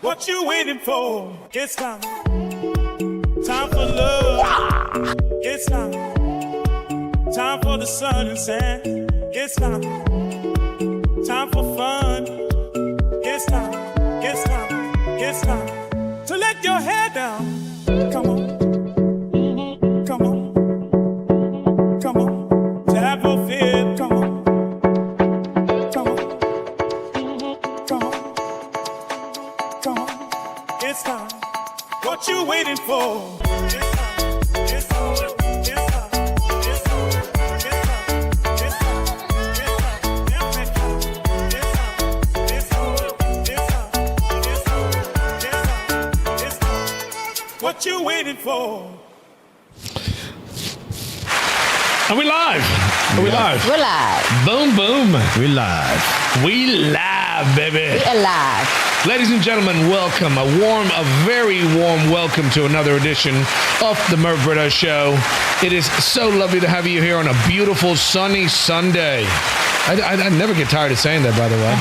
What you waiting for? It's time. Time for love. It's time. Time for the sun and sand. It's time. Time for fun. It's time. It's time. It's time to let your hair down. Come on. Come on. Come on. To have no fear. Come on. Come on. Come on. Come on. It's time. What you waiting for? It's time. It's time. It's time. It's time. It's time. It's time. It's time. It's time. It's time. It's time. It's time. What you waiting for? Are we live? Are we live? We're live. Boom, boom. We're live. We live, baby. We're alive. Ladies and gentlemen, welcome. A very warm welcome to another edition of the Merv Britto Show. It is so lovely to have you here on a beautiful sunny Sunday. I never get tired of saying that, by the way.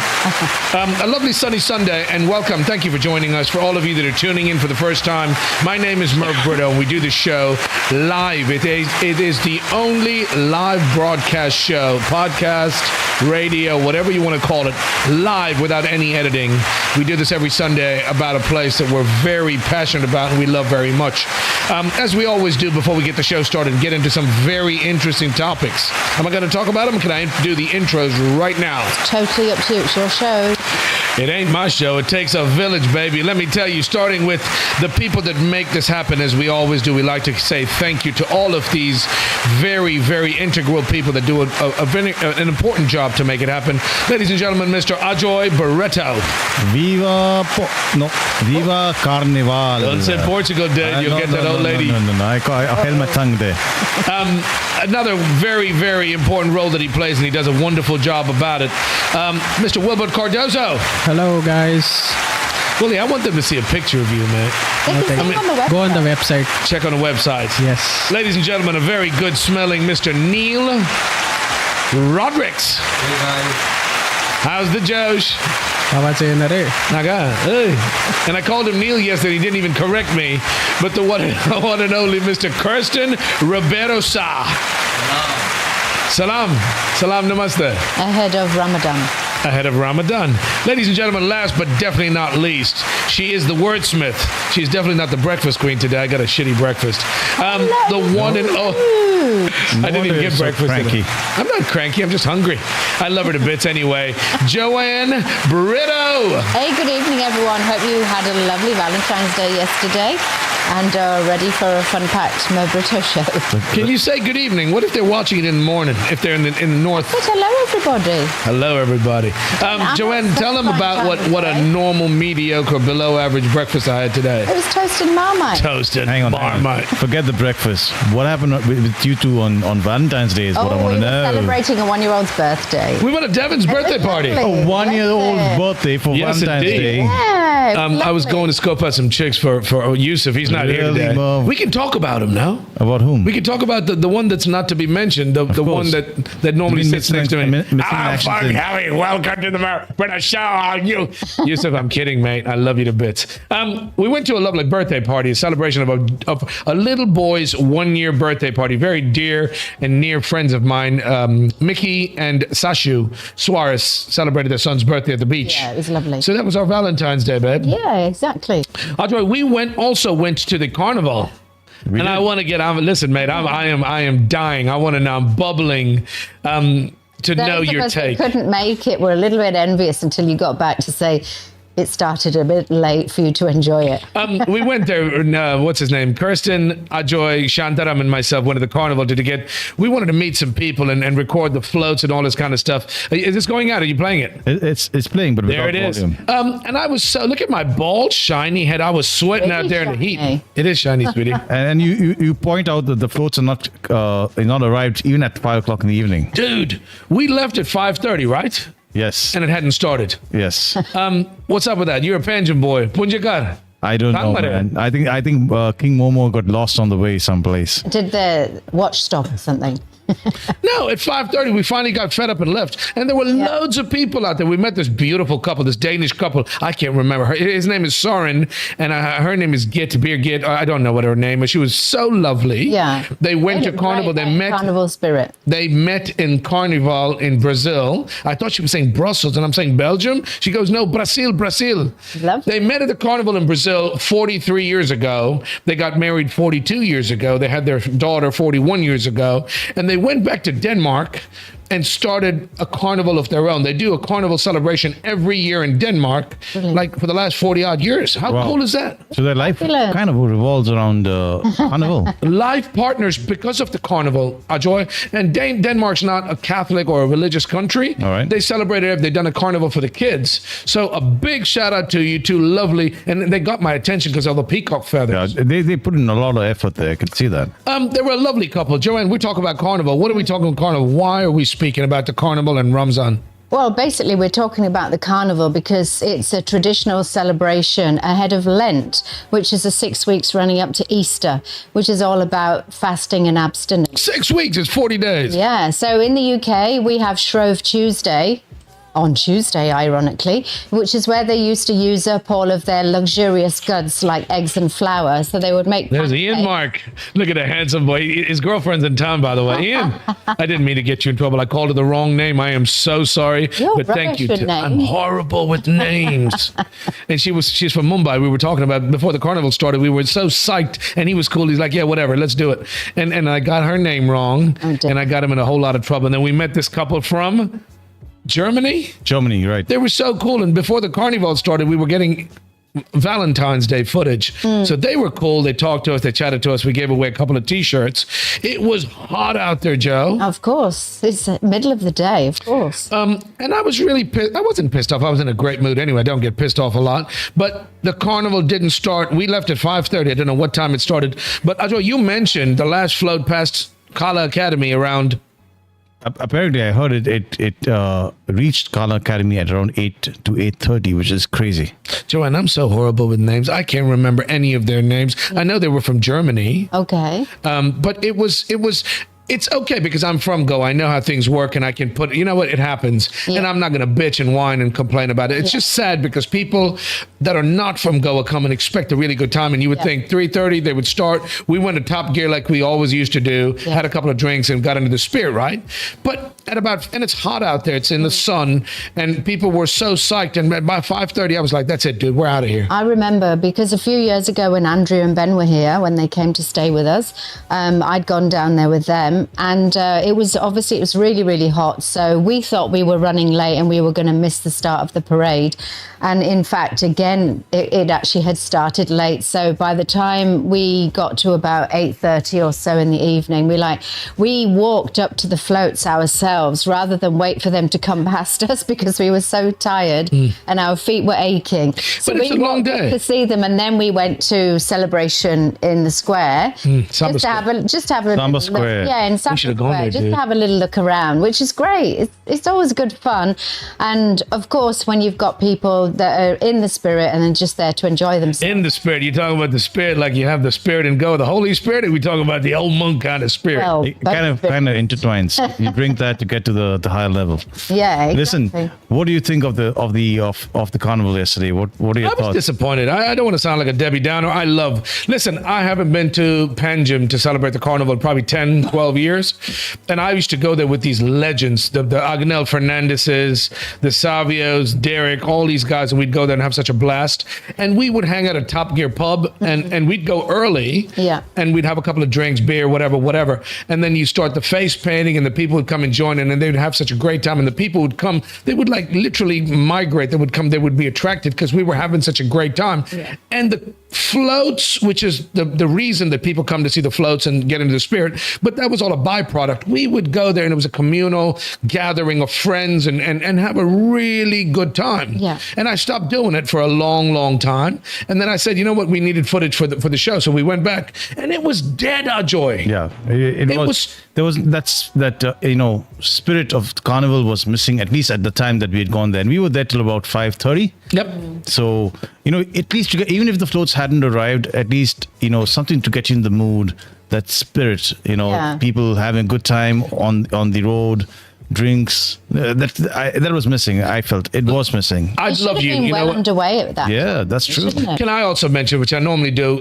A lovely sunny Sunday, and welcome. Thank you for joining us. For all of you that are tuning in for the first time, my name is Merv Britto, and we do the show live. It is the only live broadcast show, podcast, radio, whatever you want to call it, live without any editing. We do this every Sunday about a place that we're very passionate about and we love very much. As we always do before we get the show started and get into some very interesting topics. Am I going to talk about them? Can I do the intros right now? Totally up to you. It's your show. It ain't my show. It takes a village, baby. Let me tell you, starting with the people that make this happen, as we always do, we like to say thank you to all of these very, very integral people that do an important job to make it happen. Ladies and gentlemen, Mr. Ajoy Britto. Viva Carnival. Don't say Portugal, dude. You'll get that old lady. No. I held my tongue there. Another very, very important role that he plays, and he does a wonderful job about it. Mr. Wilbert Cardozo. Hello, guys. Willie, I want them to see a picture of you, man. On the website. Go on the website. Check on the website. Yes. Ladies and gentlemen, a very good smelling Mr. Neil Rodricks. Hey guys. How's the Josh? Naga. Hey. And I called him Neil yesterday. He didn't even correct me. But the one and only Mr. Kirsten Ribeiro Sa. Salam. Salam namaste. Ahead of Ramadan. Ahead of Ramadan. Ladies and gentlemen, last but definitely not least, she is the wordsmith. She's definitely not the breakfast queen today. I got a shitty breakfast. The one and I didn't even get breakfast today. I'm not cranky. I'm just hungry. I love her to bits anyway. Joanne Britto. Hey, good evening, everyone. Hope you had a lovely Valentine's Day yesterday and are ready for a fun-packed Merv Britto show. Can you say good evening? What if they're watching it in the morning? If they're in the north? But hello, everybody. Hello, everybody. Joanne, tell them about what a normal, mediocre, below-average breakfast I had today. It was toast and Marmite. Toast and Hang on. Marmite. Forget the breakfast. What happened with you two on Valentine's Day is what I want to know. We were celebrating a one-year-old's birthday. We went to Devin's birthday party. lovely. A one-year-old's birthday for Yes, Valentine's indeed. Day. Yeah. I was going to scope out some chicks for Yusuf. He's not here Really, today. Mom? We can talk about him now. About whom? We can talk about the one that's not to be mentioned, the one that normally sits next to me. Harry, welcome to the British show. Yusuf, I'm kidding, mate. I love you to bits. We went to a lovely birthday party, a celebration of a little boy's 1-year birthday party. Very dear and near friends of mine, Mickey and Sashu Suarez, celebrated their son's birthday at the beach. Yeah, it was lovely. So that was our Valentine's Day, babe. Yeah, exactly. Audrey, we also went to the Carnival. And I want to get on. Listen, mate, I am dying. I want to know. I'm bubbling to know your take. Those of us who couldn't make it were a little bit envious until you got back to say it started a bit late for you to enjoy it. We went there, what's his name? Kirsten, Ajoy, Shantaram, and myself went to the Carnival we wanted to meet some people and record the floats and all this kind of stuff. Is this going out? Are you playing it? It's playing, but there it is. And I was look at my bald, shiny head. I was sweating out there in the heat. It is shiny, sweetie. And you point out that the floats are not arrived even at 5 o'clock in the evening. Dude, we left at 5:30, right? Yes. And it hadn't started. Yes. What's up with that? You're a Panjim boy. Ponjekars. I don't know, man. I think King Momo got lost on the way someplace. Did the watch stop or something? No, at 5:30, we finally got fed up and left. And there were loads of people out there. We met this beautiful couple, this Danish couple. I can't remember her. His name is Soren, and her name is Git. I don't know what her name is. She was so lovely. Yeah. They went to Carnival. They met. Carnival spirit. They met in Carnival in Brazil. I thought she was saying Brussels, and I'm saying Belgium. She goes, no, Brazil. Lovely. They met at the Carnival in Brazil 43 years ago. They got married 42 years ago. They had their daughter 41 years ago. And they went back to Denmark and started a carnival of their own. They do a carnival celebration every year in Denmark, like for the last 40 odd years. How cool is that? So their life kind of revolves around carnival. Life partners because of the carnival, Ajoy. And Denmark's not a Catholic or a religious country. All right. They celebrated it. They've done a carnival for the kids. So a big shout out to you two, lovely. And they got my attention because of the peacock feathers. Yeah, they put in a lot of effort there. I could see that. They were a lovely couple. Joanne, we talk about carnival. What are we talking about carnival? Why are we speaking about the carnival and Ramzan? Well, basically, we're talking about the carnival because it's a traditional celebration ahead of Lent, which is 6 weeks running up to Easter, which is all about fasting and abstinence. 6 weeks is 40 days. Yeah. So in the UK, we have Shrove Tuesday. On Tuesday, ironically, which is where they used to use up all of their luxurious goods like eggs and flour. So they would make. There's Ian Mark. Look at the handsome boy. His girlfriend's in town, by the way. Ian, I didn't mean to get you in trouble. I called her the wrong name. I am so sorry. You're thank you. rubbish with I'm names. horrible with names. And she's from Mumbai. We were talking about before the carnival started. We were so psyched, and he was cool. He's like, yeah, whatever, let's do it. And I got her name wrong, and I got him in a whole lot of trouble. And then we met this couple from Germany, right. They were so cool. And before the carnival started, we were getting Valentine's Day footage. So they were cool. They talked to us. They chatted to us. We gave away a couple of T-shirts. It was hot out there, Joe. Of course. It's the middle of the day, of course. And I was really pissed. I wasn't pissed off. I was in a great mood anyway. I don't get pissed off a lot. But the carnival didn't start. We left at 5:30. I don't know what time it started. But Ajay, you mentioned the last float past Kala Academy around. Apparently, I heard it reached Kala Academy at around 8 to 8:30, which is crazy. Joanne, I'm so horrible with names. I can't remember any of their names. I know they were from Germany. Okay. But it's okay because I'm from Goa. I know how things work and I can put, you know what, it happens. Yeah. And I'm not going to bitch and whine and complain about it. It's just sad because people that are not from Goa come and expect a really good time. And you would think 3:30 they would start. We went to Top Gear like we always used to do, had a couple of drinks and got into the spirit, right? But and it's hot out there. It's in the sun and people were so psyched. And by 5:30, I was like, that's it, dude. We're out of here. I remember because a few years ago when Andrew and Ben were here, when they came to stay with us, I'd gone down there with them. And it was really, really hot. So we thought we were running late and we were going to miss the start of the parade. And in fact, again, it actually had started late. So by the time we got to about 8:30 or so in the evening, we walked up to the floats ourselves rather than wait for them to come past us because we were so tired and our feet were aching. So but it's a long day to see them. And then we went to celebration in the square just to have a Samba Square. In Samba should have gone there, just dude. to have a little look around, which is great. It's always good fun. And of course, when you've got people that are in the spirit and then just there to enjoy themselves. In the spirit, you're talking about the spirit like you have the spirit and go, the Holy Spirit, or we talking about the old monk kind of spirit? Well, It kind of intertwines. You drink that to get to the higher level. Yeah, exactly. Listen, what do you think of the carnival yesterday? What are your I was thoughts? disappointed. I don't want to sound like a Debbie Downer. Listen, I haven't been to Panjim to celebrate the carnival in probably 10, 12 years. And I used to go there with these legends, the Agnel Fernandezes, the Savios, Derek, all these guys, and we'd go there and have such a blast. And we would hang out at Top Gear Pub, and we'd go early, and we'd have a couple of drinks, beer, whatever. And then you start the face painting, and the people would come and join in, and they would have such a great time. And the people would come, they would like literally migrate. They would come, they would be attracted because we were having such a great time. Yeah. And the floats, which is the reason that people come to see the floats and get into the spirit, but that was all a byproduct. We would go there and it was a communal gathering of friends and have a really good time. Yeah. And I stopped doing it for a long, long time. And then I said, you know what, we needed footage for the show. So we went back and it was dead, Ajoy. Yeah, it was. There was that spirit of carnival was missing, at least at the time that we had gone there. And we were there till about 5:30. Yep. So, at least even if the floats hadn't arrived, at least, something to get you in the mood. that spirit, Yeah. people having a good time on the road, drinks. That was missing. I felt it was missing. I'd It love should you. have been You know well what? underway at that. Yeah, that's true. Shouldn't it? Can I also mention, which I normally do,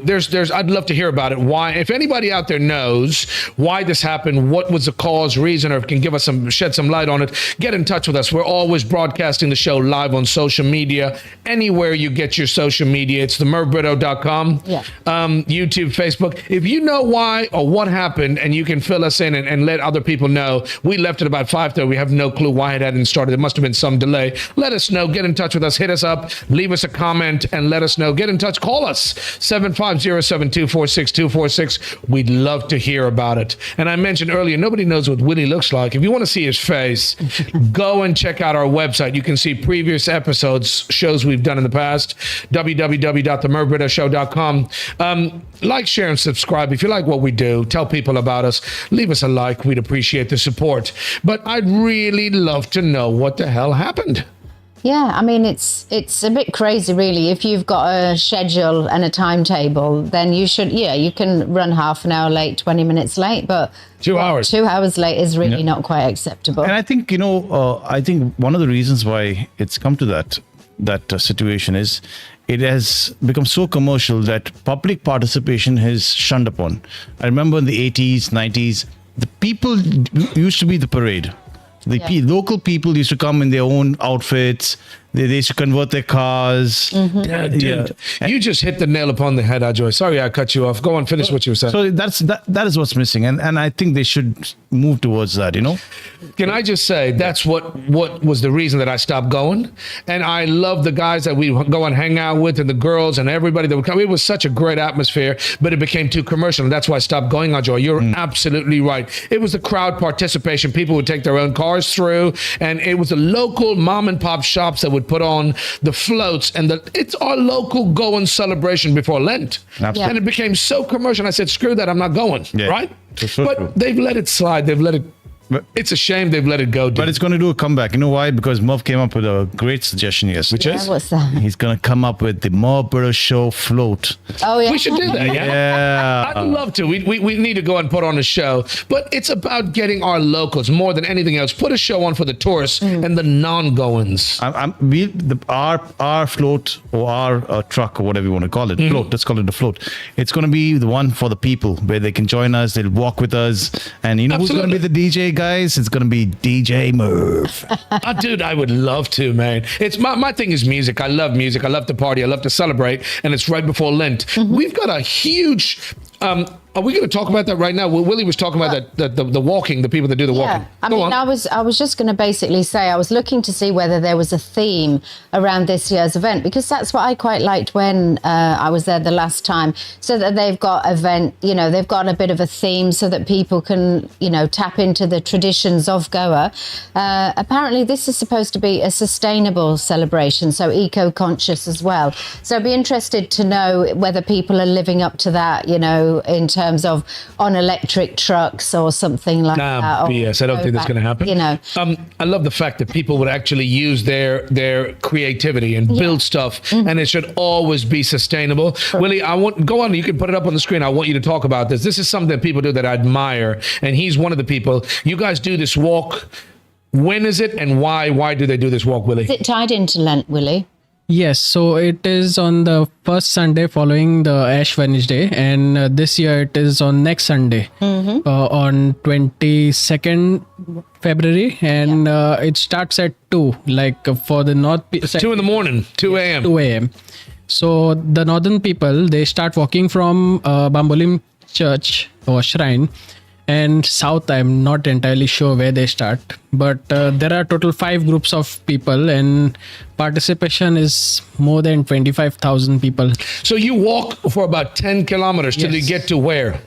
I'd love to hear about it. Why, if anybody out there knows why this happened, what was the cause, reason, or can give us shed some light on it, get in touch with us. We're always broadcasting the show live on social media, anywhere you get your social media. It's themervbritto.com, Yeah. YouTube, Facebook. If you know why or what happened, and you can fill us in and let other people know. We left at about 5:30. We have no clue why it hadn't started. There must have been some delay. Let us know. Get in touch with us. Hit us up. Leave us a comment and let us know. Get in touch. Call us 750-724-6246. We'd love to hear about it. And I mentioned earlier, nobody knows what Willie looks like. If you want to see his face, go and check out our website. You can see previous episodes, shows we've done in the past, www.themervbritto.show.com. Like, share, and subscribe. If you like what we do, tell people about us. Leave us a like. We'd appreciate the support. But I'd really love to know what the hell happened. Yeah, I mean, it's a bit crazy, really. If you've got a schedule and a timetable, then you can run half an hour late, 20 minutes late, but 2 hours. 2 hours late is really not quite acceptable. And I think, I think one of the reasons why it's come to that situation is it has become so commercial that public participation is shunned upon. I remember in the 80s, 90s, the people used to be the parade. Local people used to come in their own outfits. They used to convert their cars. Yeah, dude. You just hit the nail upon the head, Ajoy. Sorry I cut you off. Go on, finish what you were saying. So that is what's missing. And I think they should move towards that, Can I just say that's what was the reason that I stopped going? And I love the guys that we go and hang out with and the girls and everybody that would come. It was such a great atmosphere, but it became too commercial. And that's why I stopped going, Ajoy. You're absolutely right. It was the crowd participation. People would take their own cars through, and it was the local mom and pop shops that would put on the floats, and it's our local Goan celebration before Lent. Absolutely. And it became so commercial. I said, screw that, I'm not going, right? So but true. they've let it slide. They've let it. It's a shame they've let it go. Dude. But it's going to do a comeback. You know why? Because Merv came up with a great suggestion yesterday. Yeah, what's that? He's going to come up with the Merv Britto Show float. Oh, yeah. We should do that, yeah? Yeah. I'd love to. We need to go and put on a show. But it's about getting our locals, more than anything else. Put a show on for the tourists and the non-goans. Our float or our truck or whatever you want to call it, float. Let's call it a float. It's going to be the one for the people where they can join us. They'll walk with us, and who's going to be the DJ, guys? It's going to be DJ Merv. Dude, I would love to, man. It's my thing is music. I love music. I love to party. I love to celebrate, and it's right before Lent. We've got a huge. Are we going to talk about that right now? Well, Willie was talking about the walking, the people that do the walking. I mean, I was just going to basically say I was looking to see whether there was a theme around this year's event, because that's what I quite liked when I was there the last time. So that they've got they've got a bit of a theme so that people can tap into the traditions of Goa. Apparently, this is supposed to be a sustainable celebration, so eco-conscious as well. So I'd be interested to know whether people are living up to that, in terms of on electric trucks or something like that. BS. I don't think that's going to happen. I love the fact that people would actually use their creativity and build stuff, and it should always be sustainable. Sure. Willie, go on. You can put it up on the screen. I want you to talk about this. This is something that people do that I admire, and he's one of the people. You guys do this walk. When is it, and why? Why do they do this walk, Willie? Is it tied into Lent, Willie? Yes, so it is on the first Sunday following the Ash Wednesday, and this year it is on next Sunday, on 22nd February, and it starts at 2, for the north. 2 in the morning, 2 a.m. 2 a.m. So the northern people, they start walking from Bambolim Church or Shrine, and south, I'm not entirely sure where they start, but there are total 5 groups of people, and participation is more than 25,000 people. So you walk for about 10 kilometers till you get to where?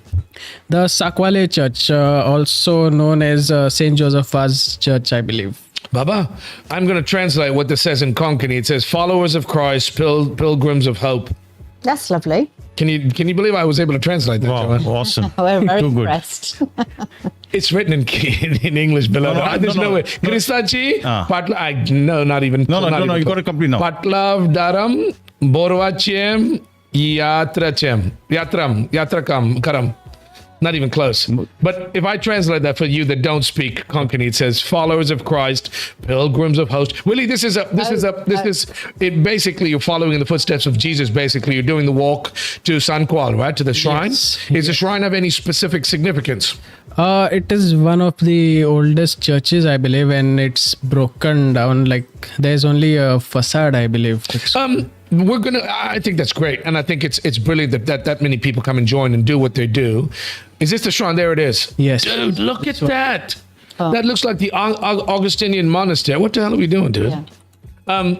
The Sakwale Church, also known as St. Joseph Vaz Church, I believe. Baba, I'm going to translate what this says in Konkani. It says, followers of Christ, pilgrims of hope. That's lovely. Can you believe I was able to translate that? Wow, Joanne? awesome. We're very Too good. impressed. It's written in English below. There's no way. Kristachi, Patla, no, not even. No, you got to complete now. Patlav Daram, Borvachem, Yatram, Karam. Not even close. But if I translate that for you that don't speak Konkani, it says followers of Christ, pilgrims of host. Willie, this is it. Basically, you're following in the footsteps of Jesus. Basically, you're doing the walk to San Kual, right? To the shrine. Yes. Is the shrine have any specific significance? It is one of the oldest churches, I believe, and it's broken down. Like there's only a facade, I believe. I think that's great, and I think it's brilliant that many people come and join and do what they do. Is this the shrine? There it is. Yes. Dude, look at that. That looks like the Augustinian monastery. What the hell are we doing, dude? Yeah.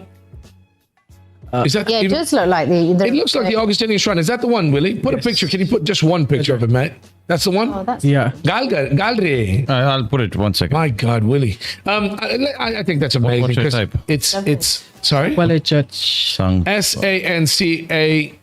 Is that It does look like the it looks like the Augustinian shrine. Is that the one, Willie? Put a picture. Can you put just one picture of it, mate? That's the one? Oh, that's Yeah. Galri. I'll put it 1 second. My God, Willie. I think that's amazing. What's your 'cause type? It's sorry? Well, a church. Sang. Sancacoa.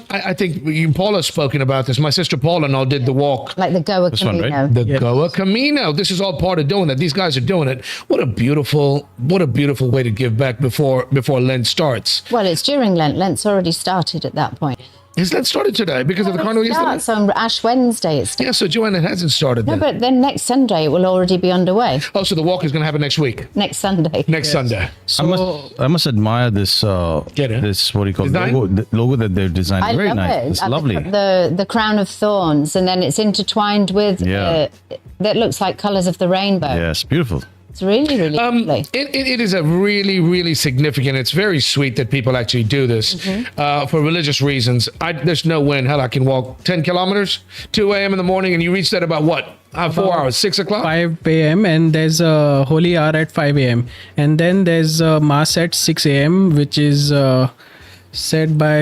I think Paula's spoken about this. My sister Paula and I did the walk. like the Goa This one, Camino. right? The Goa Camino. This is all part of doing that. These guys are doing it. What a beautiful way to give back before Lent starts. Well, it's during Lent. Lent's already started at that point. Has Lent started today because of the carnival It yesterday? starts on Ash Wednesday. It starts. Yeah, so Joanna, it hasn't started No, then. but then next Sunday it will already be underway. Oh, so the walk is going to happen next week, Next Sunday. next Sunday. I must admire this. Get it? This what do you call Design? the logo that they've designed. I Very love nice. it. It's I lovely. think the crown of thorns, and then it's intertwined with that looks like colours of the rainbow. Yes, beautiful. It's really, really lovely. It is a really, really significant. It's very sweet that people actually do this for religious reasons. There's no way in hell I can walk 10 kilometers, 2 a.m. in the morning, and you reach that about what? 4 hours, 6 o'clock? 5 a.m. and there's a holy hour at 5 a.m. and then there's a mass at 6 a.m. which is said by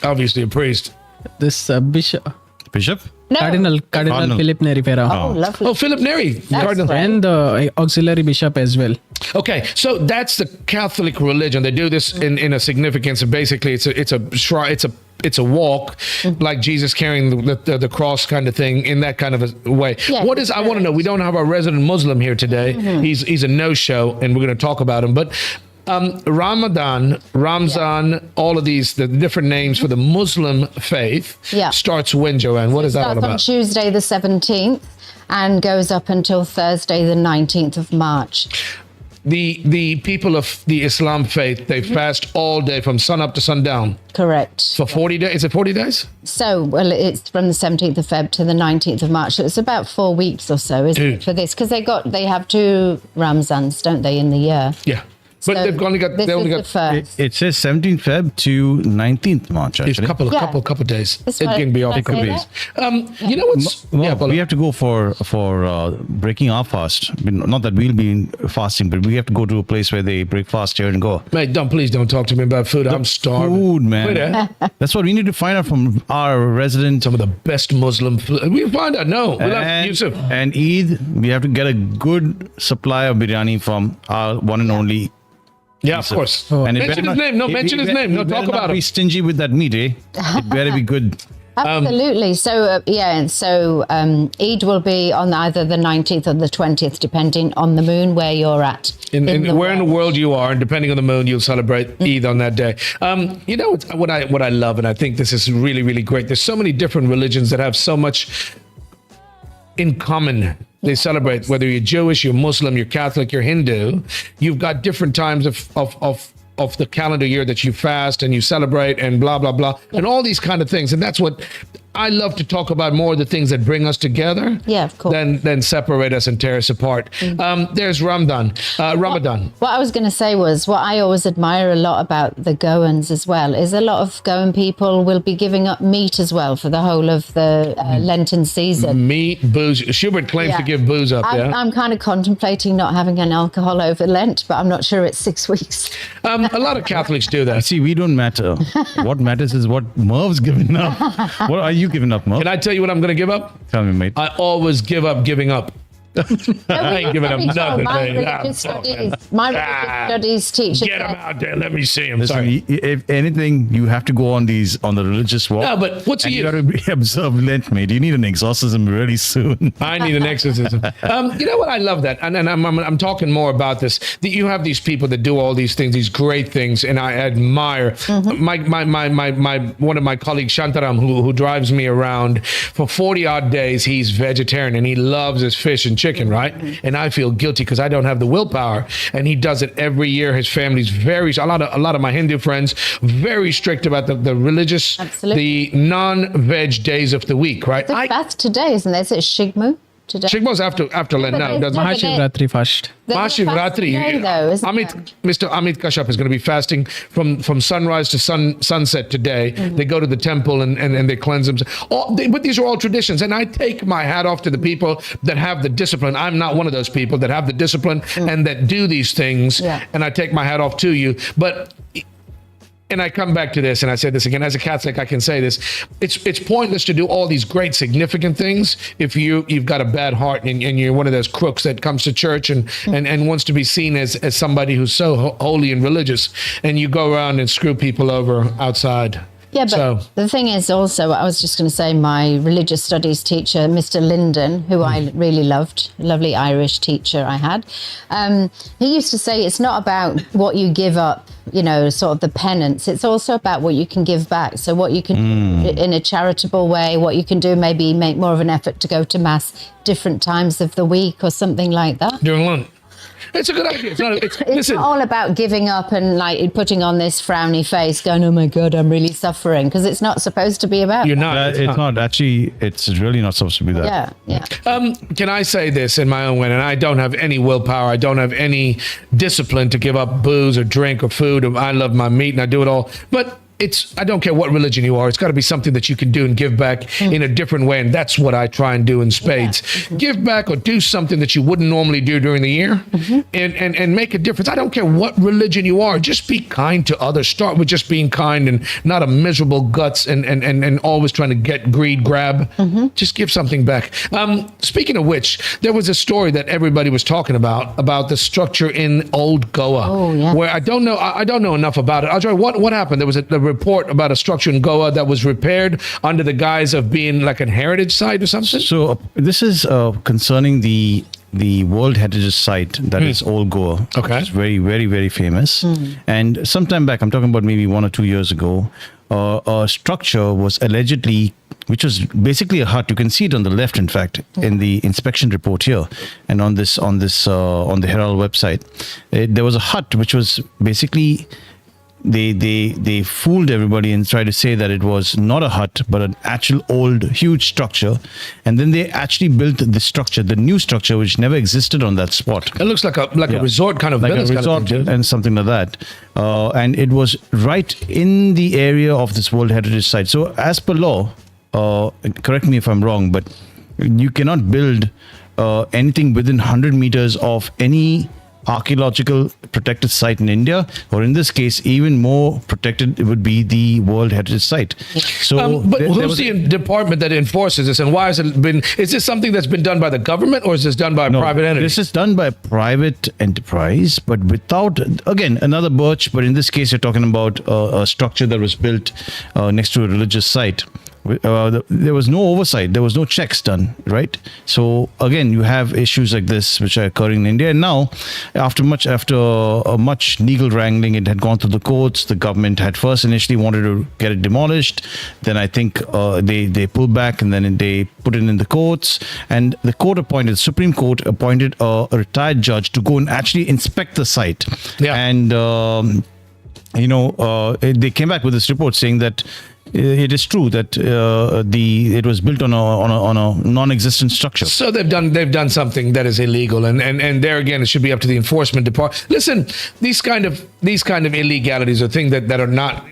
Obviously a priest. this bishop, Bishop? No. Cardinal Cardinal. Philip Neri Ferra. Oh, lovely. Oh, Philip Neri. Cardinal. right. And the auxiliary bishop as well. Okay, so that's the Catholic religion. They do this in a significance. Basically, it's a walk, like Jesus carrying the cross kind of thing in that kind of a way. Yeah, What is? I want to know. We don't have our resident Muslim here today. He's a no-show, and we're going to talk about him. But Ramadan, Ramzan, all of these, the different names for the Muslim faith starts when, Joanne? What is that all Starts on about? Tuesday the 17th and goes up until Thursday the 19th of March. The people of the Islam faith, they fast all day from sun up to sundown Correct. for 40 days. Is it 40 days? So, well, it's from the 17th of Feb to the 19th of March. So it's about 4 weeks or so, isn't it, for this? Because they have 2 Ramzans, don't they, in the year? Yeah. But So they've only got this is the first. It says 17th Feb to 19th March. It's a Actually, couple days. That's It right. can be off. Did I say that? You know what's? Well, Paula. we have to go for breaking our fast. Not that we'll be fasting, but we have to go to a place where they break fast here and go. Mate, please don't talk to me about food. I'm starving. Food, man. Wait, That's what we need to find out from our resident. some of the best Muslim food. We find out. No, we'll have And, Yusuf. and Eid, we have to get a good supply of biryani from our one and only. Yeah, of course. And it Mention better his name. No, mention his name. No, talk about Be him. stingy with that meat, eh? It better be good. Absolutely. So Eid will be on either the 19th or the 20th, depending on the moon where you're at. Where in the world you are, and depending on the moon, you'll celebrate Eid on that day. You know what I love, and I think this is really, really great. There's so many different religions that have so much in common. They celebrate, whether you're Jewish, you're Muslim, you're Catholic, you're Hindu. You've got different times of the calendar year that you fast and you celebrate and blah, blah, blah, and all these kind of things. And that's what I love to talk about, more of the things that bring us together. Yeah, of course. Than separate us and tear us apart. There's Ramadan. What I was going to say was, what I always admire a lot about the Goans as well is a lot of Goan people will be giving up meat as well for the whole of the Lenten season. Meat, booze. Schubert claims to give booze up, I'm kind of contemplating not having an alcohol over Lent, but I'm not sure it's 6 weeks. A lot of Catholics do that. See, we don't matter. What matters is what Merv's giving up. What are you giving up, Merv? Can I tell you what I'm going to give up? Tell me, mate. I always give up giving up. I ain't giving them nothing. My man. religious studies teacher. Get them out there. Let me see them. Listen, Sorry. if anything, you have to go on the religious walk. No, but what's and a you year? got to observe Lent, mate. You need an exorcism really soon. I need an exorcism. You know what? I love that, and I'm talking more about this. That you have these people that do all these things, these great things, and I admire. My one of my colleagues, Shantaram, who drives me around for 40 odd days. He's vegetarian and he loves his fish and chicken, right? And I feel guilty because I don't have the willpower. And he does it every year. His family's a lot of my Hindu friends very strict about the religious, Absolutely. the non-veg days of the week, right? It's fast today, isn't there? Is it Shigmu today? Shigmo's after Lent. No, it doesn't. Mahashivratri first. Mahashivratri. Mr. Amit Kashyap is going to be fasting from sunrise to sunset today. They go to the temple and they cleanse themselves. But these are all traditions. And I take my hat off to the people that have the discipline. I'm not one of those people that have the discipline and that do these things. Yeah. And I take my hat off to you. And I come back to this, and I say this again, as a Catholic, I can say this. It's pointless to do all these great, significant things if you've got a bad heart and you're one of those crooks that comes to church and wants to be seen as somebody who's so holy and religious, and you go around and screw people over outside. Yeah, but the thing is also, I was just going to say, my religious studies teacher, Mr. Linden, who I really loved, lovely Irish teacher I had, he used to say it's not about what you give up, sort of the penance. It's also about what you can give back. So what you can do in a charitable way, what you can do, maybe make more of an effort to go to Mass different times of the week or something like that. During Lent. It's a good idea. It's not all about giving up and like putting on this frowny face going, oh my God, I'm really suffering, because it's not supposed to be about You're not. It's not. Actually, it's really not supposed to be that. Yeah. Can I say this in my own way? And I don't have any willpower. I don't have any discipline to give up booze or drink or food. I love my meat and I do it all. But I don't care what religion you are. It's got to be something that you can do and give back in a different way. And that's what I try and do in spades. Yeah. Give back or do something that you wouldn't normally do during the year and make a difference. I don't care what religion you are. Just be kind to others. Start with just being kind and not a miserable guts and always trying to get greed, grab. Just give something back. Speaking of which, there was a story that everybody was talking about the structure in Old Goa, where I don't know enough about it. Ajay, what happened? There was a report about a structure in Goa that was repaired under the guise of being like a heritage site or something? So this is concerning the World Heritage Site that is Old Goa. Okay. Which is very, very, very famous. And sometime back, I'm talking about maybe 1 or 2 years ago, a structure was allegedly, which was basically a hut. You can see it on the left, in fact, in the inspection report here, and on the Herald website. There was a hut which was basically they fooled everybody and tried to say that it was not a hut but an actual old huge structure, and then they actually built the new structure which never existed on that spot. It looks like a resort kind of like village a resort kind of thing, and something like that, and it was right in the area of this World Heritage Site. So as per law, correct me if I'm wrong, but you cannot build anything within 100 meters of any archaeological protected site in India, or in this case even more protected, it would be the World Heritage Site. So but who's the department that enforces this, and why has it been, is this something that's been done by the government, or is this done by a private entity? This is done by a private enterprise, but without, again, another birch, but in this case you're talking about a structure that was built next to a religious site. There was no oversight, there was no checks done, right? So again, you have issues like this which are occurring in India, and now after much legal wrangling, it had gone through the courts. The government had first initially wanted to get it demolished, then I think they pulled back, and then they put it in the courts, and the Supreme Court appointed a retired judge to go and actually inspect the site. And they came back with this report saying that it is true that it was built on a non-existent structure. So they've done something that is illegal, and there again, it should be up to the enforcement department. Listen, these kind of illegalities are things that are not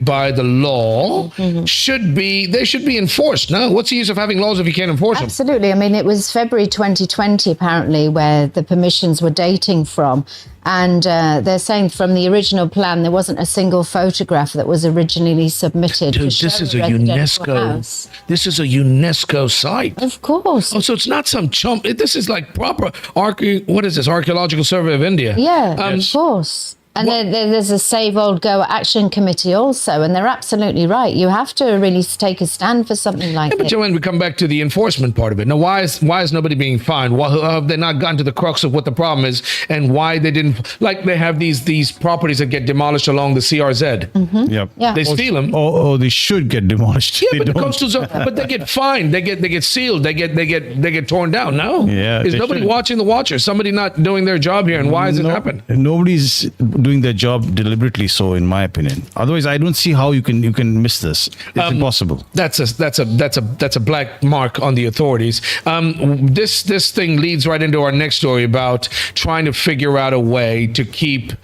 by the law should be enforced. No, what's the use of having laws if you can't enforce them? Absolutely. I mean, it was February 2020, apparently, where the permissions were dating from. And they're saying from the original plan, there wasn't a single photograph that was originally submitted. Dude, to this show is a residential UNESCO. house. This is a UNESCO site. Of course. Oh, so it's not some chump. This is like proper what is this? Archaeological Survey of India. Yeah, of course. And there's a Save Old Goa Action Committee also, and they're absolutely right. You have to really take a stand for something like But this. Joanne, we come back to the enforcement part of it. Now, why is nobody being fined? Why have they not gotten to the crux of what the problem is, and why they didn't? Like they have these properties that get demolished along the CRZ. Yep. Yeah. They steal them. Oh, they should get demolished. Yeah, They but the don't. coastal zone, but they get fined. They get sealed. They get torn down. No. Yeah, Is they nobody should. watching the watchers? Somebody not doing their job here, and why does it happen? Nobody's doing their job deliberately, so in my opinion. Otherwise, I don't see how you can miss this. It's impossible. That's a black mark on the authorities. This thing leads right into our next story about trying to figure out a way to keep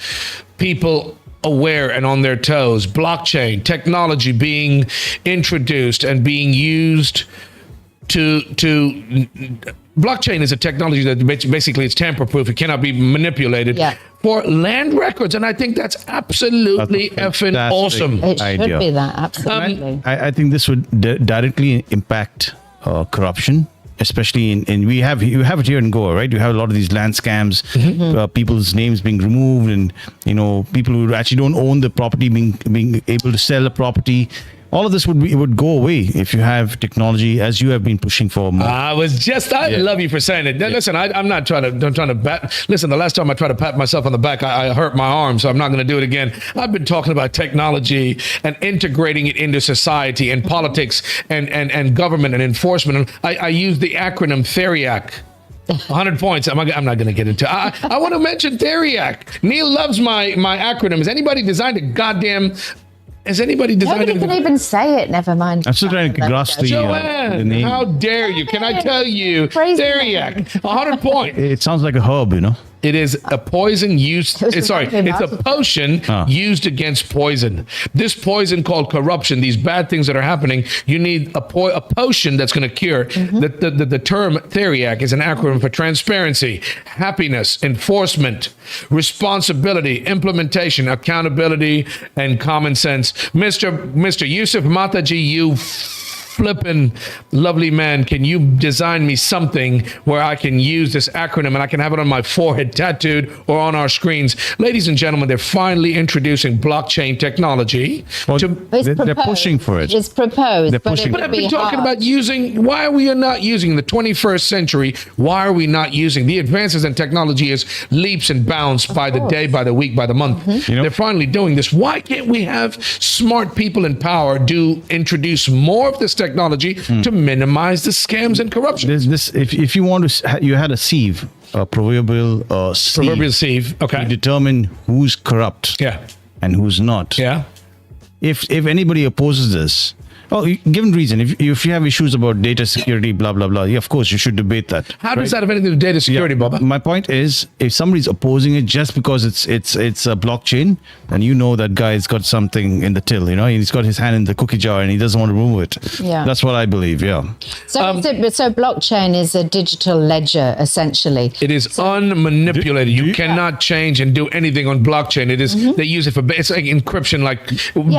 people aware and on their toes. Blockchain technology being introduced and being used to blockchain is a technology that basically it's tamper-proof. It cannot be manipulated for land records, and I think that's absolutely effing awesome. It should idea. be that, absolutely. I think this would directly impact corruption, especially in you have it here in Goa, right? You have a lot of these land scams, people's names being removed, and people who actually don't own the property being able to sell the property. All of this would go away if you have technology, as you have been pushing for more. I love you for saying it. Listen, I'm not trying to bat. Listen, the last time I tried to pat myself on the back, I hurt my arm, so I'm not going to do it again. I've been talking about technology and integrating it into society and politics and government and enforcement. I use the acronym THERIAC. 100 points. I'm not going to get into it. I want to mention THERIAC. Neil loves my acronym. Has anybody designed a goddamn... Has anybody designed Nobody can even say it, never mind. I'm still trying to grasp the Joanne, name. how dare you? Can I tell you? Crazy. THERIAC, 100 points. It sounds like a herb, It is a poison used. It's a potion used against poison. This poison called corruption. These bad things that are happening. You need a potion that's going to cure. The term THERIAC is an acronym for transparency, happiness, enforcement, responsibility, implementation, accountability, and common sense. Mr. Yusuf Mataji, you flippin' lovely man, can you design me something where I can use this acronym and I can have it on my forehead tattooed or on our screens? Ladies and gentlemen, they're finally introducing blockchain technology. They're pushing for it. It's proposed. They're pushing But I've been talking about why are we not using the 21st century? Why are we not using the advances in technology is leaps and bounds by the day, by the week, by the month. They're finally doing this. Why can't we have smart people in power introduce more of this technology to minimize the scams and corruption? If you want to, you had a sieve, a proverbial sieve. Okay. To determine who's corrupt and who's not. Yeah. If anybody opposes this, given reason, if you have issues about data security, blah, blah, blah, of course you should debate that. How does that have anything to do with data security, Baba? My point is, if somebody's opposing it just because it's a blockchain, then that guy has got something in the till, he's got his hand in the cookie jar and he doesn't want to remove it. Yeah. That's what I believe, So blockchain is a digital ledger, essentially. It is unmanipulated. You cannot change and do anything on blockchain. It is they use it for it's like encryption, like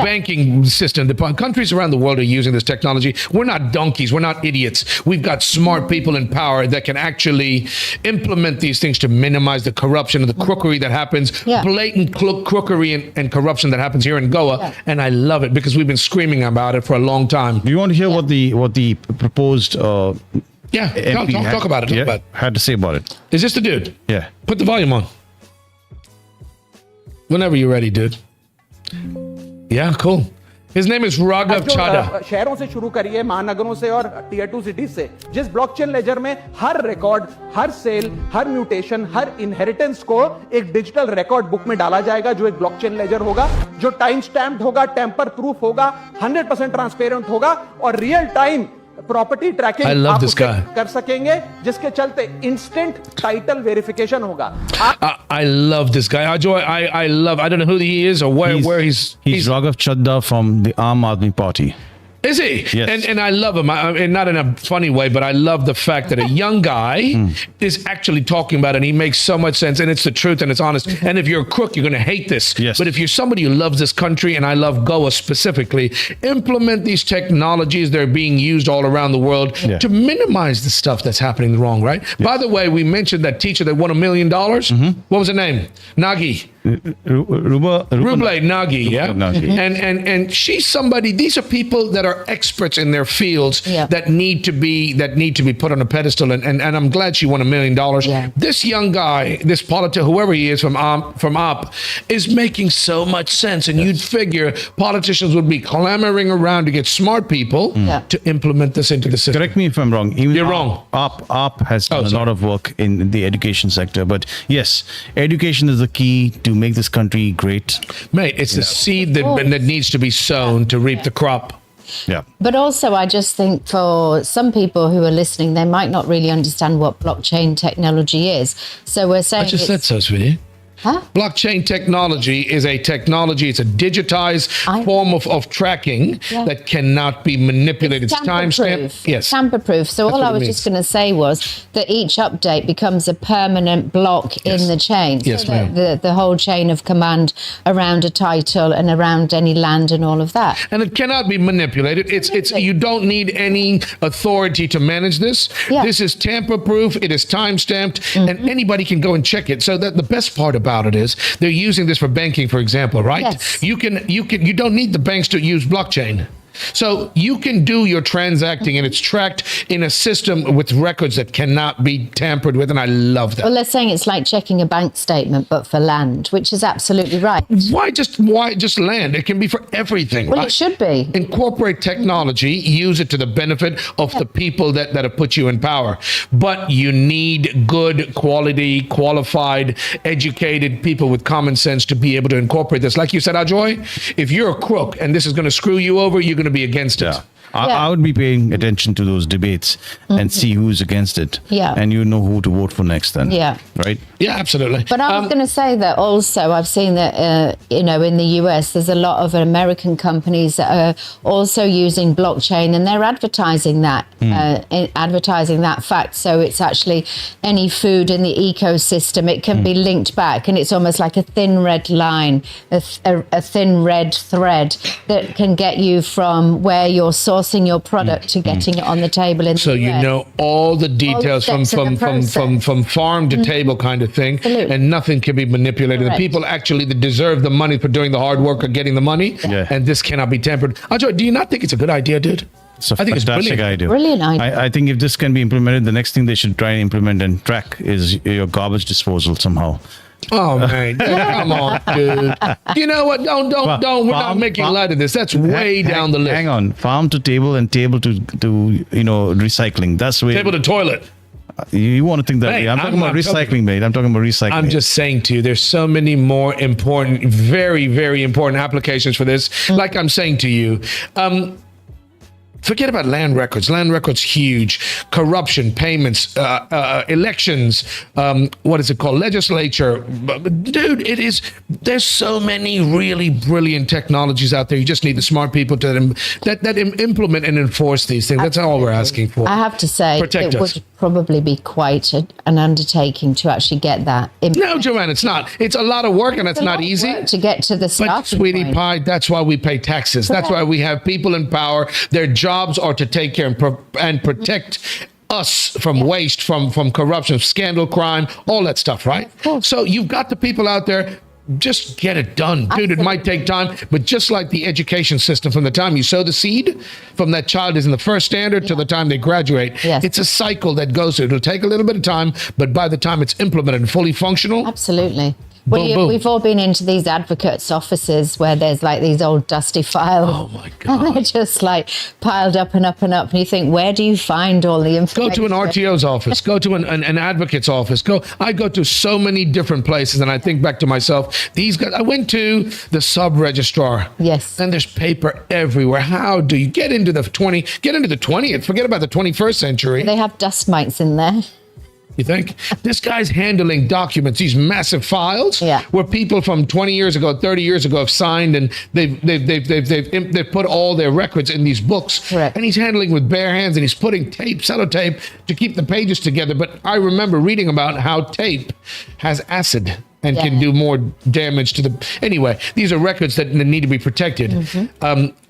banking system. The countries around the world are using this technology. We're not donkeys. We're not idiots. We've got smart people in power that can actually implement these things to minimize the corruption and the crookery that happens, blatant crookery and corruption that happens here in Goa. And I love it because we've been screaming about it for a long time. Do you want to hear what the proposed talk about it. Had to say about it? Is this the dude? Yeah. Put the volume on. Whenever you're ready, dude. Yeah, cool. His name is Raghav Chadha. शहरों से शुरू करिए, महानगरों से और tier 2 cities से, जिस blockchain laser में हर रिकॉर्ड, हर सेल, हर म्यूटेशन, हर इनहेरिटेंस को एक डिजिटल रिकॉर्ड बुक में डाला जाएगा, जो एक ब्लॉकचेन लेजर होगा, जो टाइम स्टैम्प्ड होगा, टेम्पर प्रूफ होगा, 100% ट्रांसपेरेंट होगा और real time property tracking I love आप this उसे guy. कर सकेंगे, जिसके चलते इंस्टेंट टाइटल वेरिफिकेशन होगा. I love this guy. Ajoy, I don't know who he is or where He's Raghav Chadha from the Aam Aadmi Party. Is he? Yes. And I love him. And not in a funny way, but I love the fact that a young guy is actually talking about it, and he makes so much sense, and it's the truth and it's honest. And if you're a crook, you're going to hate this. Yes. But if you're somebody who loves this country, and I love Goa specifically, implement these technologies. They're being used all around the world to minimize the stuff that's happening wrong, right? Yes. By the way, we mentioned that teacher that won $1 million. What was her name? Nagi. Ruble Nagi, yeah. Nagi. And she's somebody. These are people that are experts in their fields that need to be put on a pedestal. And I'm glad she won $1 million. Yeah. This young guy, this politician, whoever he is from AAP, is making so much sense. And you'd figure politicians would be clamoring around to get smart people to implement this into the system. Correct me if I'm wrong. Even You're wrong. AAP has done a lot of work in the education sector. But yes, education is the key to make this country great. Mate, it's the seed that needs to be sown to reap the crop. Yeah. But also, I just think for some people who are listening, they might not really understand what blockchain technology is. So we're saying I just said so, sweetie. Huh? Blockchain technology is a technology. It's a digitized form of tracking that cannot be manipulated. It's timestamped. Yes. Tamper-proof. So all I was just going to say was that each update becomes a permanent block in the chain. Yes, so the whole chain of command around a title and around any land and all of that. And it cannot be manipulated. It's you don't need any authority to manage this. Yeah. This is tamper-proof. It is time-stamped, and anybody can go and check it. So that the best part about it is they're using this for banking, for example, right? Yes. You don't need the banks to use blockchain. So you can do your transacting and it's tracked in a system with records that cannot be tampered with, and I love that. Well, they're saying it's like checking a bank statement, but for land, which is absolutely right. Why just land? It can be for everything. Well, it should be. Incorporate technology, use it to the benefit of the people that have put you in power. But you need good, quality, qualified, educated people with common sense to be able to incorporate this. Like you said, Ajoy, if you're a crook and this is going to screw you over, you're going to be against it. I would be paying attention to those debates and see who's against it. Yeah. And you know who to vote for next then. Yeah. Right? Yeah, absolutely. But I was going to say that also I've seen that, in the US, there's a lot of American companies that are also using blockchain, and they're advertising that fact. So it's actually any food in the ecosystem, it can be linked back, and it's almost like a thin red line, a thin red thread that can get you from where you're sourcing your product to getting it on the table in so the you US. know all the details All the steps in the from farm to table kind of thing. Absolutely. And nothing can be manipulated. Correct. The people actually that deserve the money for doing the hard work are getting the money. Yeah. And this cannot be tampered. Ajoy, do you not think it's a good idea, dude? It's a I think it's fantastic idea. Brilliant idea. I think if this can be implemented, the next thing they should try and implement and track is your garbage disposal somehow. Oh man, come on, dude. You know what? Don't. We're not making light of this. That's way down the list. Hang on, farm to table and table to recycling. That's where Table to toilet. you want to think that Mate, way. I'm talking about recycling, mate. I'm talking about recycling. I'm just saying to you, there's so many more important, very, very important applications for this. Like I'm saying to you, forget about land records. Land records huge. Corruption, payments, elections. What is it called? Legislature. Dude, it is. There's so many really brilliant technologies out there. You just need the smart people to implement and enforce these things. That's all we're asking for. I have to say, Protect it us. would probably be quite an undertaking to actually get that. No, Joanne, it's not. It's a lot of work, and it's not easy. To get to the But starting sweetie point. pie, that's why we pay taxes. That's why we have people in power. Their jobs are to take care and protect us from waste, from corruption, scandal, crime, all that stuff, right? So you've got the people out there. Just get it done. Dude, it might take time, but just like the education system, from the time you sow the seed, from that child is in the first standard to the time they graduate, it's a cycle that goes through. It'll take a little bit of time, but by the time it's implemented and fully functional, Absolutely. Well, Boom, boom. we've all been into these advocates' offices where there's like these old dusty files. Oh my God. And they're just like piled up and up and up. And you think, where do you find all the Go information? to an RTO's office. Go to an advocate's office. I go to so many different places, and I think back to myself. These guys. I went to the sub-registrar. Yes. And there's paper everywhere. How do you get into the 20th? Get into the 20th. Forget about the 21st century. They have dust mites in there. You think? This guy's handling documents, these massive files, Yeah. where people from 20 years ago, 30 years ago have signed, and they've put all their records in these books. Correct. And he's handling with bare hands, and he's putting tape, sellotape, to keep the pages together. But I remember reading about how tape has acid and can Yeah. do more damage to the... Anyway, these are records that need to be protected.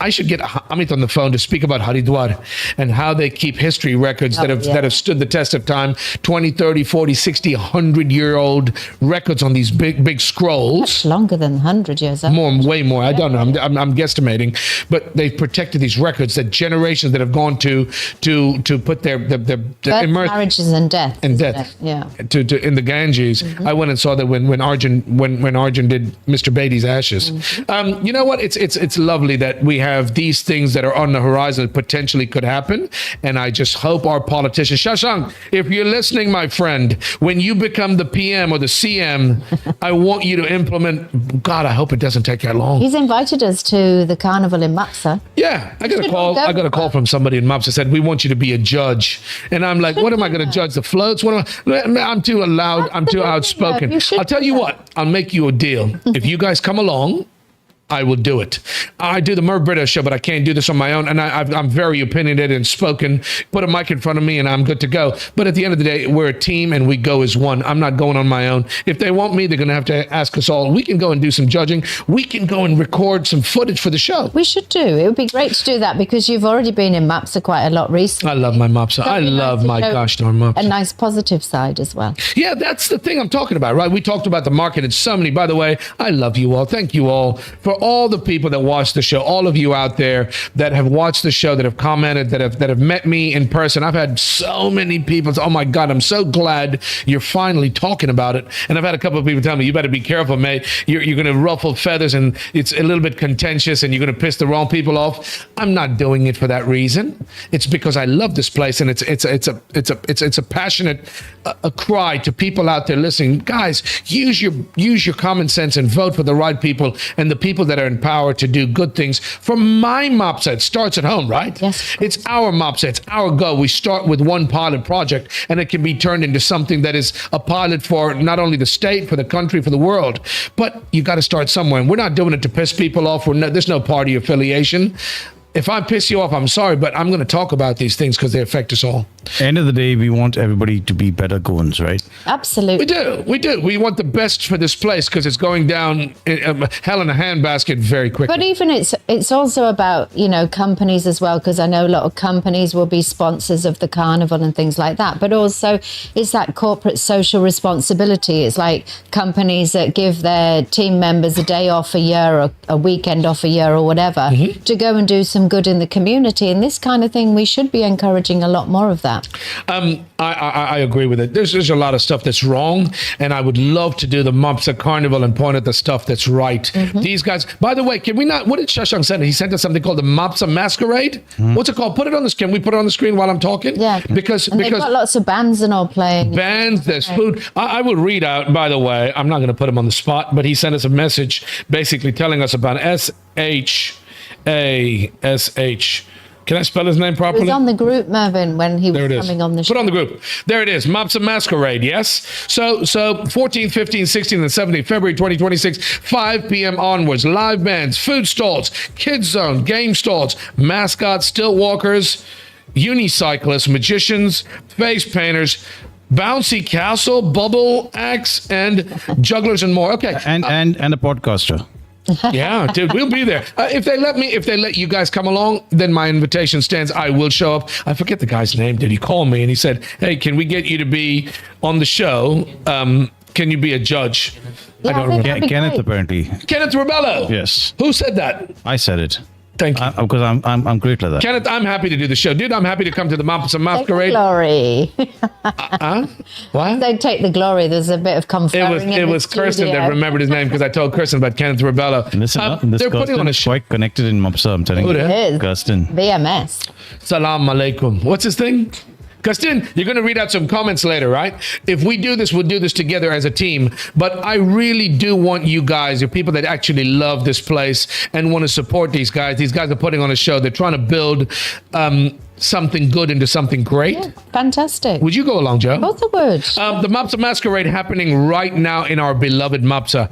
I should get Amit on the phone to speak about Haridwar and how they keep history records that have stood the test of time, 20, 30, 40, 60, 100-year-old records on these big scrolls. Much longer than 100 years. Way more. I don't know. I'm guesstimating, but they've protected these records that generations that have gone to put their Birth, immerse marriages and death. and isn't death. it? Yeah. To in the Ganges. I went and saw that when Arjun did Mr. Beatty's ashes. You know what? It's lovely that we have these things that are on the horizon that potentially could happen, and I just hope our politicians, Shashank, if you're listening, my friend, when you become the PM or the CM, I want you to implement. God, I hope it doesn't take that long. He's invited us to the carnival in Mapusa. Yeah, I got a call. go. I got a call from somebody in Mapusa said we want you to be a judge, and I'm like, what am I going to judge? The floats? What am I? I'm too loud. I'm too Absolutely, outspoken. you should I'll tell do you that. what. I'll make you a deal. If you guys come along, I will do it. I do the Merv Britto show, but I can't do this on my own. And I'm very opinionated and spoken. Put a mic in front of me and I'm good to go. But at the end of the day, we're a team and we go as one. I'm not going on my own. If they want me, they're going to have to ask us all. We can go and do some judging. We can go and record some footage for the show. We should do. It would be great to do that because you've already been in Mapusa quite a lot recently. I love my Mapusa. I It'd be love nice to my show gosh darn Mapusa. A nice positive side as well. Yeah, that's the thing I'm talking about, right? We talked about the market and so many. By the way, I love you all. Thank you all for all the people that watch the show. All of you out there that have watched the show, that have commented, that have met me in person. I've had so many people say, oh my God, I'm so glad you're finally talking about it. And I've had a couple of people tell me, you better be careful, mate. You're going to ruffle feathers and it's a little bit contentious and you're going to piss the wrong people off. I'm not doing it for that reason. It's because I love this place and it's a passionate a cry to people out there listening. Guys, use your common sense and vote for the right people and the people that are in power to do good things for my Mapusa. It starts at home, right? Yes. It's our Mapusa. It's our go. We start with one pilot project and it can be turned into something that is a pilot for not only the state, for the country, for the world. But you got to start somewhere. And we're not doing it to piss people off. There's no party affiliation. If I piss you off, I'm sorry, but I'm going to talk about these things because they affect us all. End of the day, we want everybody to be better Goans, right? Absolutely. We do. We want the best for this place because it's going down hell in a handbasket very quickly. But even it's also about, companies as well, because I know a lot of companies will be sponsors of the carnival and things like that. But also it's that corporate social responsibility. It's like companies that give their team members a day off a year or a weekend off a year or whatever to go and do some good in the community. And this kind of thing, we should be encouraging a lot more of that. I agree with it. There's a lot of stuff that's wrong, and I would love to do the Mapusa Carnival and point at the stuff that's right. These guys, by the way, can we not? What did Shashank send? He sent us something called the Mapusa Masquerade. What's it called? Put it on this. Can we put it on the screen while I'm talking? Yeah. Because they've got lots of bands and all playing. Bands, there's food. I will read out, by the way, I'm not going to put him on the spot, but he sent us a message basically telling us about SHASH. Can I spell his name It properly? was on the group, Mervyn, when he was coming on the show. Put on the group. There it is. Mapusa Masquerade, yes? So 14, 15, 16, and 17, February 2026, 5 p.m. onwards. Live bands, food stalls, kids zone, game stalls, mascots, stilt walkers, unicyclists, magicians, face painters, bouncy castle, bubble acts, and jugglers and more. Okay. And a podcaster. Yeah, dude, we'll be there. If they let you guys come along, then my invitation stands. I will show up. I forget the guy's name. Did he call me and he said, "Hey, can we get you to be on the show? Can you be a judge?" Yeah, I don't remember. that'd be Kenneth, great. apparently. Kenneth Rebello. Yes. Who said that? I said it. Thank you. Because I'm great like that. Kenneth, I'm happy to do the show. Dude, I'm happy to come to the Mapusa Masquerade. Glory. What? They take the glory. There's a bit of conferring. It was Kirsten that remembered his name because I told Kirsten about Kenneth Rebello. Listen, this they're putting on a show. quite connected in Mapusa, I'm telling Who you. that? It is. Kirsten. BMS. Salam alaikum. What's his thing? Kirsten, you're going to read out some comments later, right? If we do this, we'll do this together as a team. But I really do want you guys, your people that actually love this place and want to support these guys. These guys are putting on a show. They're trying to build something good into something great. Yeah, fantastic. Would you go along, Joe? Both the words. The Mapusa Masquerade happening right now in our beloved Mapusa.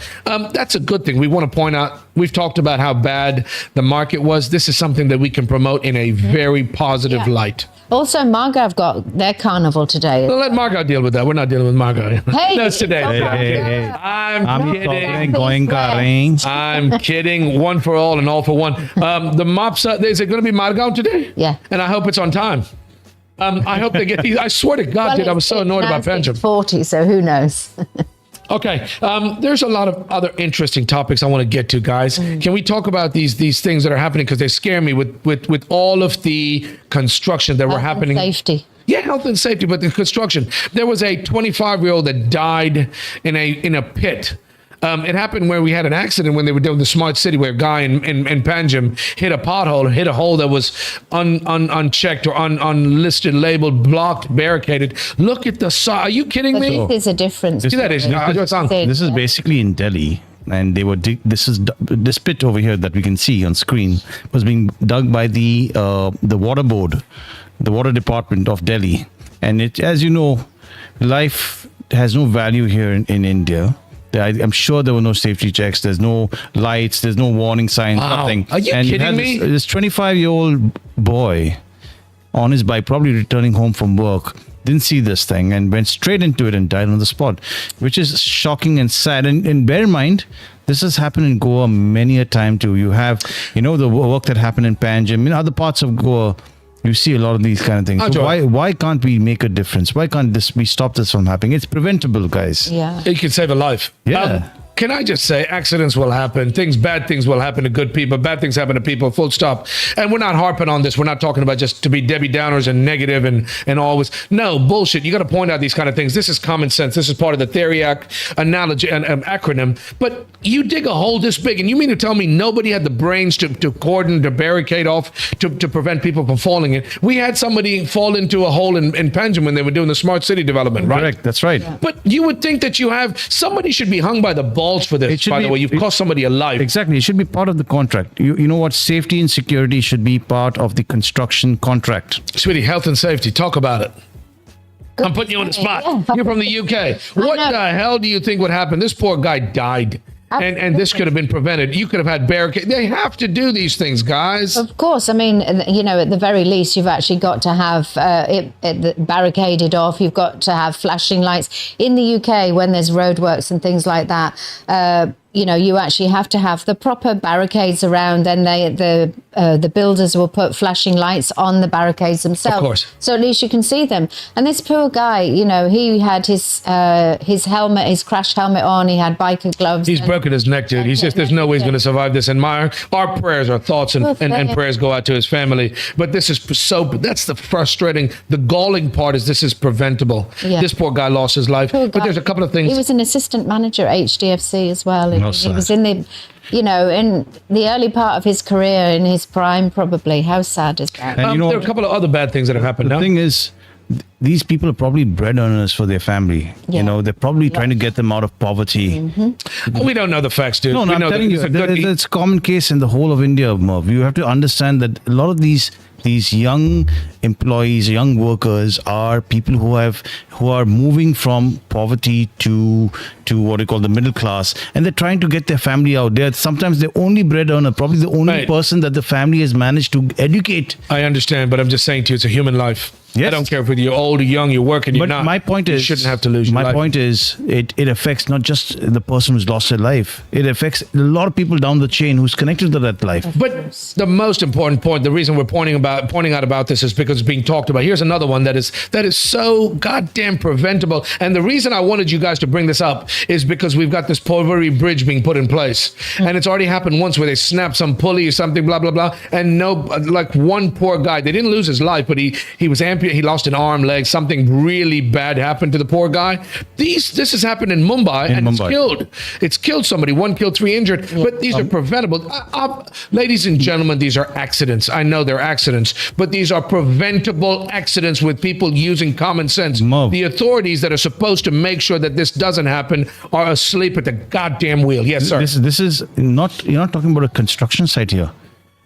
That's a good thing. We want to point out, we've talked about how bad the market was. This is something that we can promote in a very positive light. Also, Margot have got their carnival today. Well, let Margot deal with that. We're not dealing with Margot. Hey, That's today. Hey. I'm kidding. Going Kareem. I'm kidding. One for all and all for one. The Mapusa, is it going to be Margot today? Yeah. And I hope it's on time. I hope they get these. I swear to God, dude, I was so annoyed about Panjim. 40, so who knows? Okay, there's a lot of other interesting topics I want to get to, guys. Can we talk about these things that are happening because they scare me with all of the construction that were happening? Safety. Yeah, health and safety, but the construction. There was a 25-year-old that died in a pit. It happened where we had an accident when they were doing the smart city, where a guy in Panjim hit a pothole, hit a hole that was unchecked or unlisted, labeled, blocked, barricaded. Look at the size. Are you kidding me? But there's a difference. See, that is. This is basically in Delhi, and they were this pit over here that we can see on screen was being dug by the water board, the water department of Delhi. And it, as you know, life has no value here in India. I'm sure there were no safety checks. There's no lights. There's no warning signs. Wow. Nothing. Are you kidding me? This 25-year-old boy on his bike, probably returning home from work, didn't see this thing and went straight into it and died on the spot, which is shocking and sad. And bear in mind, this has happened in Goa many a time too. You have, the work that happened in Panjim, in other parts of Goa. You see a lot of these kind of things. So why can't we make a difference? Why can't we stop this from happening? It's preventable, guys. Yeah. It can save a life. Yeah. Can I just say, accidents will happen. Bad things will happen to good people. Bad things happen to people, full stop. And we're not harping on this. We're not talking about just to be Debbie Downers and negative and always. No, bullshit. You got to point out these kind of things. This is common sense. This is part of the THERIAC analogy and acronym. But you dig a hole this big, and you mean to tell me nobody had the brains to cordon, to barricade off, to prevent people from falling in? We had somebody fall into a hole in Panjim when they were doing the smart city development, right? Correct. That's right. Yeah. But you would think that somebody should be hung by the balls for this, by the way. You've cost somebody a life. Exactly. It should be part of the contract. You know what? Safety and security should be part of the construction contract. Sweetie, health and safety. Talk about it. I'm putting you on the spot. Yeah. You're from the UK. What the hell do you think would happen? This poor guy died. And this could have been prevented. You could have had barricades. They have to do these things, guys. Of course. I mean, at the very least, you've actually got to have it barricaded off. You've got to have flashing lights. In the UK, when there's roadworks and things like that, you actually have to have the proper barricades around. Then the builders will put flashing lights on the barricades themselves. Of course. So at least you can see them. And this poor guy, he had his helmet, his crash helmet on. He had biker gloves. He's broken his neck, dude. He's just, there's no way he's going to survive this. And our prayers, our thoughts and prayers go out to his family. But this is that's the frustrating, the galling part is this is preventable. Yeah. This poor guy lost his life. But there's a couple of things. He was an assistant manager at HDFC as well. No, he was in the, in the early part of his career, in his prime, probably. How sad is that? And there are a couple of other bad things that have happened now. The thing is, these people are probably bread earners for their family. Yeah. They're probably trying to get them out of poverty. Mm-hmm. We don't know the facts, dude. No, I'm telling you, it's a common case in the whole of India, Merv. You have to understand that a lot of these young employees, young workers are people who are moving from poverty to what you call the middle class, and they're trying to get their family out. They're sometimes the only bread earner, probably the only person that the family has managed to educate. I understand, but I'm just saying to you, it's a human life. I don't care if you're old or young, you're working, you're But not. my point you is, shouldn't have to lose your my life. point is, it affects not just the person who's lost their life. It affects a lot of people down the chain who's connected to that life. But the most important point, the reason we're pointing out about this is because it's being talked about. Here's another one that is so goddamn preventable. And the reason I wanted you guys to bring this up is because we've got this Porvorim bridge being put in place. And it's already happened once where they snapped some pulley or something, blah, blah, blah. And like one poor guy, they didn't lose his life, but he was amputated, he lost an arm, leg, something really bad happened to the poor guy. This has happened in Mumbai, it's killed somebody, 1 killed, 3 injured, but these are preventable. Ladies and gentlemen, these are accidents. I know they're accidents, but these are preventable accidents with people using common sense. Merv. The authorities that are supposed to make sure that this doesn't happen are asleep at the goddamn wheel. Yes, sir. This is not, you're not talking about a construction site here.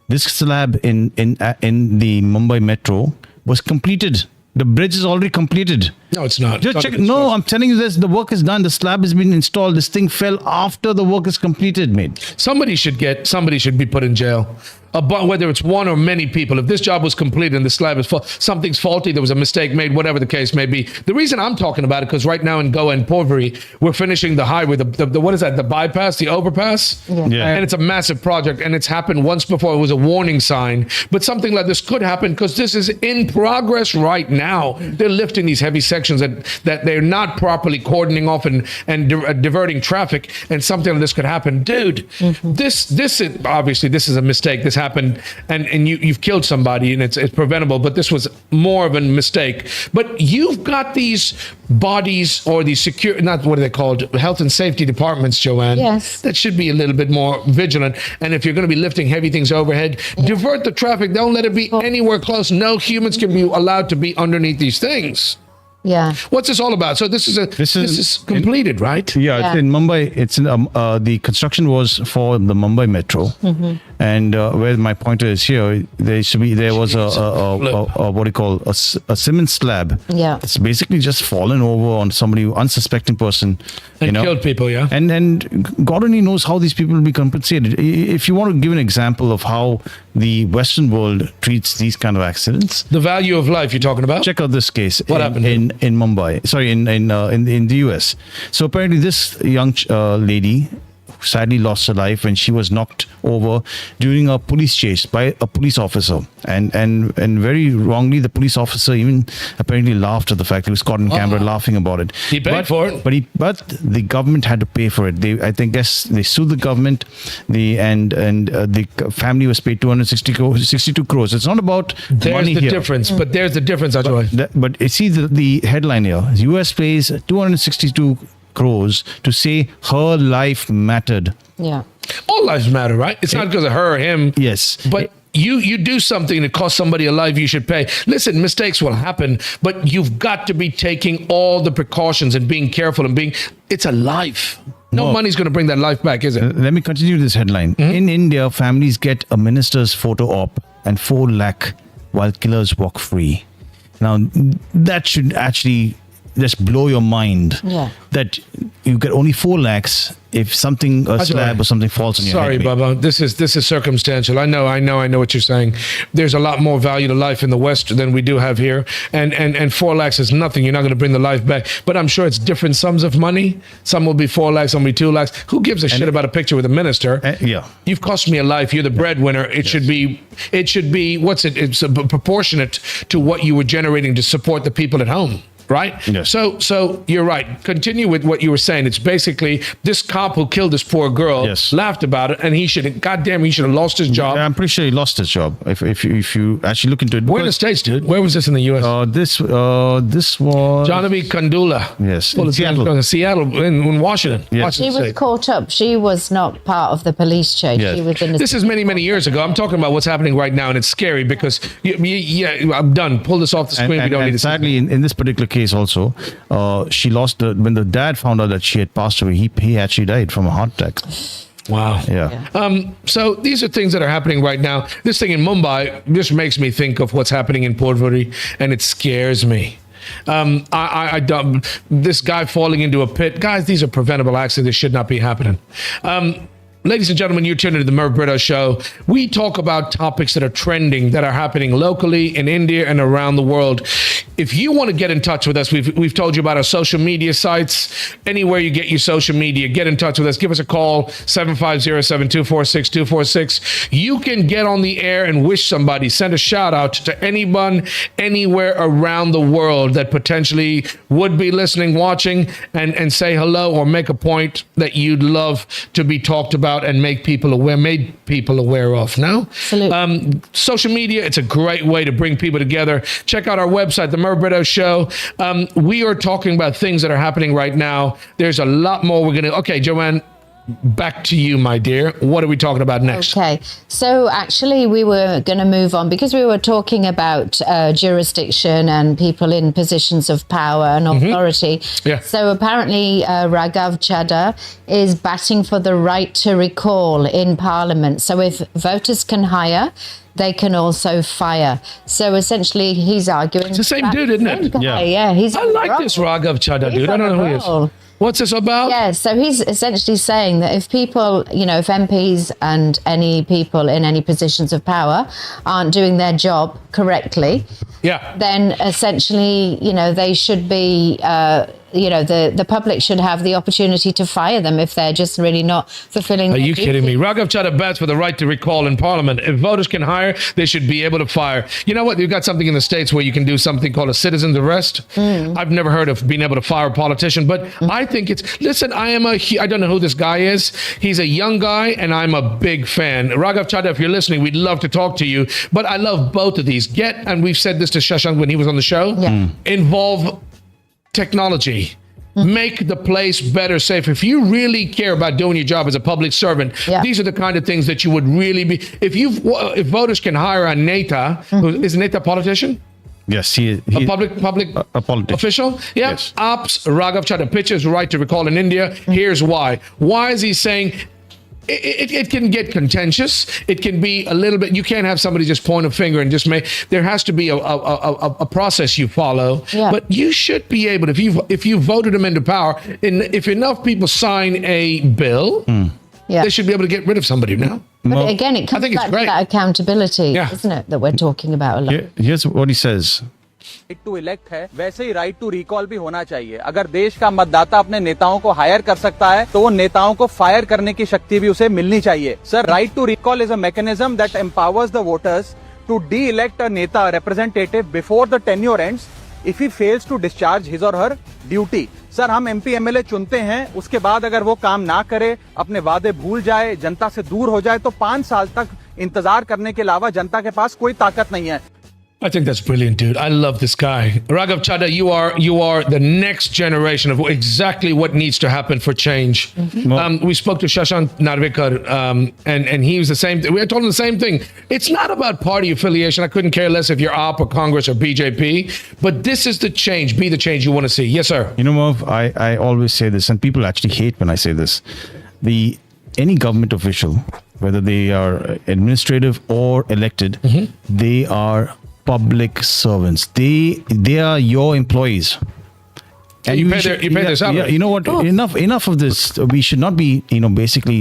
This slab in the Mumbai metro was completed. The bridge is already completed. No, it's not. Just check. No, I'm telling you this. The work is done. The slab has been installed. This thing fell after the work is completed, mate. Somebody should be put in jail. Whether it's one or many people, if this job was completed and the slab is something's faulty, there was a mistake made, whatever the case may be. The reason I'm talking about it, because right now in Goa and Porvorim, we're finishing the highway, the what is that, the bypass, the overpass? Yeah. And it's a massive project, and it's happened once before. It was a warning sign. But something like this could happen because this is in progress right now. They're lifting these heavy sections that they're not properly cordoning off and diverting traffic, and something like this could happen. Dude, this is, obviously, this is a mistake. This happened, and you've killed somebody, and it's preventable, but this was more of a mistake. But you've got these bodies, or these not what are they called, health and safety departments, Joanne, yes, that should be a little bit more vigilant. And if you're going to be lifting heavy things overhead, divert the traffic. Don't let it be anywhere close. No humans can be allowed to be underneath these things. Yeah. What's this all about? So this is completed, right? Yeah, it's in Mumbai. It's in the construction was for the Mumbai metro, and where my pointer is here, there was a what do you call a cement slab. Yeah. It's basically just fallen over on somebody, unsuspecting person, And killed people, yeah. And God only knows how these people will be compensated. If you want to give an example of how the Western world treats these kind of accidents, The value of life you're talking about? check out this case. What happened? In Mumbai? Sorry, in the US. So apparently, this young lady sadly lost her life when she was knocked over during a police chase by a police officer, and very wrongly, the police officer even apparently laughed at the fact. He was caught on camera laughing about it. He paid for it, but the government had to pay for it. Guess they sued the government. The family was paid 262 crores. It's not about money here. Difference, but there's the difference, Ajay. But see the headline here: US pays 262 crores to say her life mattered. Yeah. All lives matter, right? It's not because of her or him. Yes. But you do something that costs somebody a life, you should pay. Listen, mistakes will happen, but you've got to be taking all the precautions and being careful and it's a life. No money's going to bring that life back, is it? Let me continue this headline. In India, families get a minister's photo op and 4 lakh while killers walk free. Now, that should actually just blow your mind. Yeah. That you get only 4 lakhs if a slab or something falls on your head. Sorry, Bubba. This is circumstantial. I know what you're saying. There's a lot more value to life in the West than we do have here. And 4 lakhs is nothing. You're not going to bring the life back. But I'm sure it's different sums of money. Some will be 4 lakhs, some will be 2 lakhs. Who gives a shit about a picture with a minister? Yeah. You've cost me a life. You're the breadwinner. It should be it's proportionate to what you were generating to support the people at home. Right? Yes. So you're right. Continue with what you were saying. It's basically this cop who killed this poor girl laughed about it, and he should have lost his job. I'm pretty sure he lost his job. If you actually look into it. Where in the States, dude? Where was this in the U.S.? This was Janavi Kandula. Yes, well, in Seattle, in Washington. Yes. Washington She was State. caught up. She was not part of the police chase. Yes. She was in This is many years ago. I'm talking about what's happening right now, and it's scary because I'm done. Pull this off the screen. We don't need to. Sadly, in this particular case, also, she lost when the dad found out that she had passed away. He actually died from a heart attack. Wow. Yeah. So these are things that are happening right now. This thing in Mumbai just makes me think of what's happening in Porvorim, and it scares me. This guy falling into a pit. Guys, these are preventable accidents. This should not be happening. Ladies and gentlemen, you're tuned into the Merv Britto Show. We talk about topics that are trending, that are happening locally in India and around the world. If you want to get in touch with us, we've told you about our social media sites. Anywhere you get your social media, get in touch with us. Give us a call, 750-7246-246. You can get on the air and wish somebody, send a shout out to anyone, anywhere around the world that potentially would be listening, watching, and say hello or make a point that you'd love to be talked about and made people aware of. No? Absolutely. Social media, it's a great way to bring people together. Check out our website, The Merv Britto Show. We are talking about things that are happening right now. There's a lot more we're going to... Okay, Joanne, back to you, my dear. What are we talking about next? Okay, so actually we were going to move on because we were talking about jurisdiction and people in positions of power and authority. Yeah. So apparently Raghav Chadha is batting for the right to recall in Parliament. So if voters can hire, they can also fire. So essentially he's arguing... It's the same dude, isn't it? Yeah, he's I like this Raghav Chadha dude. I don't know who he is. What's this about? Yeah, so he's essentially saying that if people, if MPs and any people in any positions of power aren't doing their job correctly, then essentially, they should be, the public should have the opportunity to fire them if they're just really not fulfilling their Are you duty. kidding me? Raghav Chadha bats for the right to recall in Parliament. If voters can hire, they should be able to fire. You know what? You've got something in the States where you can do something called a citizen's arrest. I've never heard of being able to fire a politician, but I think listen, I don't know who this guy is. He's a young guy, and I'm a big fan. Raghav Chadha, if you're listening, we'd love to talk to you, but I love both of these. And we've said this to Shashank when he was on the show, involve technology. Make the place better, safer. If you really care about doing your job as a public servant, these are the kind of things that you would really be. If voters can hire a Neta, is Neta a politician? Yes, he is. A public a politician. official? Yeah. Yes. Ops Raghav Chadha pitches right to recall in India. Here's why. Why is he saying it can get contentious? It can be a little bit. You can't have somebody just point a finger and just make. There has to be a process you follow. Yeah. But you should be able, if you voted him into power, if enough people sign a bill, they should be able to get rid of somebody now. But again, it comes think it's back to great. that accountability, isn't it, that we're talking about a lot. Here's what he says. Right to elect है, वैसे ही right to recall भी होना चाहिए. अगर देश का मतदाता अपने नेताओं को हायर कर सकता है, तो वो नेताओं को फायर करने की शक्ति भी उसे मिलनी चाहिए. Sir, right to recall is a mechanism that empowers the voters to de elect a neta representative before the tenure ends if he fails to discharge his or her duty. Sir, हम MP MLA चुनते हैं, उसके बाद अगर वो काम ना करे, अपने वादे भूल जाए, जनता से दूर हो जाए, तो 5 साल तक इंतजार करने के अलावा जनता के पास कोई ताकत नहीं है. I think that's brilliant, dude. I love this guy. Raghav Chadha, you are the next generation of exactly what needs to happen for change. We spoke to Shashank Narvikar, and he was the same. We told him the same thing. It's not about party affiliation. I couldn't care less if you're AAP or Congress or BJP, but this is the change. Be the change you want to see. Yes, sir. Merv, I always say this, and people actually hate when I say this. Any government official, whether they are administrative or elected, they are public servants. They are your employees. And you pay their salary. Yeah, you know what? Enough of this. We should not be, basically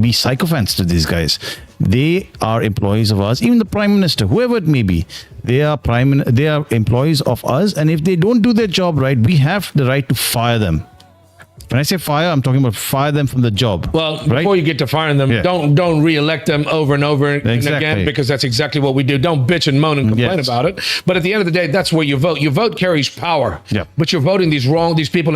be sycophants to these guys. They are employees of us. Even the Prime Minister, whoever it may be, they are employees of us. And if they don't do their job right, we have the right to fire them. When I say fire, I'm talking about fire them from the job. Well, before you get to firing them, don't re-elect them over and over and again, because that's exactly what we do. Don't bitch and moan and complain about it. But at the end of the day, that's where you vote. Your vote carries power. Yeah. But you're voting these people.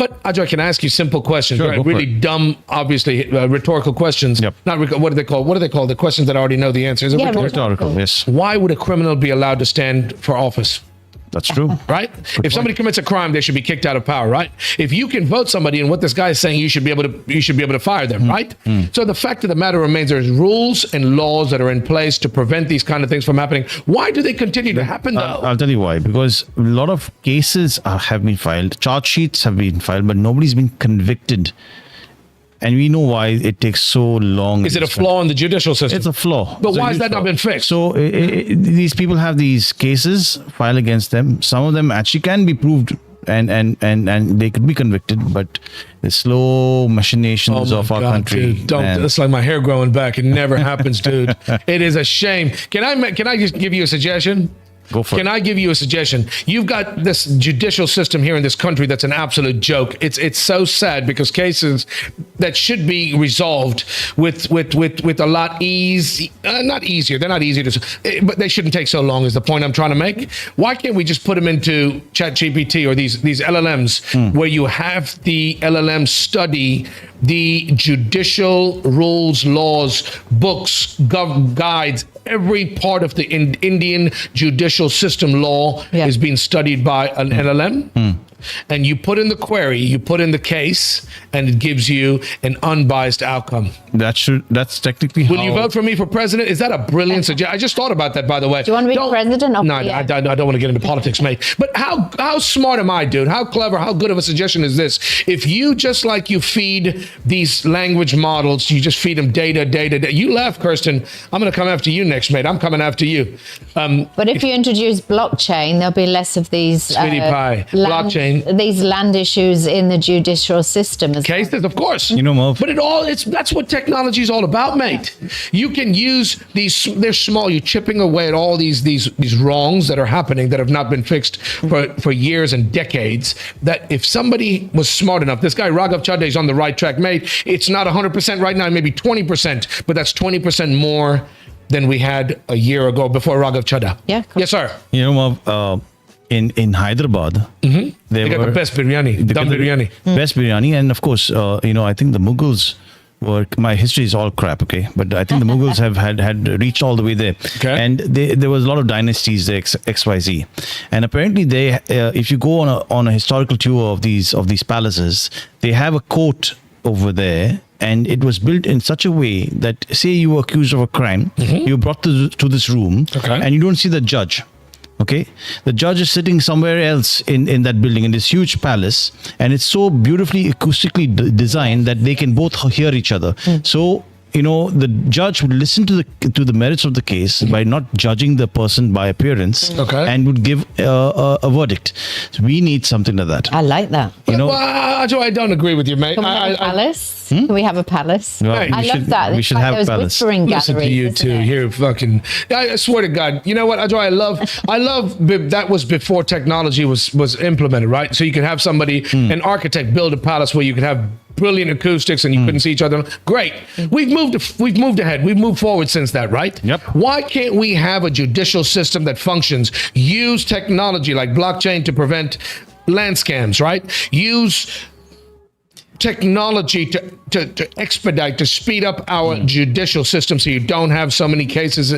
But Ajay, can I ask you simple questions? Sure, right? Really dumb, obviously, rhetorical questions. Yep. Not what are they called? What are they called? The questions that I already know the answer. Is it Rhetorical, yes. Why would a criminal be allowed to stand for office? That's true. Right? If somebody commits a crime, they should be kicked out of power, right? If you can vote somebody and what this guy is saying, you should be able to fire them, right? So the fact of the matter remains, there's rules and laws that are in place to prevent these kind of things from happening. Why do they continue to happen, though? I'll tell you why. Because a lot of cases have been filed, charge sheets have been filed, but nobody's been convicted. And we know why it takes so long. Is it a flaw in the judicial system? It's a flaw. But why has that not been fixed? So these people have these cases filed against them. Some of them actually can be proved and they could be convicted, but the slow machinations of our country. Dude, it's like my hair growing back. It never happens, dude. It is a shame. Can I just give you a suggestion? Go for it. Can I give you a suggestion? You've got this judicial system here in this country that's an absolute joke. It's so sad because cases that should be resolved with a lot not easier. They're not easy to, but they shouldn't take so long. Is the point I'm trying to make? Why can't we just put them into ChatGPT or these LLMs where you have the LLM study the judicial rules, laws, books, guides, every part of the Indian judicial system law is being studied by an LLM. And you put in the query, you put in the case, and it gives you an unbiased outcome. That's technically Will you vote for me for president? Is that a brilliant suggestion? I just thought about that, by the way. Do you want to be president? No, I don't want to get into politics, mate. But how smart am I, dude? How clever, how good of a suggestion is this? If you, just like you feed these language models, you just feed them data. You left, Kirsten. I'm going to come after you next, mate. I'm coming after you. But if you introduce blockchain, there'll be less of these Sweetie pie. Blockchain. These land issues in the judicial system as cases, well. Of course. Merv. But that's what technology is all about, mate. You can use these, they're small, you're chipping away at all these wrongs that are happening that have not been fixed for years and decades, that if somebody was smart enough, this guy Raghav Chadha is on the right track, mate. It's not 100% right now, maybe 20%, but that's 20% more than we had a year ago before Raghav Chadha. Yeah. Cool. Yes, sir. Merv, in Hyderabad, They got the best biryani, dum biryani. Best biryani, and of course, I think the Mughals were. My history is all crap, okay, but I think the Mughals have had reached all the way there, and there was a lot of dynasties there, XYZ, and apparently they, if you go on a historical tour of these palaces, they have a court over there. And it was built in such a way that, say you were accused of a crime, you're brought to this room, and you don't see the judge. Okay, the judge is sitting somewhere else in that building, in this huge palace, and it's so beautifully acoustically designed that they can both hear each other. So the judge would listen to the merits of the case by not judging the person by appearance, and would give a verdict. So we need something like that. I like that. Well, I don't agree with you, mate. Can we have a palace? Can we have a palace? Well, I love that. We should have a palace. Whispering Listen to you two here, fucking. I swear to God, you know what, Ajay? I love that was before technology was implemented, right? So you could have somebody, an architect, build a palace where you could have brilliant acoustics and you couldn't see each other. Great. We've moved ahead. We've moved forward since that, right? Yep. Why can't we have a judicial system that functions? Use technology like blockchain to prevent land scams, right? Use technology to expedite, to speed up our judicial system so you don't have so many cases.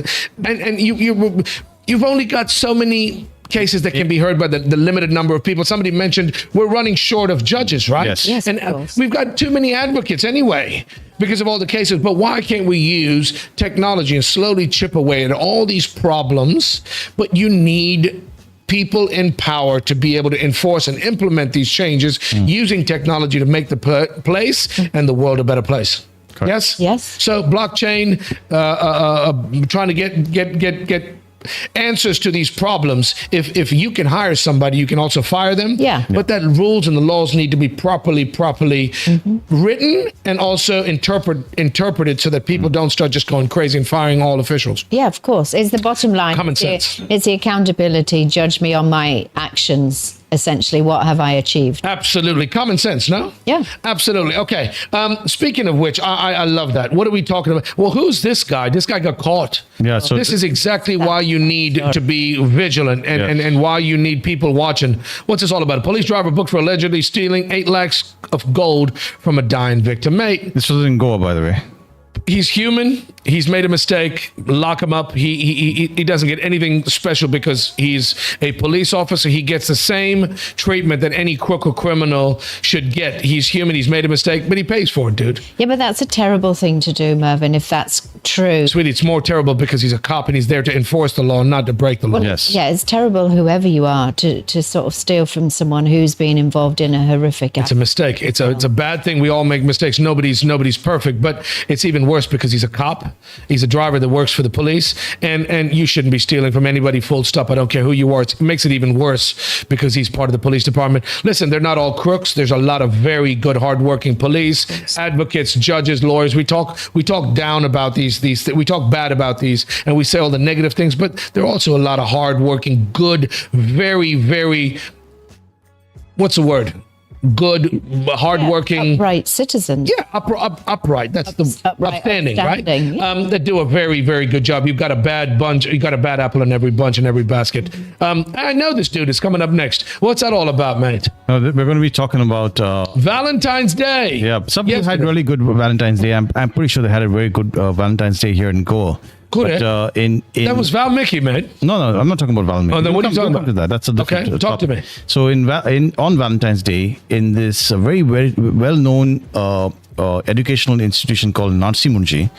And you've only got so many cases that can be heard by the limited number of people. Somebody mentioned we're running short of judges, right? Yes. And we've got too many advocates anyway because of all the cases. But why can't we use technology and slowly chip away at all these problems? But you need people in power to be able to enforce and implement these changes using technology to make the place and the world a better place. Correct. Yes? So blockchain, trying to get answers to these problems. If you can hire somebody, you can also fire them. But that rules and the laws need to be properly written and also interpreted so that people don't start just going crazy and firing all officials. Yeah, of course. It's the bottom line. Common sense. It's the accountability. Judge me on my actions. Essentially, what have I achieved? Absolutely. Common sense, no? Yeah. Absolutely. Okay. Speaking of which, I love that. What are we talking about? Well, who's this guy? This guy got caught. Yeah. So this is exactly why you need to be vigilant and why you need people watching. What's this all about? A police driver booked for allegedly stealing 8 lakhs of gold from a dying victim. Mate. This was in Goa, by the way. He's human. He's made a mistake. Lock him up. He doesn't get anything special because he's a police officer. He gets the same treatment that any crook or criminal should get. He's human. He's made a mistake, but he pays for it, dude. Yeah, but that's a terrible thing to do, Mervyn, if that's true. Sweetie, it's more terrible because he's a cop and he's there to enforce the law, not to break the law. Yes. Yeah, it's terrible, whoever you are, to sort of steal from someone who's been involved in a horrific act. It's a mistake. It's a bad thing. We all make mistakes. Nobody's perfect, but it's even even worse because he's a cop. He's a driver that works for the police, and you shouldn't be stealing from anybody, full stop. I don't care who you are. It makes it even worse because he's part of the police department. Listen, they're not all crooks. There's a lot of very good, hardworking police, advocates, judges, lawyers. We talk down about these we talk bad about these, and we say all the negative things, but there are also a lot of hardworking, good, very, very, what's the word? Good, hardworking, upright citizens. Yeah, upright. That's upstanding, right? Yeah. That do a very, very good job. You've got a bad bunch. You got a bad apple in every bunch in every basket. I know this dude is coming up next. What's that all about, mate? We're going to be talking about Valentine's Day. Yeah, some people had really good Valentine's Day. I'm pretty sure they had a very good Valentine's Day here in Goa. But, in that was Valmiki, mate. No, I'm not talking about Valmiki. Oh, then what are you talking about? That. That's a different Okay, talk to me. So on Valentine's Day, in this very, very well-known educational institution called Narsi Munji,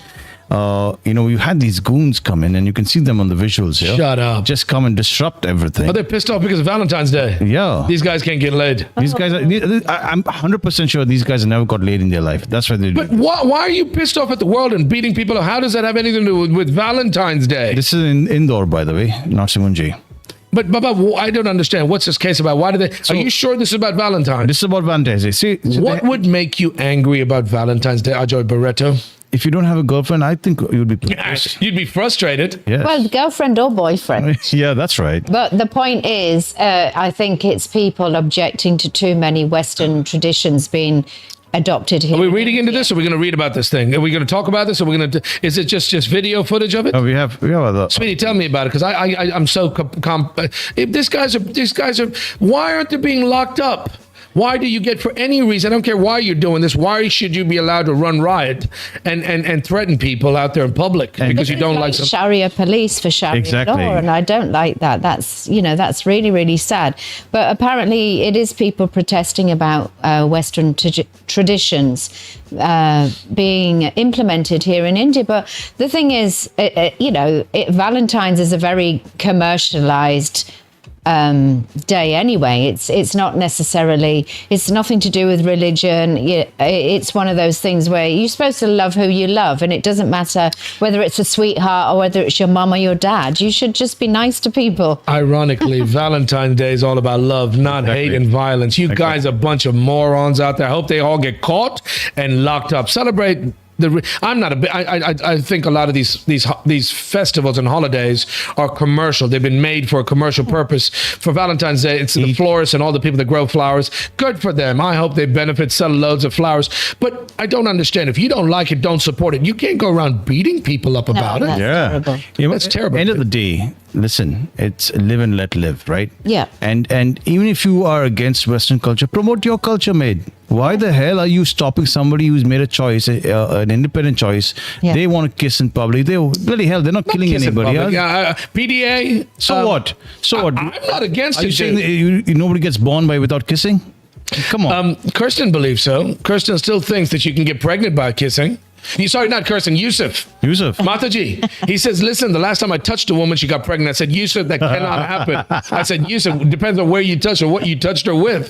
you had these goons come in, and you can see them on the visuals here. Shut up. Just come and disrupt everything. Oh, they're pissed off because of Valentine's Day. Yeah. These guys can't get laid. These guys I'm 100% sure these guys have never got laid in their life. That's why they do. But why are you pissed off at the world and beating people up? How does that have anything to do with Valentine's Day? This is in Indore, by the way, Narsi Munji. But I don't understand. What's this case about? Why do they? Are you sure this is about Valentine's? This is about Valentine's Day. See, what would make you angry about Valentine's Day, Ajoy Barreto? If you don't have a girlfriend, I think you'd be pissed. You'd be frustrated. Yes. Well, girlfriend or boyfriend. Yeah, that's right. But the point is, I think it's people objecting to too many Western traditions being adopted here. Are we reading into this? Or are we going to read about this thing? Are we going to talk about this? Or are we going to? Is it just video footage of it? No, we have other. Sweetie, tell me about it, because I'm so. If these guys are. Why aren't they being locked up? Why do you get, for any reason, I don't care why you're doing this, why should you be allowed to run riot and threaten people out there in public because you don't like some... Sharia police for Sharia law, and I don't like that. That's really, really sad. But apparently it is people protesting about Western traditions being implemented here in India. But the thing is, Valentine's is a very commercialized day anyway. It's not necessarily, it's nothing to do with religion. It's one of those things where you're supposed to love who you love, and it doesn't matter whether it's a sweetheart or whether it's your mum or your dad. You should just be nice to people. Ironically, Valentine's Day is all about love, not hate and violence. You guys are a bunch of morons out there. I hope they all get caught and locked up. Celebrate. I think a lot of these festivals and holidays are commercial. They've been made for a commercial purpose. For Valentine's Day, it's the florists and all the people that grow flowers. Good for them. I hope they benefit, sell loads of flowers. But I don't understand. If you don't like it, don't support it. You can't go around beating people up about it. Terrible. That's terrible. End of the day, listen, it's live and let live, right? Yeah. And even if you are against Western culture, promote your culture, mate. Why the hell are you stopping somebody who's made a choice, an independent choice? Yeah. They want to kiss in public. Bloody hell, they're not killing anybody. PDA. So what? I'm not against it. Are you saying that nobody gets born without kissing? Come on. Kirsten believes so. Kirsten still thinks that you can get pregnant by kissing. Sorry, not Kirsten, Yusuf. Mataji. He says, listen, the last time I touched a woman, she got pregnant. I said, Yusuf, that cannot happen. I said, Yusuf, it depends on where you touched her, what you touched her with.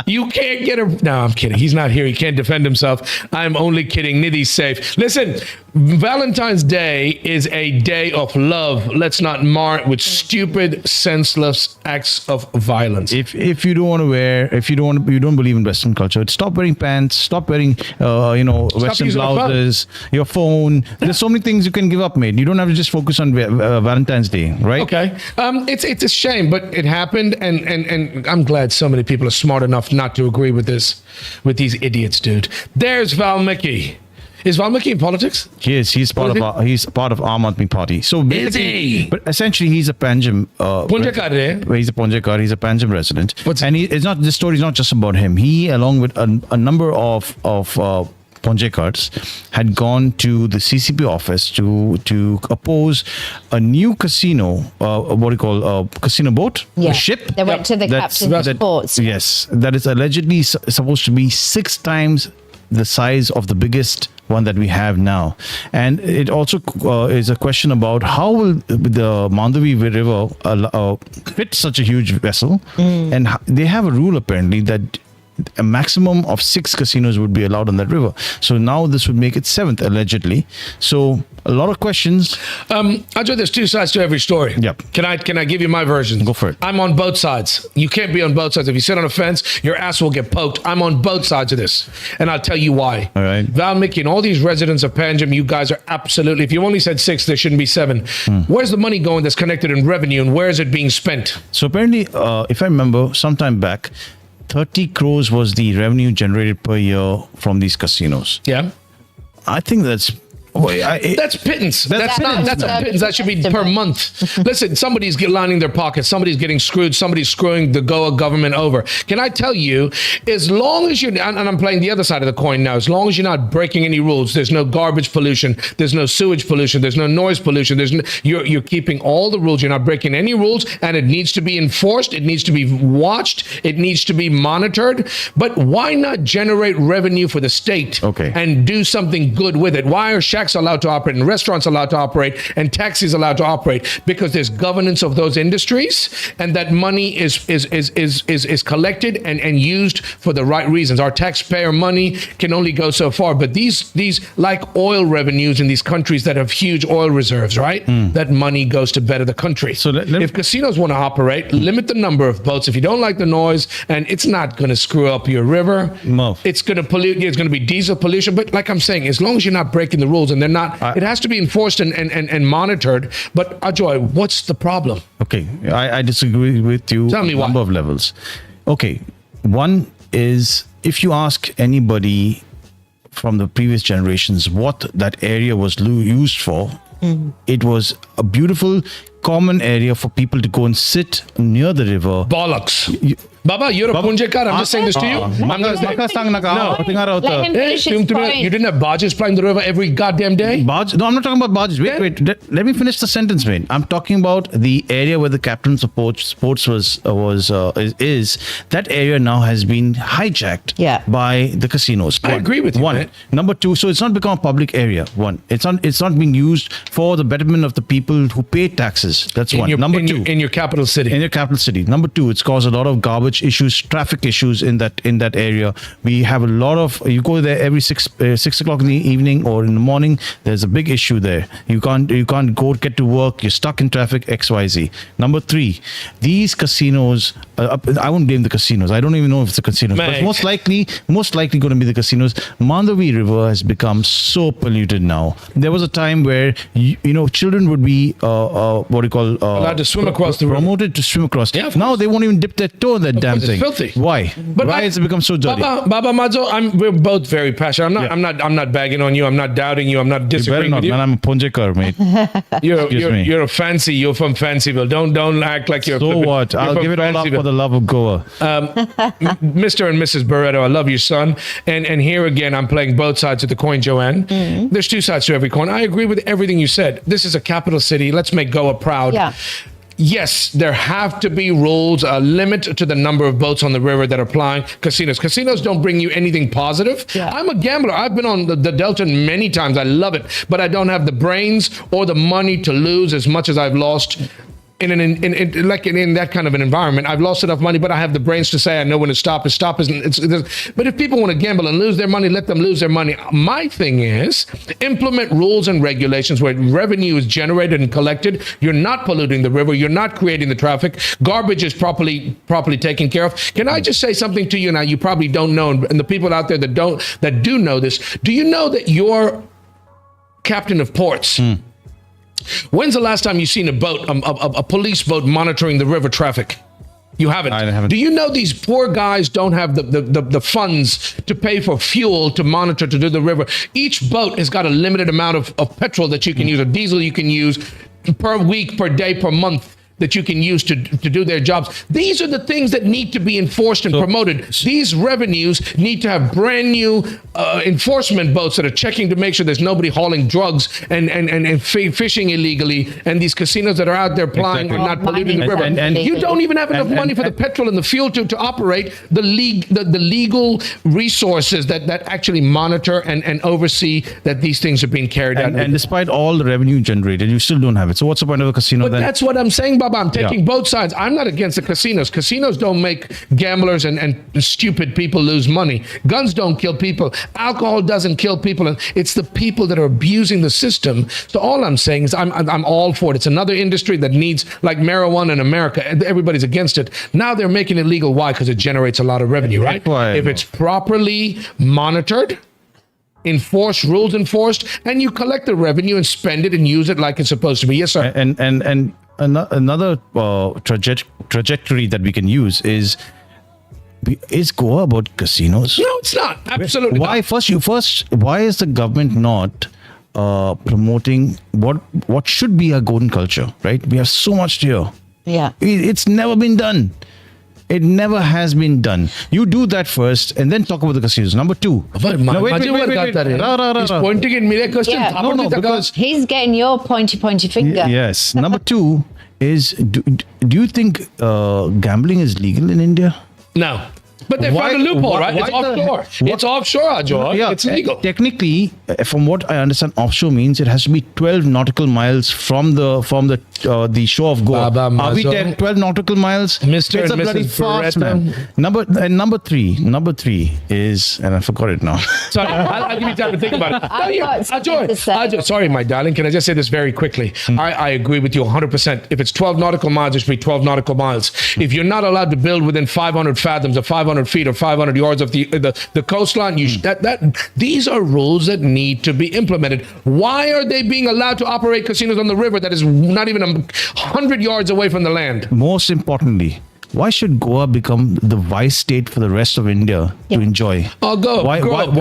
You can't get her. No, I'm kidding. He's not here. He can't defend himself. I'm only kidding. Nidhi's safe. Listen, Valentine's Day is a day of love. Let's not mar it with stupid, senseless acts of violence. If you don't want to wear, you don't believe in Western culture, stop wearing pants, stop wearing, Western blouses. Your phone. There's so many things you can give up, mate. You don't have to just focus on Valentine's Day, right? Okay. It's a shame, but it happened, and I'm glad so many people are smart enough not to agree with these idiots, dude. There's Valmiki. Is Valmiki in politics? He is. He's part of Aam Aadmi Party. So is he? But essentially, he's a Panjim. Ponjekar. He's a Ponjekar. He's a Panjim resident. This story is not just about him. He, along with a number of Ponjekars, had gone to the CCP office to oppose a new casino, casino boat? Yeah. A ship? They went to the captain's ports. Yes. That is allegedly supposed to be 6 times the size of the biggest one that we have now. And it also is a question about how will the Mandavi River fit such a huge vessel. And they have a rule apparently that a maximum of 6 casinos would be allowed on that river. So now this would make it 7th, allegedly. So a lot of questions. Ajay, there's two sides to every story. Yep. Can I give you my version? Go for it. I'm on both sides. You can't be on both sides. If you sit on a fence, your ass will get poked. I'm on both sides of this. And I'll tell you why. All right. Valmiki and all these residents of Panjim, you guys are absolutely, if you only said 6, there shouldn't be 7. Where's the money going that's connected in revenue, and where is it being spent? So apparently, if I remember, sometime back, 30 crores was the revenue generated per year from these casinos. Yeah. I think that's... That's pittance. That's a pittance. That should be per month. Listen, somebody's lining their pockets. Somebody's getting screwed. Somebody's screwing the Goa government over. Can I tell you, as long as you're, and I'm playing the other side of the coin now, as long as you're not breaking any rules, there's no garbage pollution, there's no sewage pollution, there's no noise pollution, you're keeping all the rules, you're not breaking any rules, and it needs to be enforced, it needs to be watched, it needs to be monitored. But why not generate revenue for the state and do something good with it? Why are shacks allowed to operate and restaurants allowed to operate and taxis allowed to operate? Because there's governance of those industries, and that money is collected and used for the right reasons. Our taxpayer money can only go so far, but these like oil revenues in these countries that have huge oil reserves, right? That money goes to better the country. So if casinos want to operate, limit the number of boats. If you don't like the noise, and it's not going to screw up your river, it's going to pollute. It's going to be diesel pollution. But like I'm saying, as long as you're not breaking the rules, and they're not, it has to be enforced and monitored. But Ajoy, what's the problem? Okay, I disagree with you. Tell me on a why. number of levels. Okay, one is, if you ask anybody from the previous generations what that area was used for, it was a beautiful common area for people to go and sit near the river. Bollocks. Baba, you're a Ponjekar. I'm just saying this to you. I'm not saying. Let him finish his point. You didn't have barges plying the river every goddamn day? Barge? No, I'm not talking about barges. Wait. Let me finish the sentence, man. I'm talking about the area where the captain's of sports is. That area now has been hijacked by the casinos. I agree with you. One. Man. Number two, so it's not become a public area. One. It's not being used for the betterment of the people who pay taxes. That's one. Number two. In your capital city. In your capital city. Number two, it's caused a lot of garbage issues, traffic issues in that area. We have a lot of, you go there every 6 o'clock in the evening or in the morning, there's a big issue there. You can't get to work, you're stuck in traffic, XYZ. Number three, these casinos, I won't blame the casinos. I don't even know if it's the casinos, but most likely going to be the casinos. Mandavi River has become so polluted now. There was a time where children would be allowed to swim across the river. Promoted to swim across. Yeah, now they won't even dip their toe in that damn thing. Filthy. Why? But why has it become so dirty? Baba Madzo, we're both very passionate. I'm not bagging on you. I'm not doubting you. I'm not disagreeing with you. Man, I'm a Ponjekar, mate. You're a fancy. You're from Fancyville. Don't act like you're. So what? I'll give it all up for the love of Goa. Mr. and Mrs. Barreto, I love your son. And here again, I'm playing both sides of the coin, Joanne. There's two sides to every coin. I agree with everything you said. This is a capital city. Let's make Goa proud. Yeah. Yes, there have to be rules, a limit to the number of boats on the river that are plying casinos. Casinos don't bring you anything positive. Yeah. I'm a gambler. I've been on the Delta many times. I love it. But I don't have the brains or the money to lose as much as I've lost in that kind of an environment. I've lost enough money, but I have the brains to say I know when to stop. But if people want to gamble and lose their money, let them lose their money. My thing is implement rules and regulations where revenue is generated and collected. You're not polluting the river. You're not creating the traffic. Garbage is properly taken care of. Can I just say something to you now? You probably don't know, and the people out there that do know this. Do you know that you're captain of ports? When's the last time you've seen a boat, a police boat monitoring the river traffic? You haven't. I haven't. Do you know these poor guys don't have the funds to pay for fuel to monitor to do the river? Each boat has got a limited amount of petrol that you can use, or diesel you can use per week, per day, per month, that you can use to do their jobs. These are the things that need to be enforced and promoted. These revenues need to have brand new enforcement boats that are checking to make sure there's nobody hauling drugs and fishing illegally, and these casinos that are out there plying and not polluting the river. And you don't even have enough money for the petrol and the fuel to operate the legal resources that actually monitor and oversee that these things are being carried out. And despite all the revenue generated, you still don't have it. So what's the point of a casino then? That's what I'm saying, Baba, I'm taking both sides. I'm not against the casinos. Casinos don't make gamblers and stupid people lose money. Guns don't kill people. Alcohol doesn't kill people. And it's the people that are abusing the system. So all I'm saying is I'm all for it. It's another industry that needs, like marijuana in America, everybody's against it. Now they're making it legal. Why? Because it generates a lot of revenue, right? If it's properly monitored, rules enforced, and you collect the revenue and spend it and use it like it's supposed to be. Yes, sir. And another trajectory that we can use is Goa about casinos? No, it's not. Absolutely why not. Why is the government not promoting what should be a golden culture, right? We have so much here. Yeah. It's never been done. It never has been done. You do that first and then talk about the casinos. Number two. He's pointing at me. Yeah. No, because he's getting your pointy finger. Yes. Number two is, do you think gambling is legal in India? No. But they found a loophole, right? It's offshore. It's offshore, Ajoy. Yeah, it's legal. Technically, from what I understand, offshore means it has to be 12 nautical miles from the shore of Goa. Are we 12 nautical miles? Mr. It's and a bloody Mrs. farce, Britto. man. Number three is, and I forgot it now. Sorry, I'll give you time to think about it. Ajoy, sorry, my darling. Can I just say this very quickly? I agree with you 100%. If it's 12 nautical miles, it should be 12 nautical miles. If you're not allowed to build within 500 fathoms or 500 feet or 500 yards of the coastline, these are rules that need to be implemented. Why are they being allowed to operate casinos on the river that is not even 100 yards away from the land? Most importantly, why should Goa become the vice state for the rest of India to enjoy? Oh, Why can't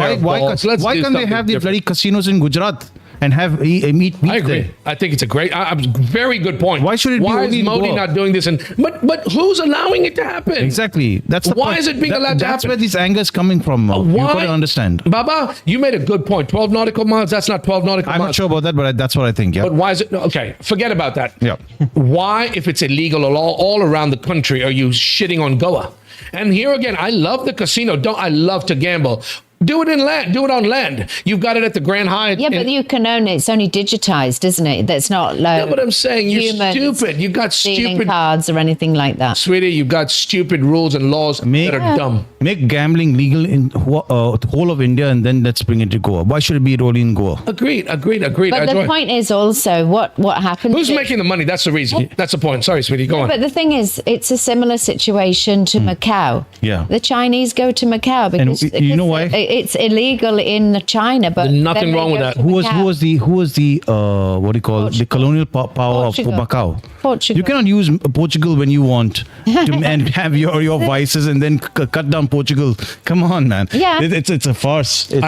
they have the bloody casinos in Gujarat and have meet I agree. There? I think it's a very good point. Why should it be only is Modi not doing this? But who's allowing it to happen? Exactly. That's the why point. Is it being allowed to happen? That's where this anger is coming from. You got to understand. Baba, you made a good point. 12 nautical miles. That's not 12 nautical miles. I'm not sure about that, but that's what I think. Yeah. But why is it? Okay, forget about that. Yeah. Why, if it's illegal all around the country, are you shitting on Goa? And here again, I love the casino. I love to gamble. Do it in land. Do it on land. You've got it at the Grand Hyatt. Yeah, but you can own it. It's only digitized, isn't it? That's not like. No, but I'm saying you're stupid. You've got stupid cards or anything like that. Sweetie, you've got stupid rules and laws that are dumb. Make gambling legal in the whole of India, and then let's bring it to Goa. Why should it be only in Goa? Agreed. But the point is also what happens. Who's making the money? That's the reason. That's the point. Sorry, sweetie. Go on. But the thing is, it's a similar situation to Macau. Yeah. The Chinese go to Macau because you know why? It's illegal in China, but there's nothing wrong with that. Who was the what do you call it? The colonial power of Macau? Portugal. You cannot use Portugal when you want to and have your vices and then cut down Portugal. Come on, man. Yeah. It's a farce. No.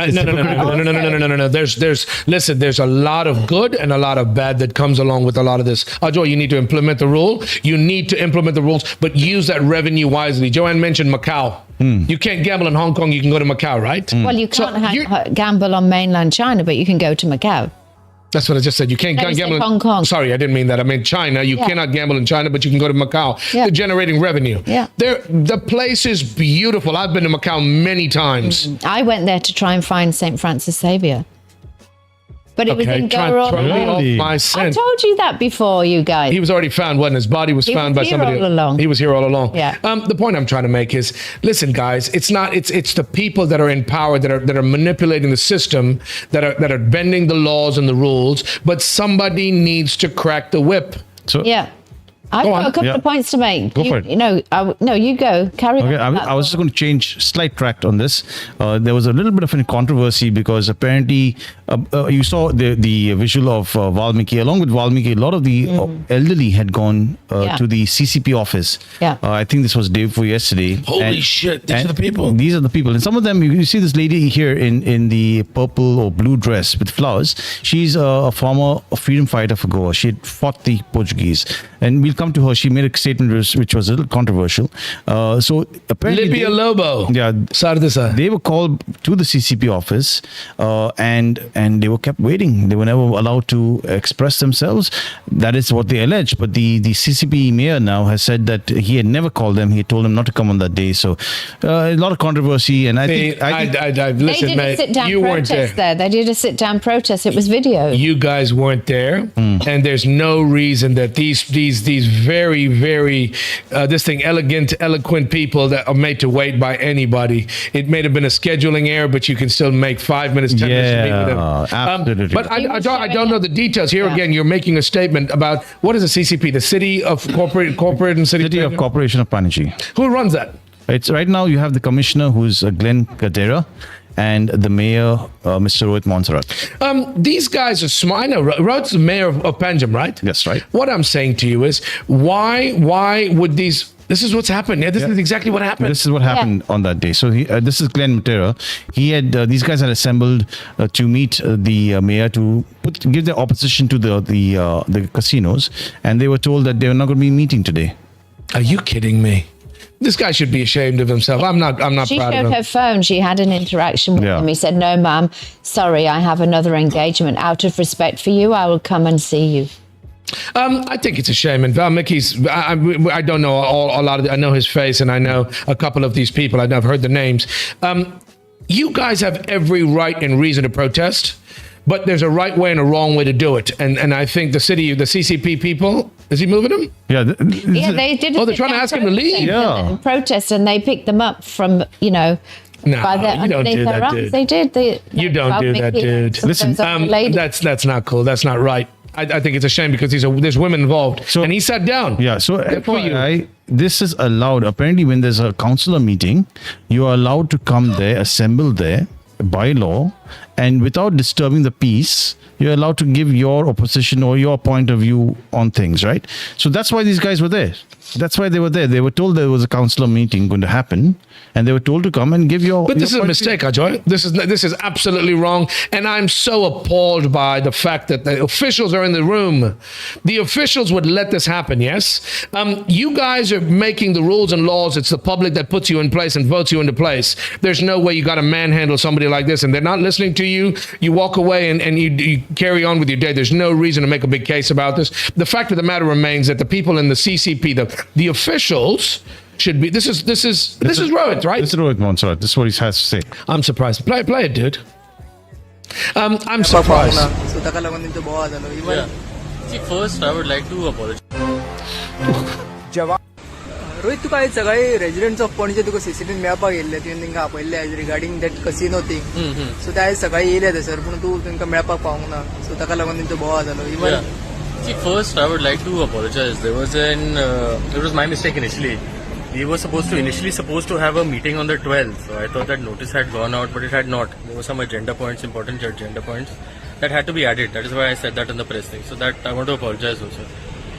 There's a lot of good and a lot of bad that comes along with a lot of this. Ajoy, you need to implement the rule. You need to implement the rules, but use that revenue wisely. Joanne mentioned Macau. You can't gamble in Hong Kong. You can go to Macau, right? Well, you can't gamble on mainland China, but you can go to Macau. That's what I just said. You can't gamble in Hong Kong. Sorry, I didn't mean that. I meant China. You cannot gamble in China, but you can go to Macau. Yeah. They're generating revenue. Yeah. The place is beautiful. I've been to Macau many times. I went there to try and find St. Francis Xavier. But it was in Goa all along. I told you that before, you guys. He was already found, wasn't his body was found by somebody. All along. He was here all along. Yeah. The point I'm trying to make is, listen, guys, it's the people that are in power that are manipulating the system, that are bending the laws and the rules, but somebody needs to crack the whip. So yeah. I've got a couple of points to make. Go for it. You go. Carry on. Okay, I was just going to change slight track on this. There was a little bit of a controversy because apparently you saw the visual of Valmiki. Along with Valmiki, a lot of the elderly had gone to the CCP office. Yeah. I think this was day before yesterday. Holy shit! These are the people. These are the people, and some of them you see this lady here in the purple or blue dress with flowers. She's a former freedom fighter for Goa. She had fought the Portuguese, and we'll come to her. She made a statement which was a little controversial. So apparently, Libya Lobo. Yeah, Sardisa. They were called to the CCP office, and they were kept waiting. They were never allowed to express themselves. That is what they allege. But the CCP mayor now has said that he had never called them. He had told them not to come on that day. So a lot of controversy. And I think listen, they did a sit-down you weren't protest there. They did a sit-down protest. It was video. You guys weren't there, and there's no reason that these these very, very, eloquent people that are made to wait by anybody. It may have been a scheduling error, but you can still make 5 minutes, 10 minutes to meet with them. Absolutely. But I don't know the details. Here again, you're making a statement about, what is the CCP? The City of Corporate and City City of Corporation of Panjim. Who runs that? It's right now you have the commissioner who's Glenn Kadera and the mayor, Mr. Rohit Montserrat. These guys are smart. I know Rohit's the mayor of Panjim, right? That's right. What I'm saying to you is, why would these? This is what's happened. Yeah, this is exactly what happened. This is what happened on that day. So this is Glenn Matera. He had these guys had assembled to meet the mayor to give their opposition to the casinos, and they were told that they were not going to be meeting today. Are you kidding me? This guy should be ashamed of himself. I'm not She proud of showed him. her phone. She had an interaction with him. He said, "No, ma'am, sorry, I have another engagement. Out of respect for you, I will come and see you." I think it's a shame. And Val Mickey's, I don't know a lot of, I know his face and I know a couple of these people. I've heard the names. You guys have every right and reason to protest, but there's a right way and a wrong way to do it. And I think the CCP people, is he moving them? Yeah, they did. Oh, they're trying to ask him to leave? Yeah. Protest, and they picked them up from, No, you don't do that, dude. They did. You don't do that, dude. Listen, that's not cool. That's not right. I think it's a shame because there's women involved. And he sat down. Yeah, so FYI, this is allowed. Apparently, when there's a councillor meeting, you are allowed to come there, assemble there by law, and without disturbing the peace, you're allowed to give your opposition or your point of view on things, right? So that's why these guys were there. That's why they were there. They were told there was a councillor meeting going to happen, and they were told to come and give your. But this is a mistake, Ajoy. This is absolutely wrong, and I'm so appalled by the fact that the officials are in the room. The officials would let this happen. Yes, you guys are making the rules and laws. It's the public that puts you in place and votes you into place. There's no way you got to manhandle somebody like this, and they're not listening to you. You walk away and you carry on with your day. There's no reason to make a big case about this. The fact of the matter remains that the people in the CCP, the officials should be. This is Rohit, right? This is Rohit Montserrat. This is what he has to say. I'm surprised. Play it, dude. I'm surprised. See, first I would like to apologize. Rohit तुका आयज सकाळी residents of Panaji तुका CCTV मेळपाक येयल्ले तुवें तांकां आपयल्ले आयज regarding that casino thing so ते आयज सकाळी येयले थंयसर पूण तूं तांकां मेळपाक पावूंक ना सो ताका लागून तेंचो बोवाळ जालो even See, first I would like to apologize. There was it was my mistake initially. We were initially supposed to have a meeting on the 12th. So I thought that notice had gone out, but it had not. There were some important agenda points that had to be added. That is why I said that in the press thing. So that I want to apologize also.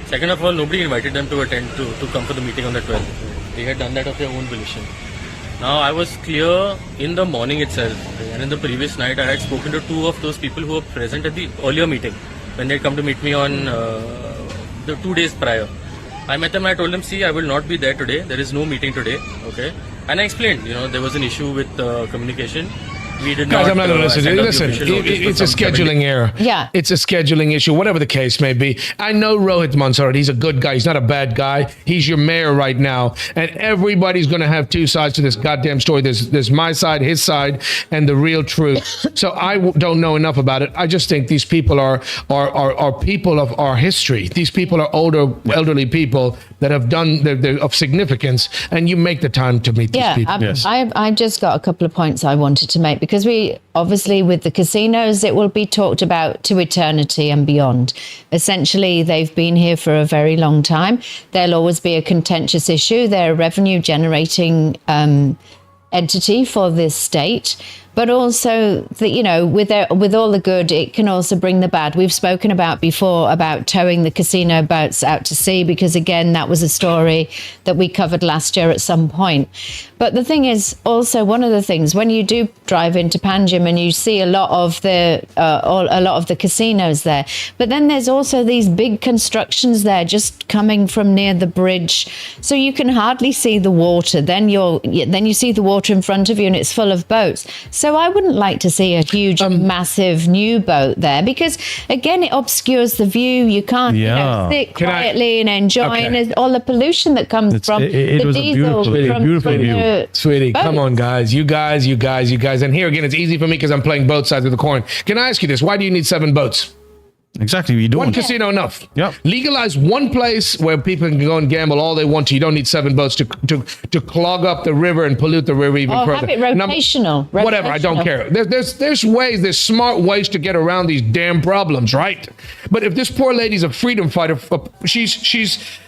Second of all, nobody invited them to attend to come for the meeting on the 12th. They had done that of their own volition. Now I was clear in the morning itself, and in the previous night I had spoken to two of those people who were present at the earlier meeting when they had come to meet me on the 2 days prior. I met them and I told them, see, I will not be there today. There is no meeting today. Okay. And I explained, there was an issue with communication. We did Guys, not. I'm not going to listen. Listen, it's a scheduling error. Yeah. It's a scheduling issue, whatever the case may be. I know Rohit Montserrat. He's a good guy. He's not a bad guy. He's your mayor right now. And everybody's going to have two sides to this goddamn story. There's my side, his side, and the real truth. So I don't know enough about it. I just think these people are people of our history. These people are elderly people that have done, they're of significance. And you make the time to meet these people. Yes. I've just got a couple of points I wanted to make, because we obviously, with the casinos, it will be talked about to eternity and beyond. Essentially, they've been here for a very long time. There'll always be a contentious issue. They're a revenue generating entity for this state. But also, with all the good, it can also bring the bad. We've spoken about before about towing the casino boats out to sea, because, again, that was a story that we covered last year at some point. But the thing is, also, one of the things, when you do drive into Panjim and you see a lot of the casinos there, but then there's also these big constructions there just coming from near the bridge, so you can hardly see the water. Then you see the water in front of you and it's full of boats. So I wouldn't like to see a huge, massive new boat there, because, again, it obscures the view. You can't sit quietly and enjoy all the pollution that comes from the diesel. Beautiful view. Sweetie, come on, guys. You guys. And here again, it's easy for me because I'm playing both sides of the coin. Can I ask you this? Why do you need 7 boats? Exactly, we don't. One casino enough. Yeah. Legalize one place where people can go and gamble all they want to. You don't need 7 boats to clog up the river and pollute the river even Oh, further. have it rotational. Whatever, I don't care. There's ways, there's smart ways to get around these damn problems, right? But if this poor lady's a freedom fighter, she's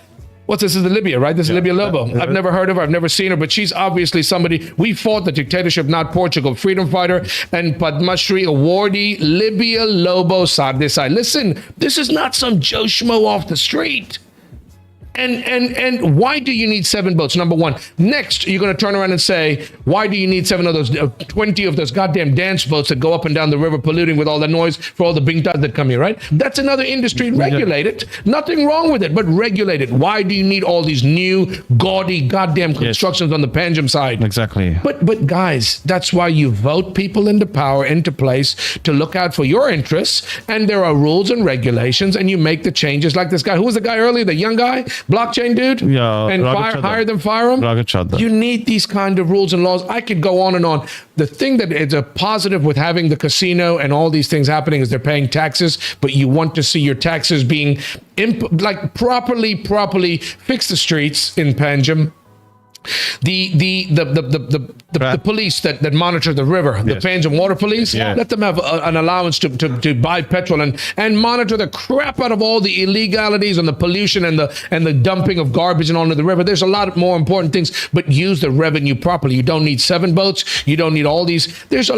what's this? Is Libya, right? This is Libya Lobo. I've never heard of her. I've never seen her, but she's obviously somebody. We fought the dictatorship, not Portugal. Freedom fighter and Padma Shri awardee Libya Lobo Sa. Listen, this is not some Joe Schmo off the street. And why do you need 7 boats? Number one. Next, you're going to turn around and say, why do you need 7 of those, 20 of those goddamn dance boats that go up and down the river polluting with all the noise for all the bingtas that come here, right? That's another industry. Regulate it. Nothing wrong with it, but regulate it. Why do you need all these new gaudy goddamn constructions on the Panjim side? Exactly. But guys, that's why you vote people into power, into place to look out for your interests. And there are rules and regulations, and you make the changes like this guy. Who was the guy earlier? The young guy? Blockchain dude? Yeah. And hire them, fire them? Raghav Chadha. You need these kind of rules and laws. I could go on and on. The thing that is a positive with having the casino and all these things happening is they're paying taxes, but you want to see your taxes being properly fix the streets in Panjim. The police that monitor the river, the Panjim Water Police, let them have an allowance to buy petrol and monitor the crap out of all the illegalities and the pollution and the dumping of garbage and onto the river. There's a lot more important things, but use the revenue properly. You don't need 7 boats. You don't need all these. There's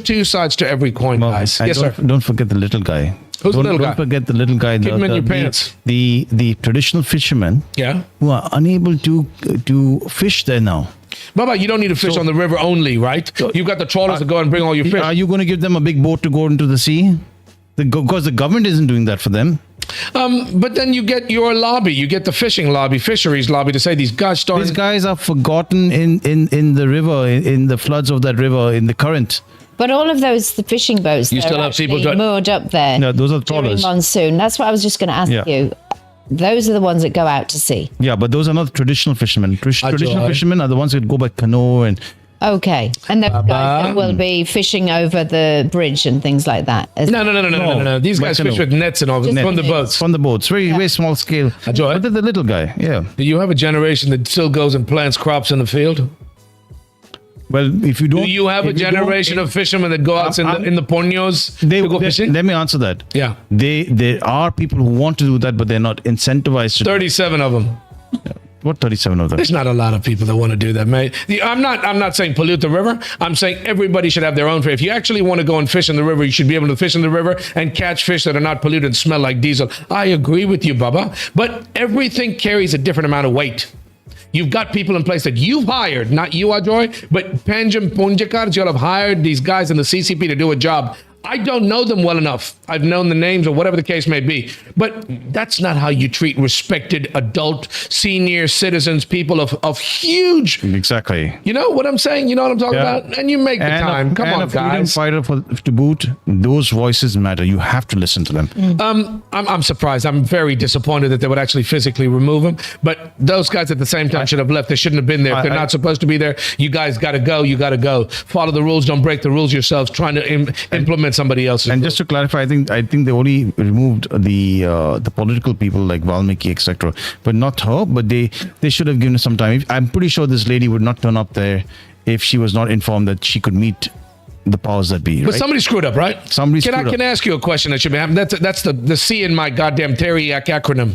2 sides to every coin, guys. Yes, sir. Don't forget the little guy. Who's the little guy? Don't forget the little guy. Keep him in your pants. The traditional fishermen. Yeah. Who are unable to fish there now. Baba, you don't need to fish on the river only, right? You've got the trawlers to go and bring all your fish. Are you going to give them a big boat to go into the sea? Because the government isn't doing that for them. But then you get your lobby, you get the fishing lobby, fisheries lobby to say these guys started. These guys are forgotten in the river, in the floods of that river, in the current. But all of those, the fishing boats, you still have people moored up there. No, those are during trawlers. monsoon. That's what I was just going to ask you. Those are the ones that go out to sea. Yeah, but those are not traditional fishermen. Traditional fishermen are the ones that go by canoe and. Okay, and the guys that will be fishing over the bridge and things like that. No. These guys fish with nets and all from the boats. From the boats, very small scale. But they're the little guy. Yeah. Do you have a generation that still goes and plants crops in the field? Well, if you don't, do you have a generation of fishermen that go out in the ponyos to go fishing? Let me answer that. Yeah, there are people who want to do that, but they're not incentivized to. 37 of them. Yeah. What 37 of them? There's not a lot of people that want to do that, mate. I'm not saying pollute the river. I'm saying everybody should have their own. If you actually want to go and fish in the river, you should be able to fish in the river and catch fish that are not polluted and smell like diesel. I agree with you, Baba. But everything carries a different amount of weight. You've got people in place that you've hired, not you, Ajoy, but Panjim Ponjekars, you'll have hired these guys in the CCP to do a job. I don't know them well enough. I've known the names or whatever the case may be. But that's not how you treat respected adult, senior citizens, people of huge... Exactly. You know what I'm saying? You know what I'm talking about? And you make the time. Come on, guys. Freedom fighter to boot, those voices matter. You have to listen to them. I'm surprised. I'm very disappointed that they would actually physically remove them. But those guys at the same time should have left. They shouldn't have been there. If they're not supposed to be there, you guys got to go. You got to go. Follow the rules. Don't break the rules yourselves. Trying to implement somebody else's. And just to clarify, I think they only removed the political people like Valmiki, etc. But not her. But they should have given her some time. I'm pretty sure this lady would not turn up there if she was not informed that she could meet the powers that be. But somebody screwed up, right? Can I ask you a question that should be happening? That's the C in my goddamn Teriac acronym.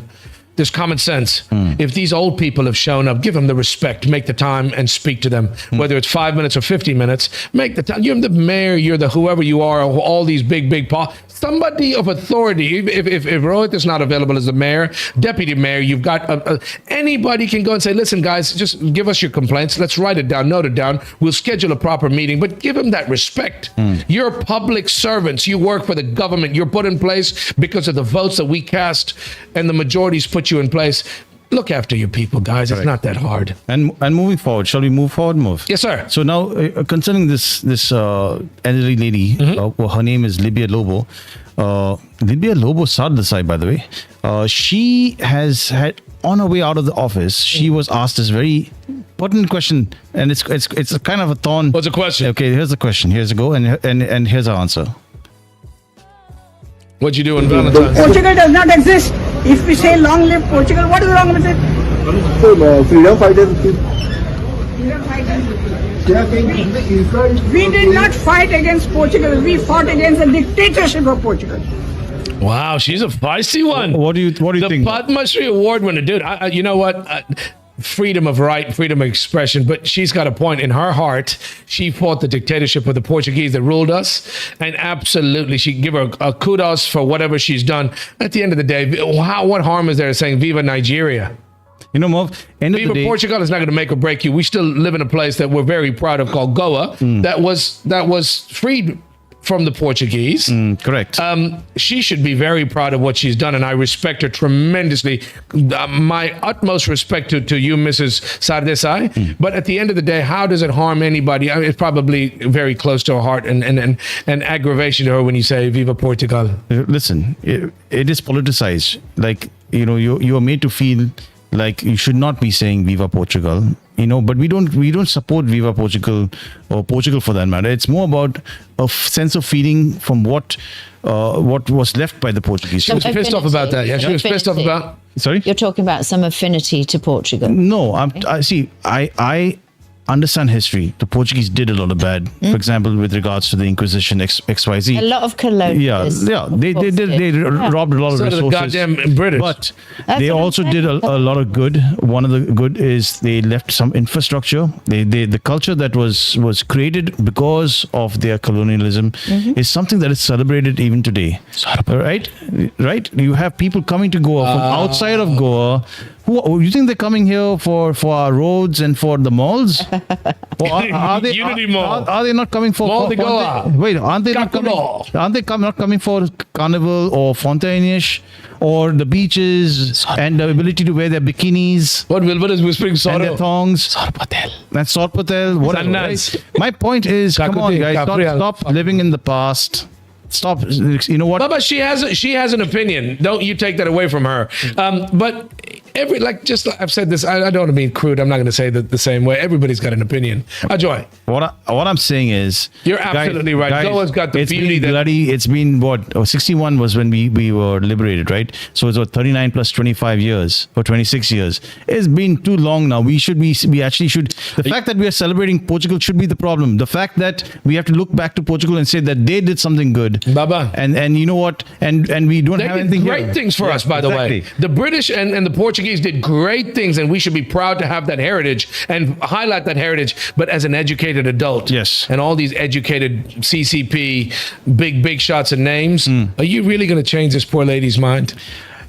There's common sense. If these old people have shown up, give them the respect, make the time and speak to them. Whether it's 5 minutes or 50 minutes, make the time. You're the mayor, you're the whoever you are, all these big somebody of authority. If Rohit is not available as the mayor, deputy mayor, you've got anybody can go and say, listen, guys, just give us your complaints. Let's write it down, note it down. We'll schedule a proper meeting, but give them that respect. You're public servants. You work for the government. You're put in place because of the votes that we cast and the majorities put you in place. Look after your people, guys. It's not that hard. And moving forward, shall we move forward, Merv? Yes, sir. So now, concerning this elderly lady, her name is Libya Lobo. Libya Lobo Sa, by the way. She has had, on her way out of the office, she was asked this very pertinent question, and it's a kind of a thorn. What's the question? Okay, here's the question. Here's a go, and here's our answer. What'd you do in Valentine? Portugal does not exist. If we say long live Portugal, what is wrong with it? Freedom fighters. We did not fight against Portugal. We fought against the dictatorship of Portugal. Wow, she's a feisty one. What do you the think? Padma Shri Award winner, dude. You know what? Freedom of right, freedom of expression, but she's got a point. In her heart, she fought the dictatorship of the Portuguese that ruled us, and absolutely, she give her a kudos for whatever she's done. At the end of the day, what harm is there saying "Viva Nigeria"? You know, Merv, end of the Viva day, Portugal is not going to make or break you. We still live in a place that we're very proud of called Goa. That was freed from the Portuguese. correct. She should be very proud of what she's done, and I respect her tremendously. My utmost respect to you, Mrs. Sardesai. But at the end of the day, how does it harm anybody? I mean, it's probably very close to her heart and aggravation to her when you say "Viva Portugal." Listen, it is politicized. Like, you know, you are made to feel like you should not be saying "Viva Portugal," you know, but we don't support "Viva Portugal" or Portugal for that matter. It's more about a sense of feeling from what was left by the Portuguese. She was pissed off about that. Yeah, she was pissed off about. Sorry, You're talking about some affinity to Portugal. no. I understand history. The Portuguese did a lot of bad. For example, with regards to the Inquisition, XYZ. A lot of colonialists. Yeah, they robbed a lot of So did the resources. goddamn British. But That's they what I'm also saying. did a lot of good. One of the good is they left some infrastructure. The culture that was created because of their colonialism is something that is celebrated even today. Right? You have people coming to Goa from outside of Goa. Who you think they're coming here for our roads and for the malls? Or are they Unity Mall. Are they not coming for Mall de Goa. Wait, aren't they not coming? Kakulo. Aren't they not coming for Carnival or Fontaine-ish or the beaches and the ability to wear their bikinis What Wilbur is whispering and their sorrow. thongs? And Sorpatel, whatever. Sannaz. Right? My point is, come on, Kakute, guys, Capriel. stop living in the past. Stop. You know what? But she has an opinion. Don't you take that away from her. But I've said this. I don't want to be crude. I'm not going to say that the same way. Everybody's got an opinion. Joy, What I'm saying is, you're absolutely right. Goa's got the it's beauty been that. bloody. It's been 61 was when we were liberated, right? So it's 39 plus 25 years or 26 years. It's been too long now. We actually should. The fact that we are celebrating Portugal should be the problem. The fact that we have to look back to Portugal and say that they did something good. Baba. And you know what? And we don't They have did anything great here. things for Yeah, us, by the way. exactly. The British and the Portuguese did great things, and we should be proud to have that heritage and highlight that heritage. But as an educated adult, Yes. and all these educated CCP, big shots and names, are you really going to change this poor lady's mind?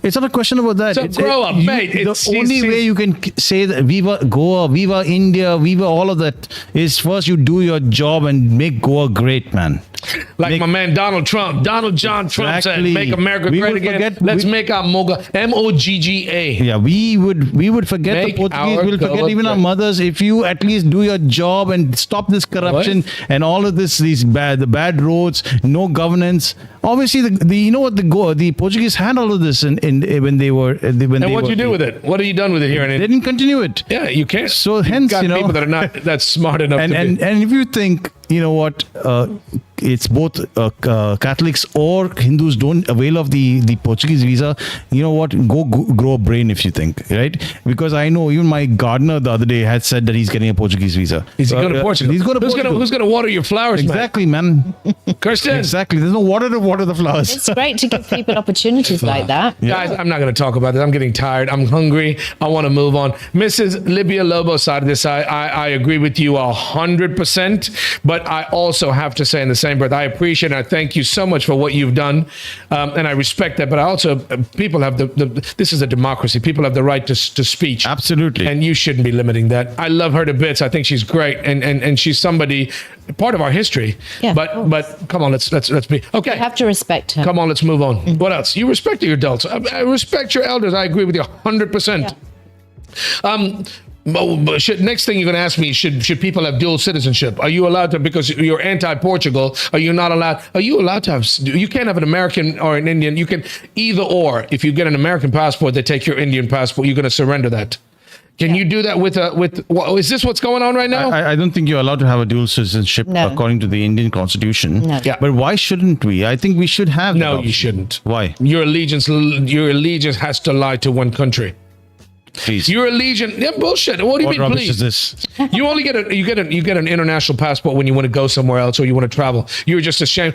It's not a question about that. So grow up, mate. The It's- only way you can say that Viva Goa, Viva India, Viva all of that is first you do your job and make Goa great, man. Like my man Donald Trump, Donald John Trump said, Exactly. "Make America We great would again. forget- Let's make our Mogga Mogga." Yeah, we would forget Make the Portuguese. our We'll forget Goa even our great. mothers if you at least do your job and stop this corruption and all of the bad roads, no governance. Obviously, the Portuguese had all of this when they were And what you do with it? What have you done with it here in They India? didn't continue it. Yeah, you can't. So You've hence, got you know, people that are not that smart enough and to and, be. and if you think, you know what, it's both Catholics or Hindus don't avail of the Portuguese visa, you know what, go grow a brain if you think, right? Because I know even my gardener the other day had said that he's getting a Portuguese visa. He's going to Portugal. He's going to Portugal. Who's going to water your flowers, Exactly, man. man? Kirsten. Exactly. There's no water to water the flowers. It's great to give people opportunities like that. Guys, I'm not going to talk about this. I'm getting tired. I'm hungry. I want to move on. Mrs. Libya Lobo Sardesai, I agree with you 100%, but I also have to say in the same breath, I appreciate and I thank you so much for what you've done, and I respect that, but I also, people have this is a democracy. People have the right to speech. Absolutely. And you shouldn't be limiting that. I love her to bits. I think she's great, and she's somebody, part of our history. Yeah, of but course. come on, let's be okay. You have to respect her. Come on, let's move on. What else? You respect your adults. I respect your elders. I agree with you 100%. Next thing you're going to ask me, should people have dual citizenship? Are you allowed to, because you're anti-Portugal, are you not allowed? Are you allowed to have, you can't have an American or an Indian. You can either or. If you get an American passport, they take your Indian passport. You're going to surrender that. Can you do that with is this what's going on right now? I don't think you're allowed to have a dual citizenship No. according to the Indian constitution. No. Yeah. But why shouldn't we? I think we should have. No, that you option. shouldn't. Why? Your allegiance has to lie to one country. Please. Your allegiance, yeah, bullshit. What do you What mean, rubbish please? is this? You only get an international passport when you want to go somewhere else or you want to travel. You're just ashamed.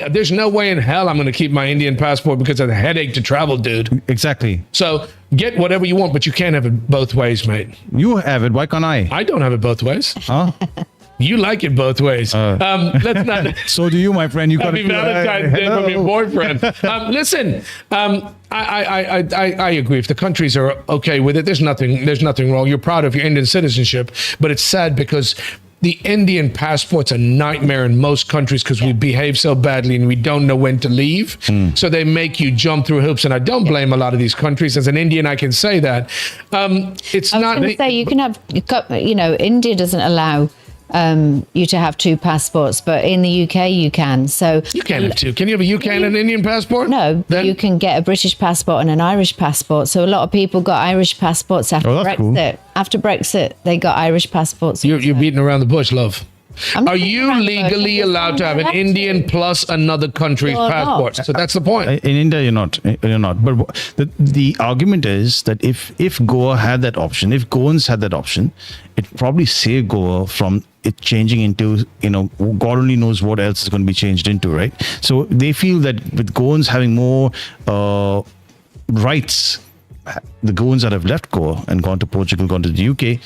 There's no way in hell I'm going to keep my Indian passport because of the headache to travel, dude. Exactly. So get whatever you want, but you can't have it both ways, mate. You have it. Why can't I? I don't have it both ways. Huh? You like it both ways. Let's not. So do you, my friend. You got Happy Valentine's Day from your boyfriend. Listen, I agree. If the countries are okay with it, there's nothing wrong. You're proud of your Indian citizenship, but it's sad because the Indian passport's a nightmare in most countries because we behave so badly and we don't know when to leave. So they make you jump through hoops. And I don't blame a lot of these countries. As an Indian, I can say that. It's I was not. going to say you can have, India doesn't allow you to have two passports, but in the UK you can. So You can't have two. Can you have a UK and an Indian passport? no, Then you can get a British passport and an Irish passport. So a lot of people got Irish passports after Oh, that's Brexit. cool. After Brexit, they got Irish passports. You're beating around the bush, love. I'm not Are beating you around the bush, I'm legally just allowed to have an saying Indian plus another country's You're not. passport? So that's the point. In India, you're not. But the argument is that if Goa had that option, if Goans had that option, it probably saved Goa from it changing into, God only knows what else is going to be changed into, right? So they feel that with Goans having more rights, the Goans that have left Goa and gone to Portugal, gone to the UK,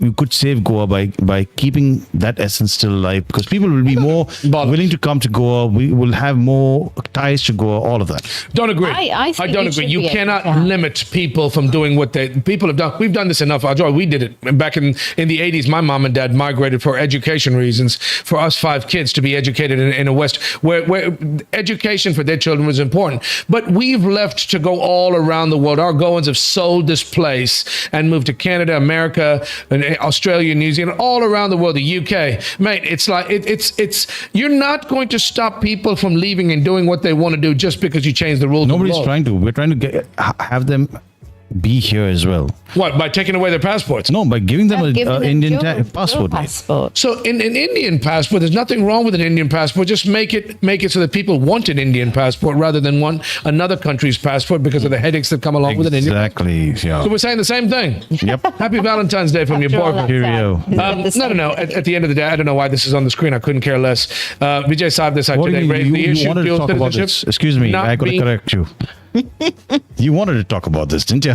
you could save Goa by keeping that essence still alive, because people will be more willing to come to Goa. We will have more ties to Goa, all of that. Don't agree. I think don't it agree. should You be able cannot to have. limit people from doing what people have done. We've done this enough. Ajay, we did it back in the 80s. My mom and dad migrated for education reasons for us 5 kids to be educated in a West where education for their children was important. But we've left to go all around the world. Our Goans have sold this place and moved to Canada, America, and Australia, New Zealand, all around the world, the UK. Mate, it's like, it's you're not going to stop people from leaving and doing what they want to do just because you change the rules. Nobody's trying to. We're trying to have them be here as well. What, by taking away their passports? No, by giving them Give them an a Indian dual passport. mate. passport. So in an Indian passport, there's nothing wrong with an Indian passport. Just make it so that people want an Indian passport rather than want another country's passport because of the headaches that come along with an Indian. Exactly. Yeah. So we're saying the same thing. Yep. Happy Valentine's Day from your After all boyfriend. that's Cheerio. No. At the end of the day, I don't know why this is on the screen. I couldn't care less. Vijay Saab Desai What do today you mean? raised the You issue wanted of to dual talk about citizenship. this. Excuse me. not I got to being- correct you. You wanted to talk about this, didn't you?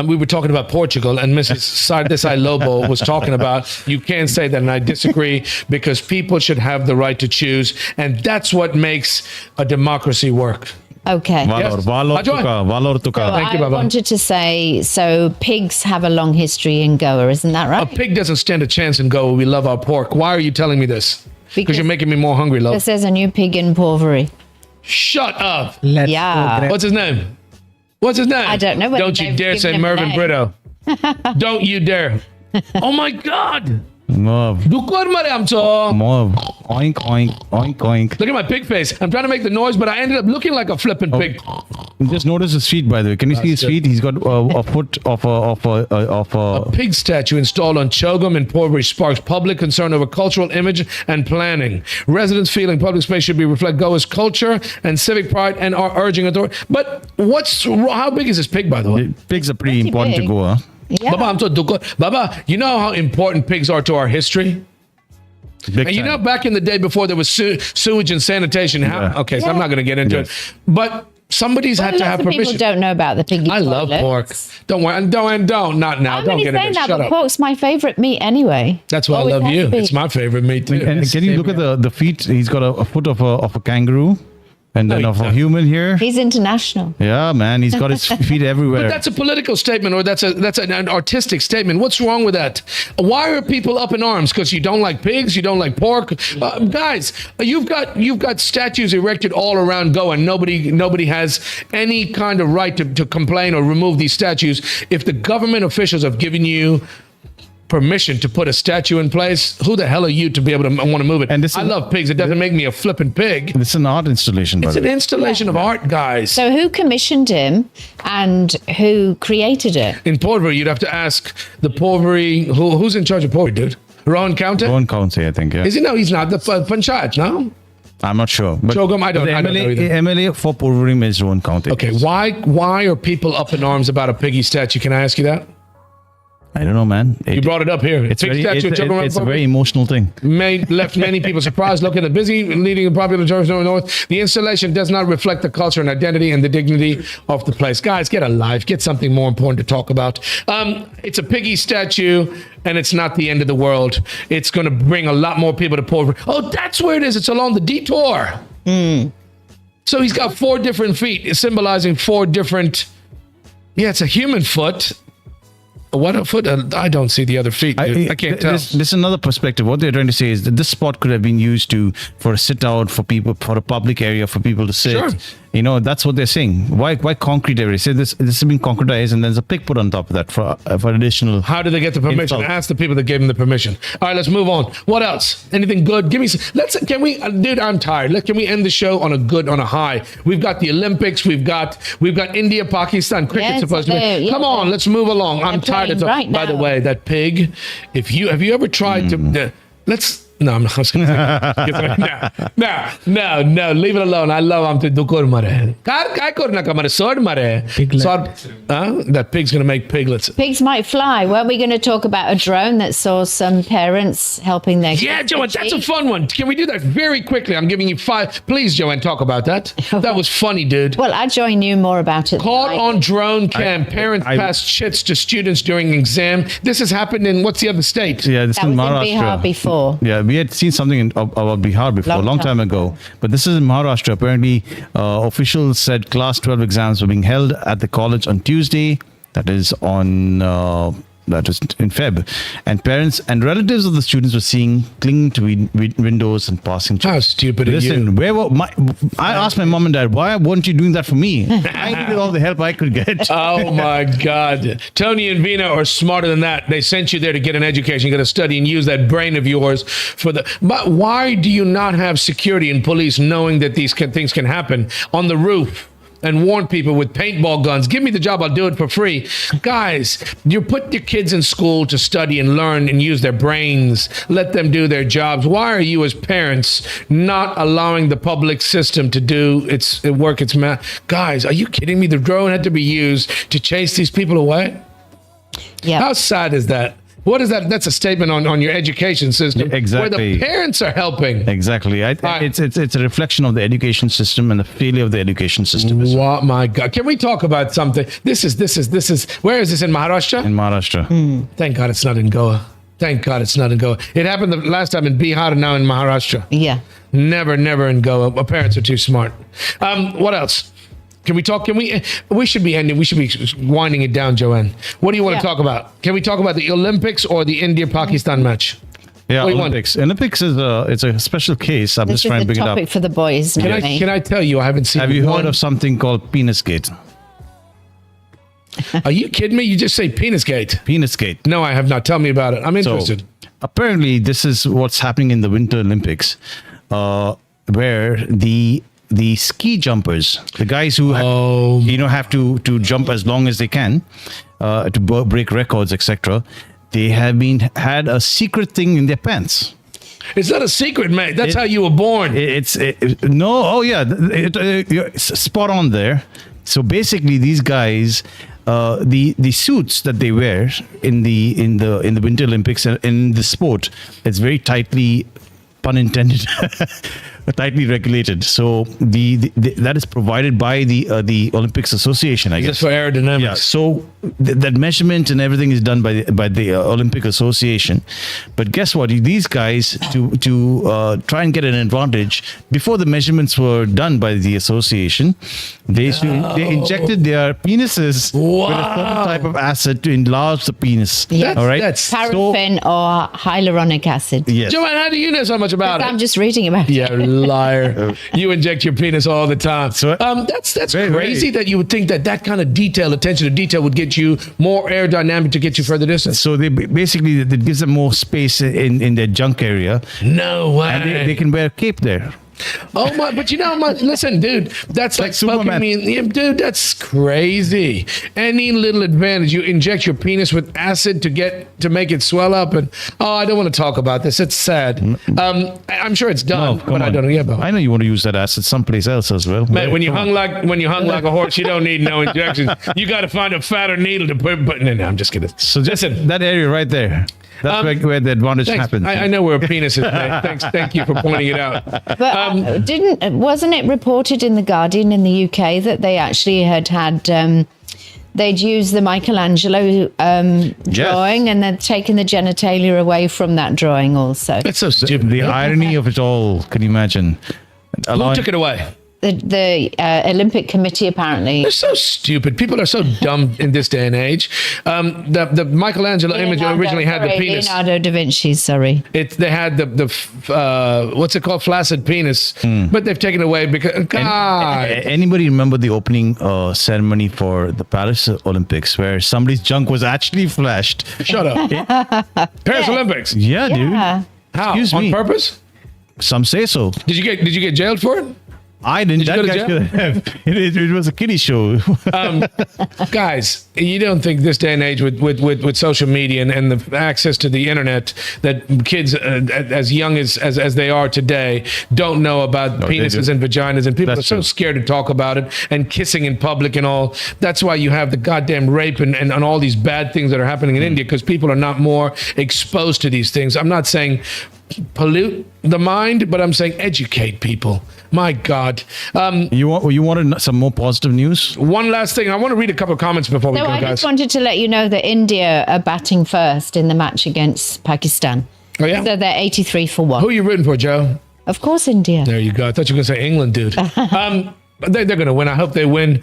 We were talking about Portugal, and Mrs. Sardesai Lobo was talking about you can't say that, and I disagree because people should have the right to choose, and that's what makes a democracy work. Okay. Valor, Yes. valor Ajay. tuka, valor So tuka. Thank you, I Baba. wanted to say, so pigs have a long history in Goa, isn't that A right? pig doesn't stand a chance in Goa. We love our pork. Why are you telling me this? Because you're making me more hungry, love. Because there's a new pig in Porvorim. Shut up. Let's Yeah. go. What's his name? What's his name? I don't know whether Don't you they've dare given say him a Merv and name. Britto. Don't you dare. Oh my God. Merv, Dukor mare amcho. Merv. Oink, oink, oink, oink. Look at my pig face. I'm trying to make the noise, but I ended up looking like a flipping pig. Just notice his feet, by the way. Can you see his feet? He's got a foot of a. Pig statue installed on Chogam in Porvorim sparks public concern over cultural image and planning. Residents feeling public space should be reflect Goa's culture and civic pride and are urging authority. But how big is this pig, by the way? Pigs are pretty important big. to Goa. Yeah. Baba, I'm so Dukor. Baba, you know how important pigs are to our history? Big And you time. know, back in the day before there was sewage and sanitation, okay, so I'm not going to get into it. But somebody's had to have Lots of people permission. don't know about the piggy I love pork. toilets. Don't worry. Don't. Not now. I'm Don't only get saying into it. that, Shut but up. pork's my favourite meat anyway. That's why I Always love has you. to be. It's my favorite meat too. And can you look at the feet? He's got a foot of a kangaroo, and then No, of he a doesn't. human here. He's international. Yeah, man, he's got his feet everywhere. But that's a political statement, or that's an artistic statement. What's wrong with that? Why are people up in arms? Because you don't like pigs, you don't like pork, guys. You've got statues erected all around Goa, and nobody has any kind of right to complain or remove these statues if the government officials have given you permission to put a statue in place, who the hell are you to be able to want to move it? And this I is- love pigs. It doesn't make me a flippin' pig. It's an art installation, by It's the an way. installation of art, guys. So who commissioned him and who created it? In Porvorim, you'd have to ask the Porvorim, who's in charge of Porvorim, dude? Rowan County? Rowan County, I think, yeah. Is he? No, he's not. The Panchayat, no? I'm not sure. But Shogam, I don't the know either. MLA for Porvorim is Rowan County. Okay, why are people up in arms about a piggy statue? Can I ask you that? I don't know, man. You brought it up here. It's, Pig very, statue it's, at Chogam it's a Porvorim very emotional thing. left many people surprised, looking at busy, leading the popular church north. The installation does not reflect the culture and identity and the dignity of the place. Guys, get a life. Get something more important to talk about. It's a piggy statue, and it's not the end of the world. It's going to bring a lot more people to Porvorim. Oh, that's where it is. It's along the detour. So he's got 4 different feet, symbolizing 4 different. Yeah, it's a human foot. What a foot? I don't see the other feet. Dude. I can't tell. There's another perspective. What they're trying to say is that this spot could have been used for a sit out for people, for a public area for people to sit. Sure. You know, that's what they're saying. Why concrete area? Say this has been concretized and there's a pig put on top of that for additional. How did they get the permission? Insult. Ask the people that gave them the permission. All right, let's move on. What else? Anything good? Give me some. Can we, dude, I'm tired. Can we end the show on a high? We've got the Olympics. We've got India, Pakistan. Cricket Yes, supposed to be. yeah, Come on, let's move along. I'm tired of playing right By the now. way, that pig, have you ever tried to, no, I'm not going to say No, leave it alone. I love him to dukur mare. Kai korna ka mare, sword mare. That pig's going to make piglets. Pigs might fly. Weren't we going to talk about a drone that saw some parents helping their Yeah, kids Joanne, that's a fun one. Can we do that very quickly? I'm giving you 5. Please, Joanne, talk about that. That was funny, dude. Well, I join you more about it. Caught than I on do. drone cam. Parents pass shits to students during exam. This has happened in, what's the other state? Yeah, this That is in was in Maharashtra. Bihar before. Yeah, we had seen something about Bihar before, a long time ago. But this is in Maharashtra. Apparently, officials said class 12 exams were being held at the college on Tuesday. That is that was in Feb. And parents and relatives of the students were clinging to windows and passing. How stupid are Listen, you? I asked my mom and dad, why weren't you doing that for me? I needed all the help I could get. Oh my God. Tony and Vina are smarter than that. They sent you there to get an education. You got to study and use that brain of yours but why do you not have security and police knowing that these things can happen on the roof? And warn people with paintball guns. Give me the job, I'll do it for free. Guys, you put your kids in school to study and learn and use their brains. Let them do their jobs. Why are you as parents not allowing the public system to do its work? Guys, are you kidding me? The drone had to be used to chase these people away? Yeah. How sad is that? What is that? That's a statement on your education system. Exactly. Where the parents are helping. Exactly. It's a reflection of the education system and the failure of the education system. What, my God. Can we talk about something? This is, where is this, in Maharashtra? In Maharashtra. Thank God it's not in Goa. Thank God it's not in Goa. It happened the last time in Bihar and now in Maharashtra. Yeah. Never in Goa. My parents are too smart. What else? Can we talk? We should be ending. We should be winding it down, Joanne. What do you want to talk about? Can we talk about the Olympics or the India-Pakistan match? Yeah, What do you Olympics. Olympics is it's a special case. I'm This just is trying to the bring it topic up. for the boys. Can I tell you, I haven't seen Have you one. heard of something called Penisgate? Are you kidding me? You just say Penisgate. Penisgate. No, I have not. Tell me about it. I'm interested. So, apparently, this is what's happening in the Winter Olympics, where the ski jumpers, the guys who have to jump as long as they can to break records, etc. They have had a secret thing in their pants. It's not a secret, mate. That's how you were born. You're spot on there. So basically, these guys, the suits that they wear in the Winter Olympics and in the sport, it's very tightly, pun intended, tightly regulated. So that is provided by the Olympics Association, I guess. Just for aerodynamics. Yeah. So that measurement and everything is done by the Olympic Association. But guess what? These guys to try and get an advantage, before the measurements were done by the association, they injected their penises with a certain type of acid to enlarge the penis. Yes. All right. Paraffin or hyaluronic acid. Yes. Joanne, how do you know so much about it? I'm just reading about it. Yeah, liar. You inject your penis all the time. That's crazy that you would think that kind of attention to detail would get you more aerodynamic to get you further distance. So they basically, it gives them more space in their junk area. No way. And they can wear a cape there. Oh my! But listen, dude, that's like smoking me. Dude, that's crazy. Any little advantage, you inject your penis with acid to make it swell up, and I don't want to talk about this. It's sad. I'm sure it's done, but I don't know. Yeah, but I know you want to use that acid someplace else as well. Man, when you hung like a horse, you don't need no injections. You got to find a fatter needle to put. But no, I'm just kidding. So listen, that area right there. That's where the advantage happens. I know where a penis is, man. Thank you for pointing it out. But wasn't it reported in the Guardian in the UK that they actually had they'd used the Michelangelo drawing and they'd taken the genitalia away from that drawing also? That's so stupid. The irony of it all. Can you imagine? Who took it away? The Olympic Committee, apparently. They're so stupid. People are so dumb in this day and age. The Michelangelo image originally had the penis. Leonardo da Vinci, sorry. They had the what's it called? Flaccid penis. But they've taken it away because, God. Anybody remember the opening ceremony for the Paris Olympics where somebody's junk was actually flashed? Shut up. Paris Olympics? Yeah, dude. How? Excuse me. On purpose? Some say so. Did you get jailed for it? I didn't. Did you go to jail? It was a kiddie show. Guys, you don't think this day and age with social media and the access to the internet that kids as young as they are today don't know about penises and vaginas, and people are so scared to talk about it, and kissing in public and all. That's why you have the goddamn rape and all these bad things that are happening in India, because people are not more exposed to these things. I'm not saying pollute the mind, but I'm saying educate people. My God. You wanted some more positive news? One last thing. I want to read a couple of comments before we go, guys. I just wanted to let you know that India are batting first in the match against Pakistan. Oh, yeah? So they're 83 for 1. Who are you rooting for, Joe? Of course, India. There you go. I thought you were going to say England, dude. They're going to win. I hope they win.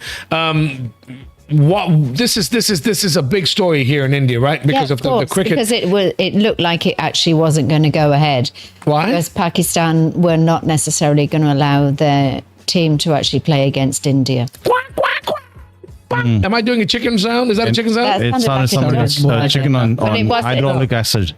This is a big story here in India, right? Because of the cricket. Because it looked like it actually wasn't going to go ahead. Why? Because Pakistan were not necessarily going to allow their team to actually play against India. Quack, quack, quack. Am I doing a chicken sound? Is that a chicken sound? It sounded something like chicken on hydraulic acid.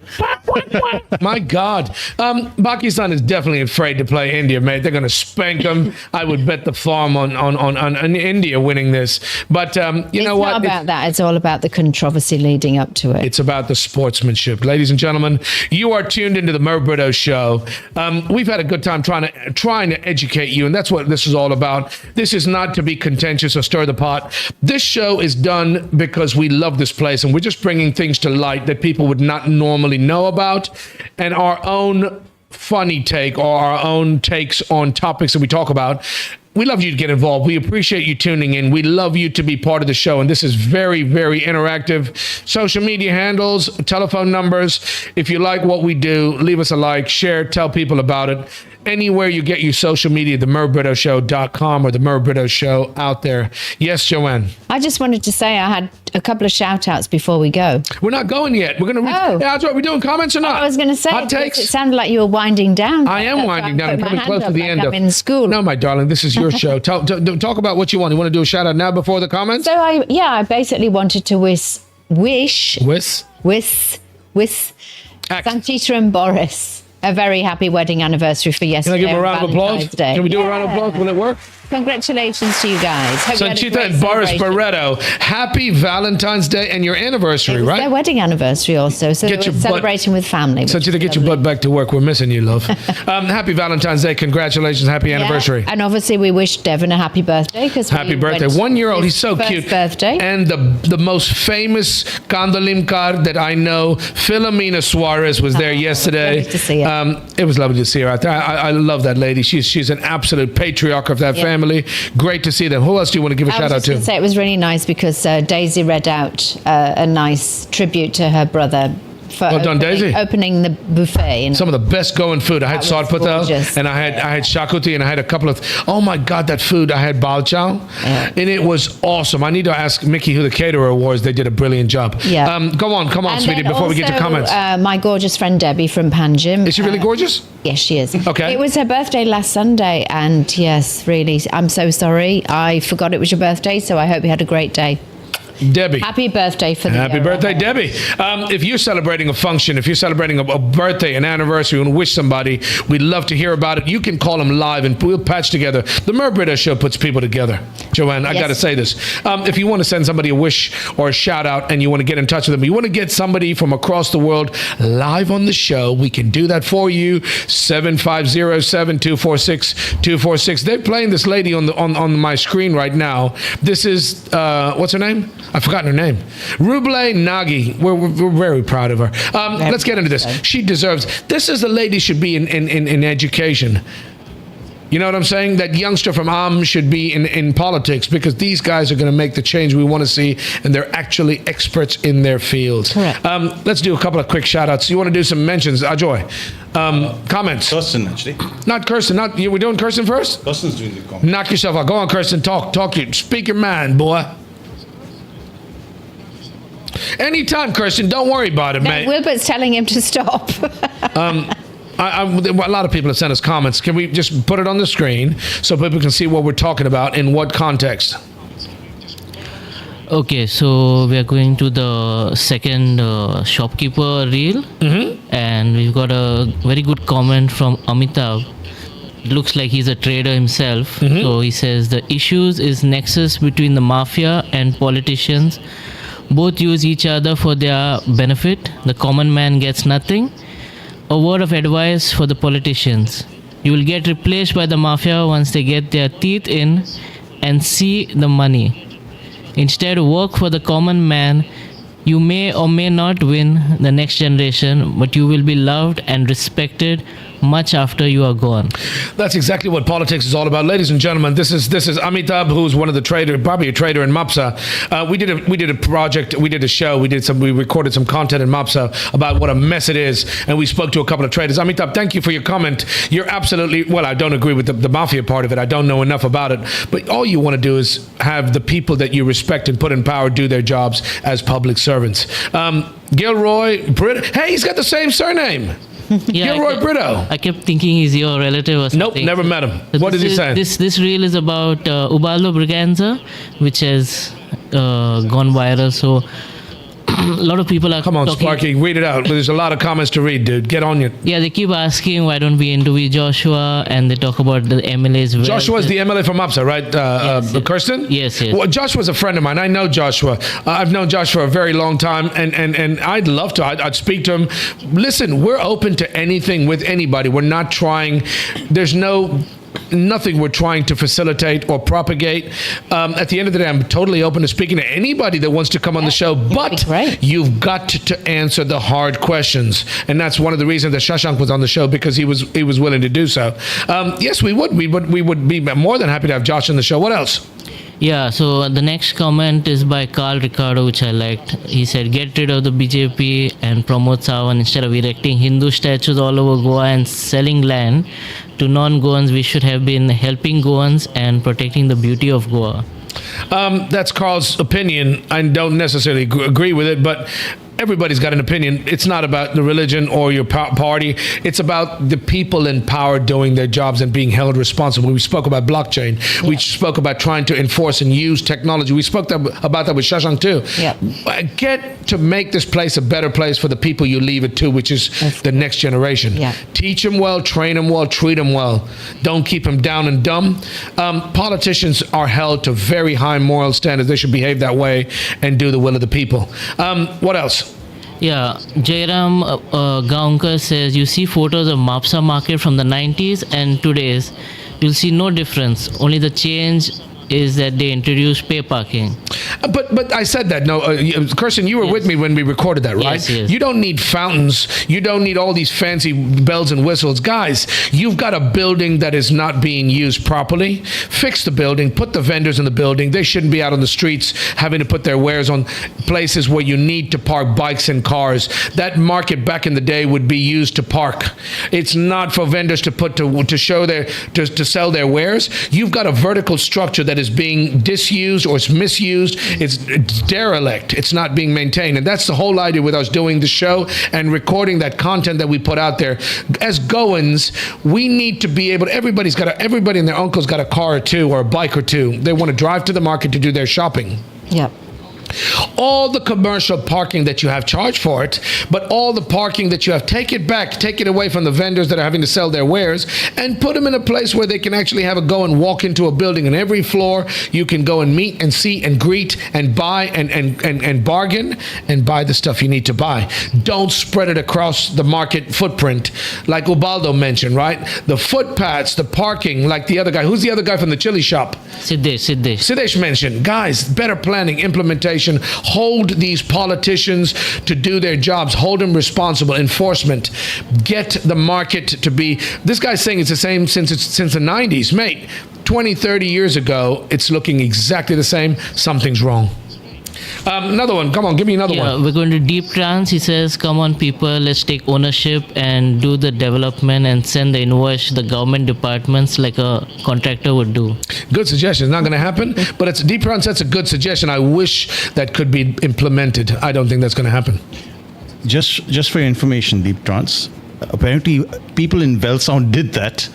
My God. Pakistan is definitely afraid to play India, mate. They're going to spank them. I would bet the farm on India winning this. But you know what? It's not about that. It's all about the controversy leading up to it. It's about the sportsmanship. Ladies and gentlemen, you are tuned into the Merv Britto Show. We've had a good time trying to educate you, and that's what this is all about. This is not to be contentious or stir the pot. This show is done because we love this place, and we're just bringing things to light that people would not normally know about, and our own funny take or our own takes on topics that we talk about. We love you to get involved. We appreciate you tuning in. We love you to be part of the show. And this is very, very interactive. Social media handles, telephone numbers. If you like what we do, leave us a like, share, tell people about it. Anywhere you get your social media, the MervBrittoShow.com or the Merv Britto Show out there. Yes, Joanne. I just wanted to say I had a couple of shout outs before we go. We're not going yet. We're going to read. Oh. Yeah, that's right. We're doing comments or not? I was going to say, hot takes. It sounded like you were winding down. I am winding down. I'm coming close to the end of. I'm in school. No, my darling, this is your show. Talk about what you want. You want to do a shout out now before the comments? So I basically wanted to wish Sanchita and Boris a very happy wedding anniversary for yesterday. Can I give a round of applause? Can we do a round of applause? Will it work? Congratulations to you guys. Sanchita and Boris Barretto, happy Valentine's Day and your anniversary, right? Their wedding anniversary also. So we're celebrating with family. Sanchita, get your butt back to work. We're missing you, love. Happy Valentine's Day. Congratulations. Happy anniversary. And obviously we wish Devon a happy birthday. Happy birthday. 1 year old. He's so cute. Birthday. And the most famous Kandalimkar that I know, Philomena Suarez, was there yesterday. Lovely to see her. It was lovely to see her out there. I love that lady. She's an absolute patriarch of that family. Great to see them. Who else do you want to give a shout out to? Say it was really nice because Daisy read out a nice tribute to her brother for Well done, Daisy. opening the buffet. And Some of the best going food. I had That was sarpata, gorgeous. and I had shakuti, and I had a couple of. Oh my God, that food! I had balchao, and it was awesome. I need to ask Mickey who the caterer was. They did a brilliant job. Yeah. Come on, And sweetie. then Before we get to also, comments, my gorgeous friend Debbie from Panjim. is she really gorgeous? Yes, she is. Okay. It was her birthday last Sunday, and yes, really, I'm so sorry. I forgot it was your birthday, so I hope you had a great day. Debbie. Happy birthday for the Happy year birthday, ahead. Debbie. If you're celebrating a function, if you're celebrating a birthday, an anniversary, and wish somebody, we'd love to hear about it. You can call them live and we'll patch together. The Merv Britto Show puts people together. Joanne, I Yes. got to say this. If you want to send somebody a wish or a shout out and you want to get in touch with them, you want to get somebody from across the world live on the show, we can do that for you. 750-7246-246. They're playing this lady on my screen right now. This is, what's her name? I've forgotten her name. Ruble Nagy. We're very proud of her. Let's get into this. She deserves. This is the lady should be in education. You know what I'm saying? That youngster from should be in politics because these guys are going to make the change we want to see, and they're actually experts in their fields. Correct. Let's do a couple of quick shout outs. You want to do some mentions? Ajoy. Comments? Kirsten, actually. Not Kirsten. We're doing Kirsten first? Kirsten's doing the comment. Knock yourself out. Go on, Kirsten. Talk. Speak your mind, boy. Anytime, Kirsten. Don't worry about it, No, mate. Wilbert's telling him to stop. A lot of people have sent us comments. Can we just put it on the screen so people can see what we're talking about in what context? Okay, so we are going to the second shopkeeper reel, and we've got a very good comment from Amitabh. Looks like he's a trader himself. So he says the issues is nexus between the mafia and politicians. Both use each other for their benefit. The common man gets nothing. A word of advice for the politicians. You will get replaced by the mafia once they get their teeth in and see the money. Instead, work for the common man. You may or may not win the next generation, but you will be loved and respected much after you are gone. That's exactly what politics is all about, ladies and gentlemen. This is Amitabh, who's one of the probably a trader in Mapusa. We did a project, we did a show, we recorded some content in Mapusa about what a mess it is, and we spoke to a couple of traders. Amitabh, thank you for your comment. You're absolutely I don't agree with the mafia part of it. I don't know enough about it, but all you want to do is have the people that you respect and put in power do their jobs as public servants. Gilroy Britto. Hey, he's got the same surname. Gilroy Britto. I kept thinking he's your relative or something. Nope, never met him. So What is he saying? This reel is about Ubaldo Braganza, which has gone viral. So a lot of people are Come on, talking. Sparky, read it out. There's a lot of comments to read, dude. Get on your... Yeah, they keep asking why don't we interview Joshua, and they talk about the MLA's. Joshua's the MLA from Mapusa, right? Yes. Kirsten? Yes. Well, Joshua's a friend of mine. I know Joshua. I've known Joshua a very long time, and I'd love to. I'd speak to him. Listen, we're open to anything with anybody. We're not trying. There's nothing we're trying to facilitate or propagate. At the end of the day, I'm totally open to speaking to anybody that wants to come on the show, but you've got to answer the hard questions. And that's one of the reasons that Shashank was on the show, because he was willing to do so. Yes, we would be more than happy to have Josh on the show. What else? Yeah, so the next comment is by Carl Ricardo, which I liked. He said, get rid of the BJP and promote Sawan instead of erecting Hindu statues all over Goa and selling land to non-Goans. We should have been helping Goans and protecting the beauty of Goa. That's Carl's opinion. I don't necessarily agree with it, but everybody's got an opinion. It's not about the religion or your party. It's about the people in power doing their jobs and being held responsible. We spoke about blockchain. Yeah. We spoke about trying to enforce and use technology. We spoke about that with Shashank too. Yeah. Get to make this place a better place for the people you leave it to, which is the next generation. Yeah. Teach them well, train them well, treat them well. Don't keep them down and dumb. Politicians are held to very high moral standards. They should behave that way and do the will of the people. What else? Yeah, Jairam Gaonkar says, you see photos of Mapusa market from the 90s and today's. You'll see no difference. Only the change is that they introduced pay parking. But I said that. No, Kirsten, you were with me when we recorded that, right? Yes. You don't need fountains. You don't need all these fancy bells and whistles. Guys, you've got a building that is not being used properly. Fix the building. Put the vendors in the building. They shouldn't be out on the streets having to put their wares on places where you need to park bikes and cars. That market back in the day would be used to park. It's not for vendors to show to sell their wares. You've got a vertical structure that is being disused or it's misused. It's derelict. It's not being maintained. And that's the whole idea with us doing the show and recording that content that we put out there. As Goans, we need to be able to, everybody and their uncle's got a car or two or a bike or two. They want to drive to the market to do their shopping. Yep. All the commercial parking that you have, charged for it, but all the parking that you have, take it away from the vendors that are having to sell their wares and put them in a place where they can actually go and walk into a building. On every floor, you can go and meet and see and greet and buy and bargain and buy the stuff you need to buy. Don't spread it across the market footprint like Ubaldo mentioned, right? The footpaths, the parking, like the other guy. Who's the other guy from the chili shop? Siddesh mentioned. Guys, better planning, implementation. Hold these politicians to do their jobs. Hold them responsible. Enforcement. Get the market to be... This guy's saying it's the same since the 90s. Mate, 20, 30 years ago, it's looking exactly the same. Something's wrong. Another one. Come on, give me another one. We're going to deep trance. He says, come on, people, let's take ownership and do the development and send the invoice to the government departments like a contractor would do. Good suggestion. It's not going to happen, but it's deep trance. That's a good suggestion. I wish that could be implemented. I don't think that's going to happen. Just for your information, deep trance. Apparently, people in Wellsound did that.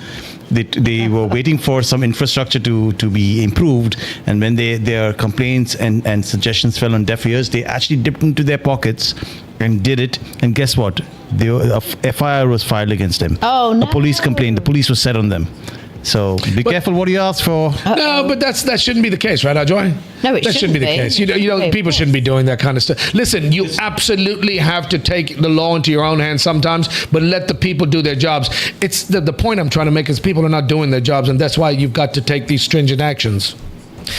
They were waiting for some infrastructure to be improved, and when their complaints and suggestions fell on deaf ears, they actually dipped into their pockets and did it. And guess what? A FIR was filed against them. Oh, no. A police complaint. The police was set on them. So be careful what you ask for. No, but that shouldn't be the case, right, Ajoy? No, it that shouldn't be the case. People shouldn't be doing that kind of stuff. Listen, you absolutely have to take the law into your own hands sometimes, but let the people do their jobs. It's the point I'm trying to make is people are not doing their jobs, and that's why you've got to take these stringent actions.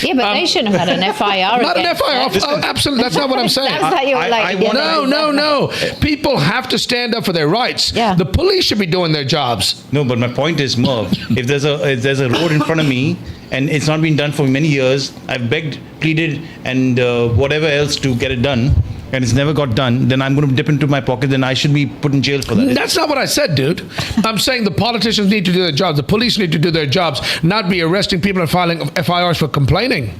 Yeah, but they shouldn't have had an FIR. Not an FIR. Absolutely, that's not what I'm saying. That's that you're like. No. People have to stand up for their rights. Yeah. The police should be doing their jobs. No, but my point is, Merv, if there's a road in front of me and it's not been done for many years, I've begged, pleaded, and whatever else to get it done, and it's never got done, then I'm going to dip into my pocket, then I should be put in jail for that. That's not what I said, dude. I'm saying the politicians need to do their jobs. The police need to do their jobs, not be arresting people and filing FIRs for complaining.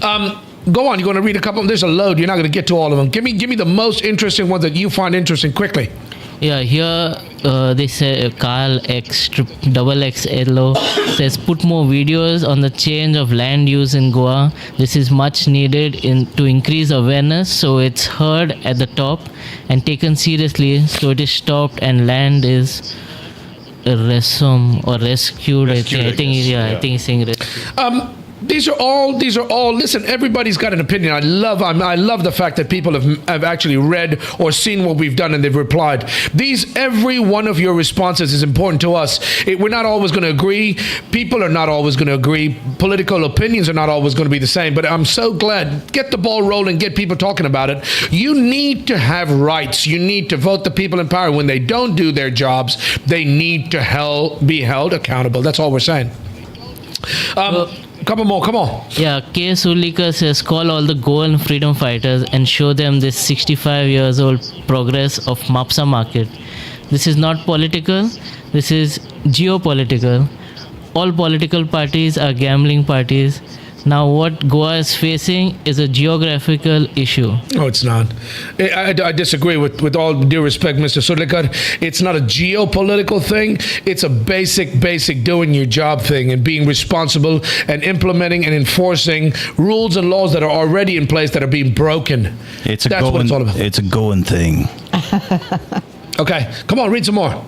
Go on, you're going to read a couple of them. There's a load. You're not going to get to all of them. Give me the most interesting ones that you find interesting quickly. Yeah, here they say Carl XXXLO says put more videos on the change of land use in Goa. This is much needed to increase awareness so it's heard at the top and taken seriously so it is stopped and land is rescued. I think he's saying rescued. These are all. Listen, everybody's got an opinion. I love the fact that people have actually read or seen what we've done and they've replied. Every one of your responses is important to us. We're not always going to agree. People are not always going to agree. Political opinions are not always going to be the same. But I'm so glad. Get the ball rolling. Get people talking about it. You need to have rights. You need to vote the people in power. When they don't do their jobs, they need to be held accountable. That's all we're saying. Couple more, come on. Yeah, K. Sulika says call all the Goan freedom fighters and show them this 65 years old progress of Mapusa market. This is not political, this is geopolitical. All political parties are gambling parties. Now what Goa is facing is a geographical issue. No, it's not. I disagree with all due respect, Mr. Surlikar. It's not a geopolitical thing. It's a basic doing your job thing and being responsible and implementing and enforcing rules and laws that are already in place that are being broken. That's what it's all about. It's a Goan thing. Okay, come on, read some more.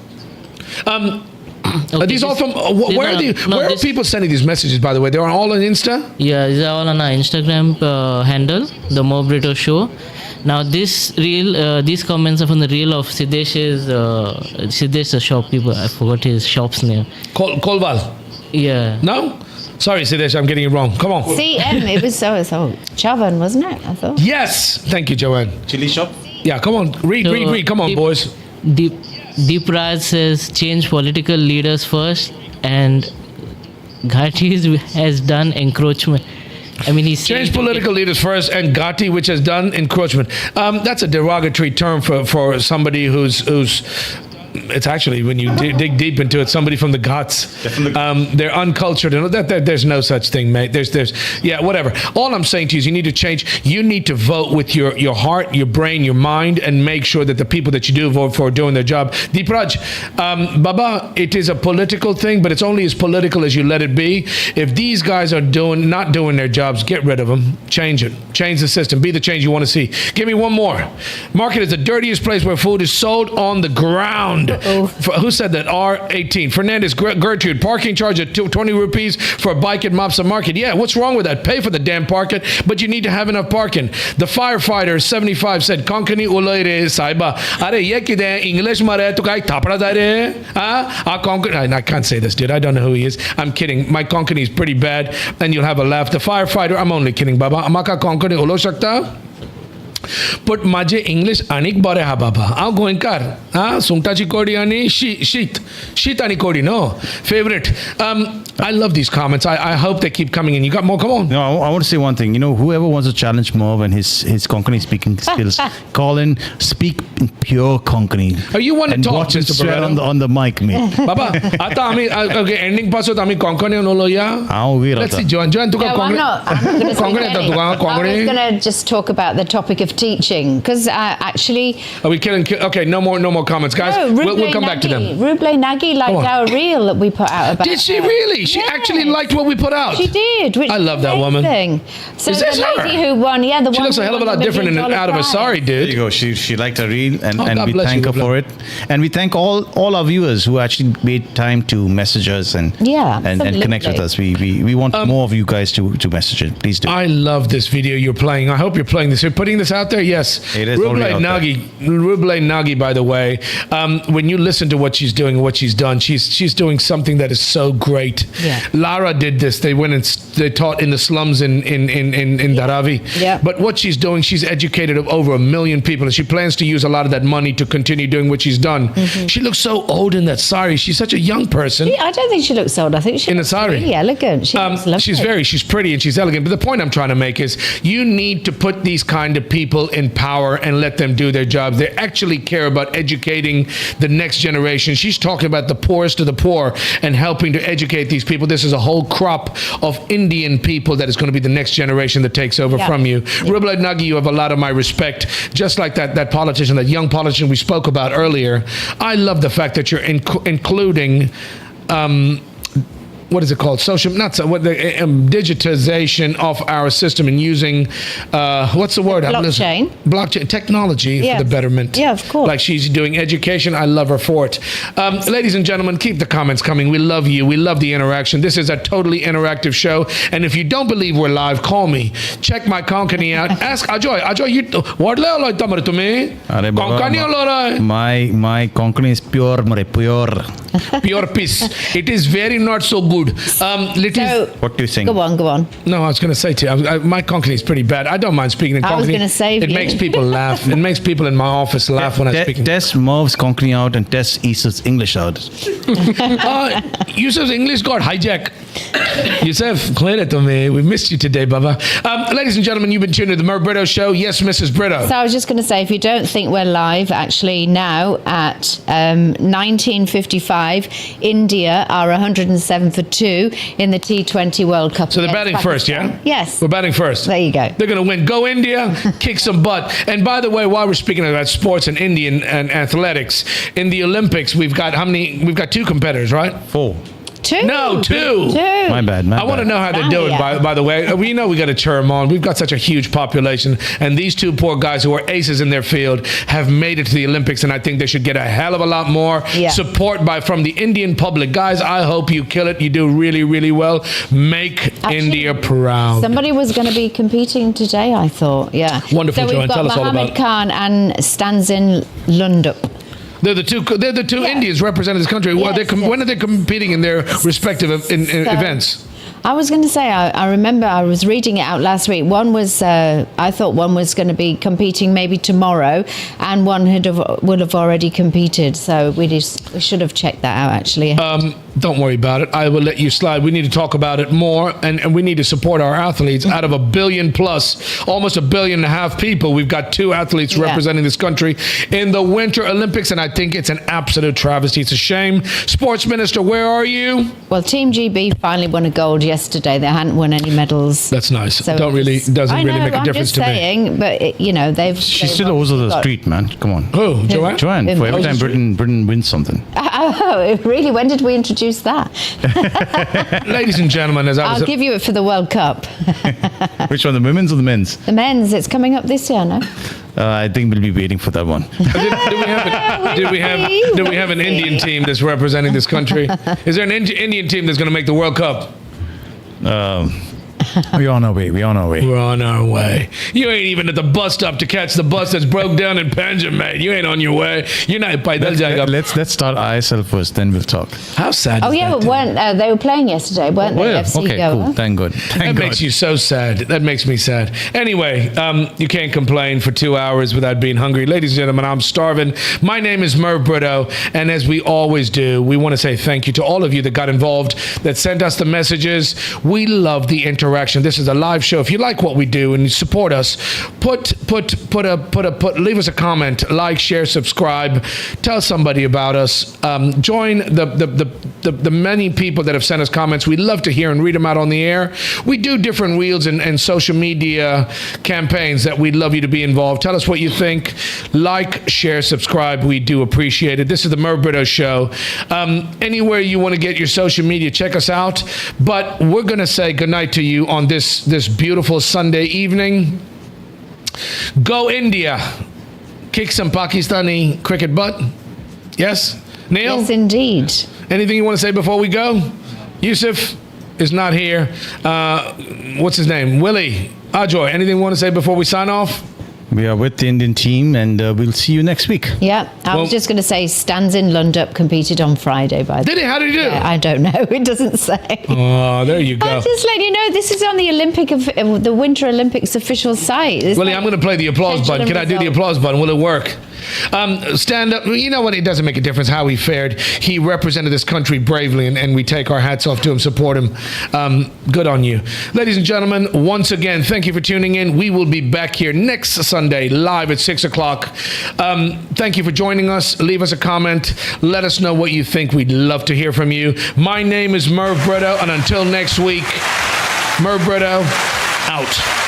Okay, are these all from where are people sending these messages, by the way? They're all on Insta? Yeah, these are all on our Instagram handle, the Britto show. Now these comments are from the reel of Siddesh, the shopkeeper. I forgot his shop's name. Kolval. Yeah. No? Sorry, Siddhesh, I'm getting it wrong. Come on. CM, it was so Chavan, wasn't it? I thought. Yes. Thank you, Joanne. Chili shop. Yeah, come on. Read. Come on, boys. Deep Raj says change political leaders first, and Ghati has done encroachment. I mean, he's Change political leaders first, and Ghati, which has done encroachment. That's a derogatory term for somebody who's. It's actually, when you dig deep into it, somebody from the Ghats. They're uncultured, and there's no such thing, mate. There's whatever. All I'm saying to you is you need to change. You need to vote with your heart, your brain, your mind, and make sure that the people that you do vote for are doing their job. Deepraj, Baba, it is a political thing, but it's only as political as you let it be. If these guys are not doing their jobs, get rid of them. Change it. Change the system. Be the change you want to see. Give me one more. Market is the dirtiest place where food is sold on the ground. Who said that? R18. Fernandez Gertrude. Parking charge at 20 rupees for a bike at Mapusa Market. Yeah, what's wrong with that? Pay for the damn parking, but you need to have enough parking. The firefighter 75 said, Konkani ulai re saiba. Are ye kide English mare to kai thapra da re? I can't say this, dude. I don't know who he is. I'm kidding. My Konkani is pretty bad, and you'll have a laugh. The firefighter, I'm only kidding, Baba. Amaka Konkani ulo shakta? But माझे English अनेक बरे हा बाबा हांव गोंयकार सुंगटाची कोडी आणि शीत आणि कोडी no favorite. I love these comments. I hope they keep coming in. You got more? Come on. No, I want to say one thing. Whoever wants to challenge Merv and his Konkani speaking skills, call in, speak in pure Konkani. Oh, you want to talk, watch Mr. swear Barreto? on the mic, mate. Baba, okay, ending paso tami Konkani onolo ya. Let's see, Joan, tuka I'm not going to Konkani speak tuka I was Konkani. going to just talk about the topic of teaching, because actually... Are we kidding? Okay, no more comments, guys. No, We'll come back to them. Ruble Nagy liked our reel that we put out about Did she really? She actually liked what we put out. She did. Which I love that woman. So Is the this lady her? who won, the one She looks a hell of a lot different and out of a sari, There dude. you go. She liked her reel, and God we bless thank you, her for it. And we thank all our viewers who actually made time to message us and connect with us. We want more of you guys to message it. Please do. I love this video you're playing. I hope you're playing this. You're putting this out there? Yes. It is already out there. Ruble Nagy, by the way, when you listen to what she's doing and what she's done, she's doing something that is so great. Yeah. Lara did this. They went and they taught in the slums in Dharavi. Yeah. But what she's doing, she's educated over 1 million people, and she plans to use a lot of that money to continue doing what she's done. Mm-hmm. She looks so old in that sari. She's such a young person. I don't think she looks old. I think she looks really elegant. She looks lovely. She's pretty and she's elegant. But the point I'm trying to make is you need to put these kind of people in power and let them do their jobs. They actually care about educating the next generation. She's talking about the poorest of the poor and helping to educate these people. This is a whole crop of Indian people that is going to be the next generation that takes over from you. Ruble Nagy, you have a lot of my respect. Just like that politician, that young politician we spoke about earlier. I love the fact that you're including what is it called? Digitization of our system and using what's the word? Blockchain technology for the betterment. Yeah, of course. Like she's doing education. I love her for it. Ladies and gentlemen, keep the comments coming. We love you. We love the interaction. This is a totally interactive show. And if you don't believe we're live, call me. Check my Konkani out. Ask Ajoy, you what le tamar tume? Konkani olora. My Konkani is pure Pure piece. It is very not so good. What do you think? Go on. No, I was going to say to you, my Konkani is pretty bad. I don't mind speaking in Konkani. I was going to save it you. makes people laugh. It makes people in my office laugh when I speak. Test Merv's Konkani out and test Issa's English out. Yusuf's English got hijacked. Yusuf, clear it to me. We missed you today, Baba. Ladies and gentlemen, you've been tuned to the Merv Britto Show. Yes, Mrs. Britto. So I was just going to say, if you don't think we're live, actually now at 19:55, India are 107 for 2 in the T20 World Cup. So they're batting first, yeah? Yes. We're batting first. There you go. They're going to win. Go India, kick some butt. And by the way, while we're speaking about sports and Indian and athletics, in the Olympics, we've got how many? We've got 2 competitors, right? 4. 2. No, 2. My bad. I want to know how they're doing, by the way. We know we got to cheer them on. We've got such a huge population. And these 2 poor guys who are aces in their field have made it to the Olympics. And I think they should get a hell of a lot more support from the Indian public. Guys, I hope you kill it. You do really, really well. Make India proud. Somebody was going to be competing today, I thought. Yeah. Wonderful, so Joanne. Tell us all about Mohammed Khan and Stanzin Lundup. They're the two Indians representing this country. When are they competing in their respective events? I was going to say, I remember I was reading it out last week. One was, I thought one was going to be competing maybe tomorrow, and one would have already competed. So we should have checked that out, actually. Don't worry about it. I will let you slide. We need to talk about it more, and we need to support our athletes. Out of 1 billion plus, almost 1.5 billion people, we've got 2 athletes representing this country in the Winter Olympics, and I think it's an absolute travesty. It's a shame. Sports Minister, where are you? Well, Team GB finally won a gold yesterday. They hadn't won any medals. That's nice. So doesn't really make a difference to me. I'm just saying, but they've. She still owes us a treat, man. Come on. Who? Joanne? Joanne, for every time Britain wins something. Oh, really? When did we introduce that? Ladies and gentlemen, I'll give you it for the World Cup. Which one, the women's or the men's? The men's. It's coming up this year, no? I think we'll be waiting for that one. Do we have an Indian team that's representing this country? Is there an Indian team that's going to make the World Cup? We're on our way. We're on our way. You ain't even at the bus stop to catch the bus that's broke down in Panjim, mate. You ain't on your way. You're not by that. Let's start ISL first, then we'll talk. How sad is that? But they were playing yesterday, weren't they? FC okay, Goa. cool. Thank God. That makes you so sad. That makes me sad. Anyway, you can't complain for 2 hours without being hungry. Ladies and gentlemen, I'm starving. My name is Merv Britto, and as we always do, we want to say thank you to all of you that got involved, that sent us the messages. We love the interaction. This is a live show. If you like what we do and you support us, leave us a comment, like, share, subscribe, tell somebody about us. Join the many people that have sent us comments. We love to hear and read them out on the air. We do different wheels and social media campaigns that we'd love you to be involved. Tell us what you think. Like, share, subscribe. We do appreciate it. This is the Merv Britto Show. Anywhere you want to get your social media, check us out. But we're going to say goodnight to you on this beautiful Sunday evening. Go India. Kick some Pakistani cricket butt. Yes? Neil? Yes, indeed. Anything you want to say before we go? Yusuf is not here. What's his name? Willie. Ajoy, anything you want to say before we sign off? We are with the Indian team, and we'll see you next week. Yeah, I was just going to say, Stanzin Lundup competed on Friday, by the way. Did he? How did he do? I don't know. It doesn't say. Oh, there you go. I'm just letting you know, this is on the Winter Olympics official site. Willie, I'm going to play the applause button. Can I do the applause button? Will it work? Stand up. You know what? It doesn't make a difference how he fared. He represented this country bravely, and we take our hats off to him, support him. Good on you. Ladies and gentlemen, once again, thank you for tuning in. We will be back here next Sunday live at 6 o'clock. Thank you for joining us. Leave us a comment. Let us know what you think. We'd love to hear from you. My name is Merv Britto, and until next week, Merv Britto, out.